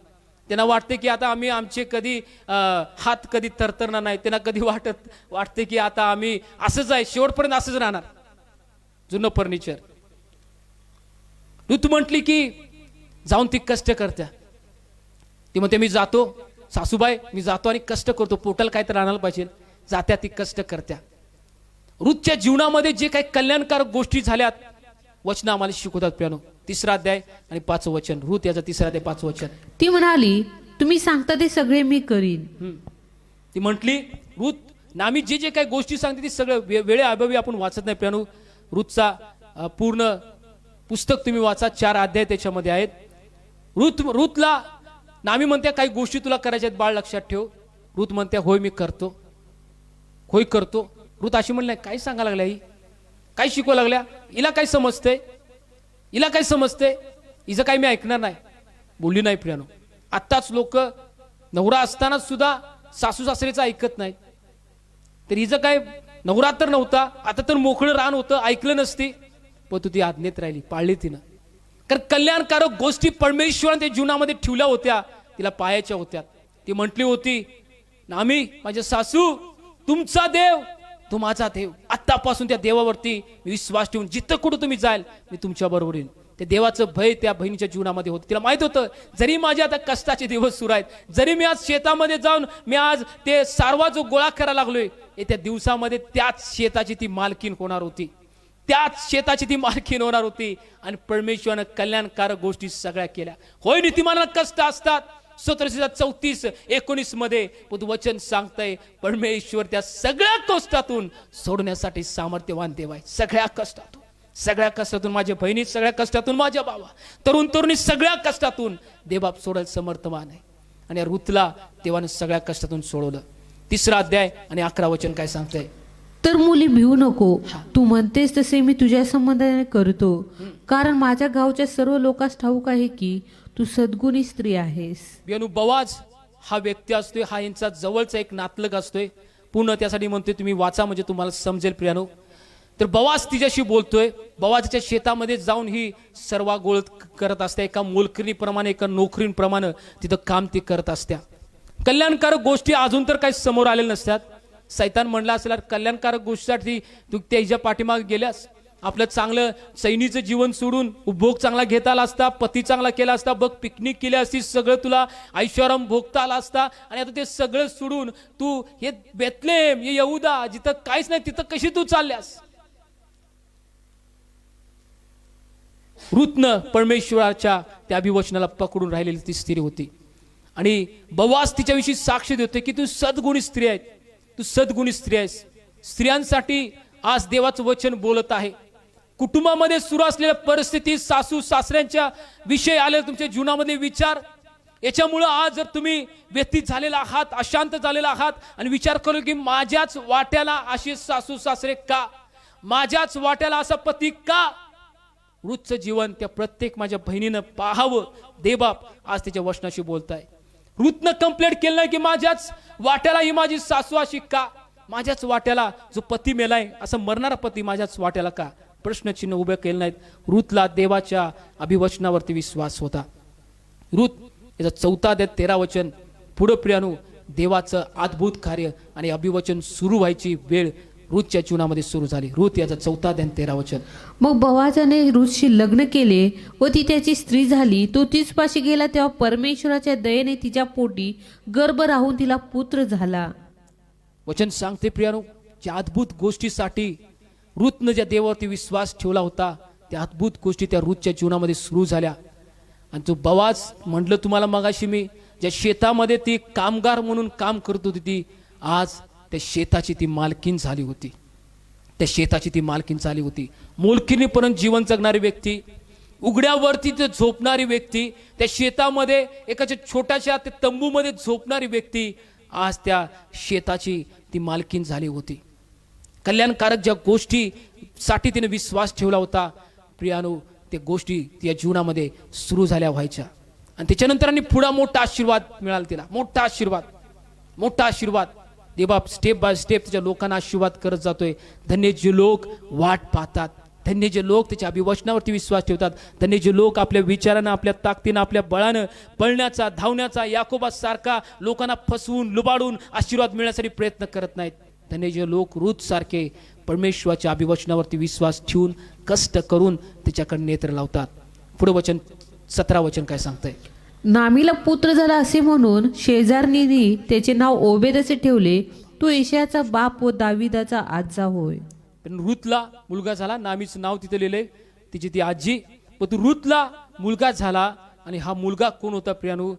त्यांना वाटते की आता आमचे कधी हात कधी थरथरणार नाही, त्यांना कधी वाटते की आता आम्ही असंच आहे, शेवटपर्यंत असंच राहणार. जुनं फर्निचर. ऋतू म्हटली की जाऊन ती कष्ट करत्या, ती म्हणते मी जातो सासूबाई, मी जातो आणि कष्ट करतो, पोटाला काय तर आणायला पाहिजे, जात्या ती कष्ट करत्या. रूथच्या जीवनामध्ये जे काही कल्याणकारक गोष्टी झाल्यात वचन आम्हाला शिकवतात प्रियानो. 3रा अध्याय आणि 5वं वचन. रूथ याचा 3रा अध्याय 5वं वचन.
ती म्हणाली, तुम्ही सांगता ते सगळे मी करीन.
ती म्हटली रूथ नामी जे जे काही गोष्टी सांगते ती सगळं वेळेअभावी आपण वाचत नाही प्रियानो. रूथचा पूर्ण पुस्तक तुम्ही वाचा, 4 अध्याय त्याच्यामध्ये आहेत. रूथला नामी म्हणते काही गोष्टी तुला करायच्या आहेत बाळ, लक्षात ठेव. रूथ म्हणते होय मी करतो, होय करतो. रूथ अशी म्हणली काय सांगा लागल्या ही, काय शिकवा लागल्या, हिला काय समजते, हिला काय समजते, हिचं काही मी ऐकणार नाही. बोलली नाही प्रियानो. आत्ताच लोक नवरा असताना सुद्धा सासू सासरेचं ऐकत नाही. तर हिचं काय नवरा तर नव्हता, आता तर मोकळं रान होतं, ऐकलं नसती, पण तू ती आज्ञेत राहिली, पाळली तिनं. कारण कल्याणकारक गोष्टी परमेश्वराने त्या जीवनामध्ये ठेवल्या होत्या, तिला पायाच्या होत्या. ती म्हटली होती नामी माझ्या सासू, तुमचा देव तो माझा देव, आतापासून त्या देवावरती मी विश्वास ठेवून जिथं कुठं तुम्ही जाल मी तुमच्या बरोबर येईन. त्या देवाचं भय त्या बहिणीच्या जीवनामध्ये होतं. तिला माहित होतं जरी माझे आता कष्टाचे दिवस सुरू आहेत, जरी मी आज शेतामध्ये जाऊन मी आज ते सारवा जो गोळा करायला लागलोय, येत्या दिवसामध्ये त्याच शेताची ती मालकीन होणार होती, त्याच शेताची ती मालकीन होणार होती. आणि परमेश्वरानं कल्याणकारक गोष्टी सगळ्या केल्या. होय नीतिमानाला कष्ट असतात, 34:19 मध्ये वचन सांगतंय परमेश्वर त्या सगळ्या कष्टातून सोडण्यासाठी सामर्थ्यवान देव आहे. सगळ्या कष्टातून माझ्या बहिणी, सगळ्या कष्टातून माझ्या बाबा, तरुण तरुणी, सगळ्या कष्टातून देवबाप सोडायला समर्थवान आहे. आणि रूथला देवानं सगळ्या कष्टातून सोडवलं. 3रा अध्याय आणि 11 वचन काय सांगतंय,
तर मुली भिवू नको, तू म्हणतेस तसे मी तुझ्या संबंधाने करतो, कारण माझ्या गावच्या सर्व लोकांस ठाऊक आहे की तू सद्गुणी स्त्री आहेस.
बेनू बवाज हा व्यक्ती असतोय, हा यांचा जवळचा एक नातलग असतोय. पूर्ण त्यासाठी म्हणतोय तुम्ही वाचा म्हणजे तुम्हाला समजेल प्रियानो. तर बवाज तिच्याशी बोलतोय. बवाजच्या शेतामध्ये जाऊन ही सर्व गोळ करत असते, एका मोलकरीप्रमाणे, एका नोकरीप्रमाणे तिथं काम ती करत असत्या. कल्याणकारक गोष्टी अजून तर काही समोर आलेल्या नसतात. सैतान म्हणला असेल कल्याणकारक गोष्टीसाठी तू त्याच्या पाठीमागे गेल्यास, आपलं चांगलं सैनीचं जीवन सोडून उपभोग चांगला घेता आला असता, पती चांगला केला असता, बघ पिकनिक केली असती, सगळं तुला ऐश्वर्याम भोगता आला असता. आणि आता ते सगळं सोडून तू हे बेथलेम, हे यहूदा, जिथं काहीच नाही तिथं कशी तू चालल्यास. रूथनं परमेश्वराच्या त्या अभिवचनाला पकडून राहिलेली ती स्त्री होती. आणि बवास तिच्याविषयी साक्ष देतोय की तू सद्गुणी स्त्री आहे, तू सद्गुणी स्त्री आहेस. स्त्रियांसाठी आज देवाचं वचन बोलत आहे. कुटुंबामध्ये सुरू असलेल्या परिस्थिती, सासू सासऱ्यांच्या विषय आले तुमच्या जीवनामध्ये विचार, याच्यामुळं आज जर तुम्ही व्यथित झालेला आहात, अशांत झालेला आहात आणि विचार करू की माझ्याच वाट्याला असे सासू सासरे का, माझ्याच वाट्याला असा पती का. रूथचं जीवन त्या प्रत्येक माझ्या बहिणीनं पाहावं. देवबाप आज त्याच्या वचनाशी बोलताय. रूथनं कंप्लेंट केलं नाही की माझ्याच वाट्याला ही माझी सासू अशी का, माझ्याच वाट्याला जो पती मेलाय असं मरणारा पती माझ्याच वाट्याला का, प्रश्नचिन्ह उभे केले नाहीत. रूथला देवाच्या अभिवचनावरती विश्वास होता. रूथ याचा 4 अध्याय 13 वचन पुढं प्रियानो, देवाचं अद्भुत कार्य आणि अभिवचन सुरू व्हायची वेळ रूथच्या जीवनामध्ये सुरू झाली. रूथ याचा 4 अध्याय 13 वचन.
मग बोआजाने रूथशी लग्न केले व ती त्याची स्त्री झाली. तो तिचपाशी गेला तेव्हा परमेश्वराच्या दयेने तिच्या पोटी गर्भ राहून तिला पुत्र झाला.
वचन सांगते प्रियानो, ज्या अद्भुत गोष्टीसाठी रूथनं ज्या देवावरती विश्वास ठेवला होता, त्या अद्भुत गोष्टी त्या रूथच्या जीवनामध्ये सुरू झाल्या. आणि तो बवाज म्हटलं तुम्हाला मगाशी मी, ज्या शेतामध्ये ती कामगार म्हणून काम करत होती, ती आज त्या शेताची ती मालकीन झाली होती. त्या शेताची ती मालकीन झाली होती. मोलकिनीपर्यंत जीवन जगणारी व्यक्ती, उघड्यावरती ते झोपणारी व्यक्ती, त्या शेतामध्ये एकाच्या छोट्याशा त्या तंबूमध्ये झोपणारी व्यक्ती आज त्या शेताची ती मालकीन झाली होती. कल्याणकारक ज्या गोष्टीसाठी तिने विश्वास ठेवला होता प्रियानो, त्या गोष्टी त्या जीवनामध्ये सुरू झाल्या व्हायच्या. आणि त्याच्यानंतर आणि पुढा मोठा आशीर्वाद मिळाला तिला, मोठा आशीर्वाद. देवबाप स्टेप बाय स्टेप त्याच्या लोकांना आशीर्वाद करत जातोय. धन्य जे लोक वाट पाहतात, धन्य जे लोक त्याच्या अभिवचनावरती विश्वास ठेवतात, धन्य जे लोक आपल्या विचारानं, आपल्या ताकदीनं, आपल्या बळानं पळण्याचा, धावण्याचा, याकोबासारखा लोकांना फसवून लुबाडून आशीर्वाद मिळण्यासाठी प्रयत्न करत नाहीत. धन्य जे लोक रूथ सारखे परमेश्वराच्या अभिवचनावरती विश्वास ठेवून कष्ट करून त्याच्याकडे नेत्र लावतात. पुढे वचन 17 वचन काय सांगतंय,
नामीला पुत्र झाला असे म्हणून शेजारणींनी त्याचे नाव ओबेद असे ठेवले. तो यशायाचा बाप व दाविदाचा आजा होय.
पण रूथला मुलगा झाला, नामीचं नाव तिथे लिहिलंय, तिची ती आजी. पण रूथला मुलगा झाला आणि हा मुलगा कोण होता प्रियानो,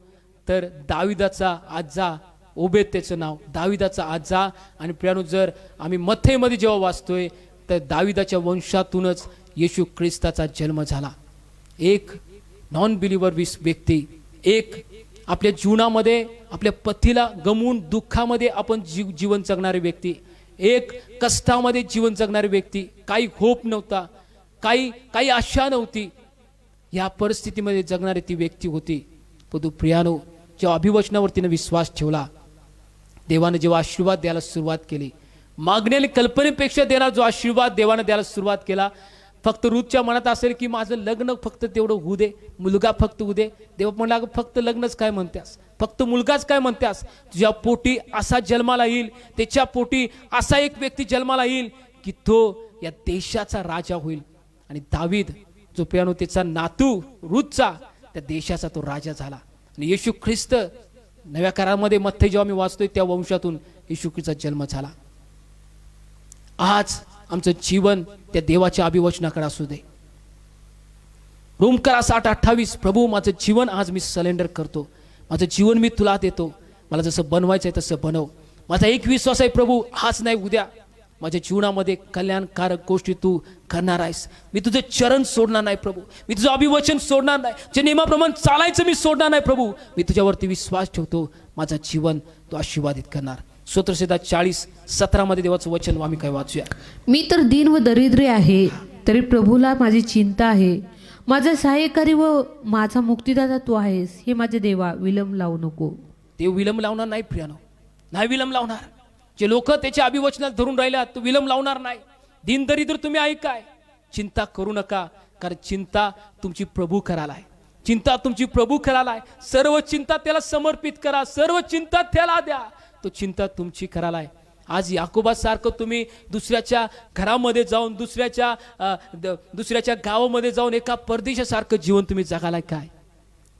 तर दाविदाचा आजा ओबेद त्याचं नाव, दाविदाचा आजा. आणि प्रियानो जर आम्ही मत्थेमध्ये जेव्हा वाचतोय तर दाविदाच्या वंशातूनच येशू ख्रिस्ताचा जन्म झाला. एक नॉन बिलिव्हर व्यक्ती, एक आपल्या जीवनामध्ये आपल्या पतीला गमवून दुःखामध्ये आपण जीवन जगणारी व्यक्ती, एक कष्टामध्ये जीवन जगणारी व्यक्ती, काही होप नव्हता, काही आशा नव्हती, या परिस्थितीमध्ये जगणारी ती व्यक्ती होती. पण तू प्रियानो जेव्हा अभिवचनावर तिने विश्वास ठेवला, देवाने जेव्हा आशीर्वाद द्यायला सुरुवात केली, मागण्याने कल्पनेपेक्षा देणार जो आशीर्वाद देवाने द्यायला सुरुवात केला, फक्त रूथच्या मनात असेल की माझं लग्न फक्त तेवढं होऊ दे, मुलगा फक्त होऊ दे. देव म्हणला फक्त लग्नच काय म्हणतेस, फक्त मुलगाच काय म्हणतेस, तुझ्या पोटी असा जन्माला येईल, त्याच्या पोटी असा एक व्यक्ती जन्माला येईल की तो या देशाचा राजा होईल. आणि दावीद जो प्रियानो त्याचा नातू रूथचा, त्या देशाचा तो राजा झाला. आणि येशू ख्रिस्त नव्या करारामध्ये मत्थे जेव्हा मी वाचतोय त्या वंशातून येशू ख्रिस्ताचा जन्म झाला. आज आमचं जीवन त्या देवाच्या अभिवचनाकडे असू दे. रोमकरा 7:28, प्रभू माझं जीवन आज मी सरेंडर करतो, माझं जीवन मी तुला देतो, मला जसं बनवायचं आहे तसं बनव. माझा एक विश्वास आहे प्रभू, आज नाही उद्या माझ्या जीवनामध्ये कल्याणकारक गोष्टी तू करणार आहेस. मी तुझे चरण सोडणार नाही प्रभू, मी तुझं अभिवचन सोडणार नाही, जे नियमाप्रमाणे चालायचं मी सोडणार नाही प्रभू. मी तुझ्यावरती विश्वास ठेवतो, माझं जीवन तू आशीर्वादित करणार. स्तोत्रसंहिता 40:17 मध्ये देवाचं वचन आम्ही काय वाचूया.
मी तर दीन व दरिद्री आहे, तरी प्रभूला माझी चिंता आहे. माझा सहाय्यकारी व माझा मुक्तिदाता तू आहेस. हे माझे देवा, विलंब लावू नको.
देव विलंब लावणार नाही प्रियानो, नाही विलंब लावणार. जे लोक त्याच्या अभिवचनात धरून राहिल्यात तो विलंब लावणार नाही. दीन दरिद्र तुम्ही ऐकाय, चिंता करू नका, कारण चिंता तुमची प्रभू करायला आहे, चिंता तुमची प्रभू करायला आहे. सर्व चिंता त्याला समर्पित करा, सर्व चिंता त्याला द्या, तो चिंता तुमची करायला आहे. आज याकोबासारखं तुम्ही दुसऱ्याच्या घरामध्ये जाऊन, दुसऱ्याच्या गावामध्ये जाऊन एका परदेशासारखं जीवन तुम्ही जगालाय काय?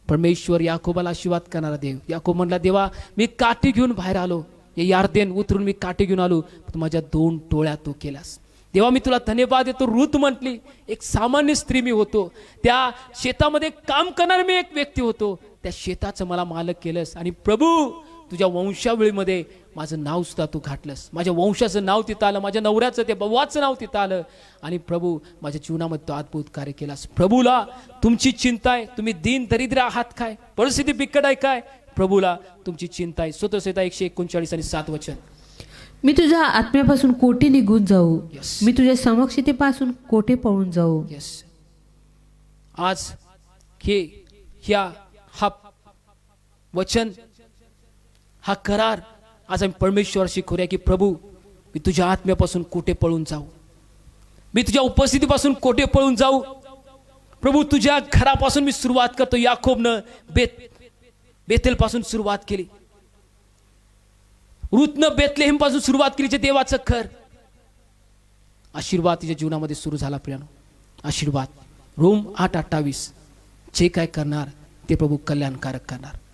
परमेश्वर याकोबाला आशीर्वाद करणारा देव. याकोब म्हणला, देवा मी काठी घेऊन बाहेर आलो, हे यार्देन उतरून मी काठी घेऊन आलो, माझ्या 2 टोळ्या तू केल्यास. देवा मी तुला धन्यवाद देतो. रूथ म्हटली, एक सामान्य स्त्री मी होतो, त्या शेतामध्ये काम करणारी मी एक व्यक्ती होतो, त्या शेताचं मला मालक केलंस. आणि प्रभू तुझ्या वंशावळीमध्ये माझं नाव सुद्धा तू घातलंस, माझ्या वंशाचं नाव तिथं आलं, माझ्या नवऱ्याचं ते बव्वाचं नाव तिथं आलं. आणि प्रभू माझ्या जीवनामध्ये तो अद्भुत कार्य केलास. प्रभूला तुमची चिंता आहे, तुम्ही दीन दरिद्र आहात काय, परिस्थिती बिकट आहे काय, प्रभूला तुमची चिंता आहे. स्तोत्रसंहिता 139 आणि 7 वचन.
मी तुझ्या आत्म्यापासून कोठे निघून जाऊ,
Yes.
मी तुझ्या समक्षतेपासून कोठे पळून जाऊ.
येस, आज हा वचन, हा करार आज आम्ही परमेश्वराशी करूया की प्रभू मी तुझ्या आत्म्यापासून कोठे पळून जाऊ, मी तुझ्या उपस्थितीपासून कोठे पळून जाऊ. प्रभू तुझ्या घरापासून मी सुरुवात करतो. याकोबनं बेतेल पासून सुरुवात केली, रूथनं बेथलेहेम पासून सुरुवात केली, जे देवाचं घर. आशीर्वाद तिच्या जीवनामध्ये सुरू झाला प्रियानो, आशीर्वाद. रोम 8:28, जे काय करणार ते प्रभू कल्याणकारक करणार.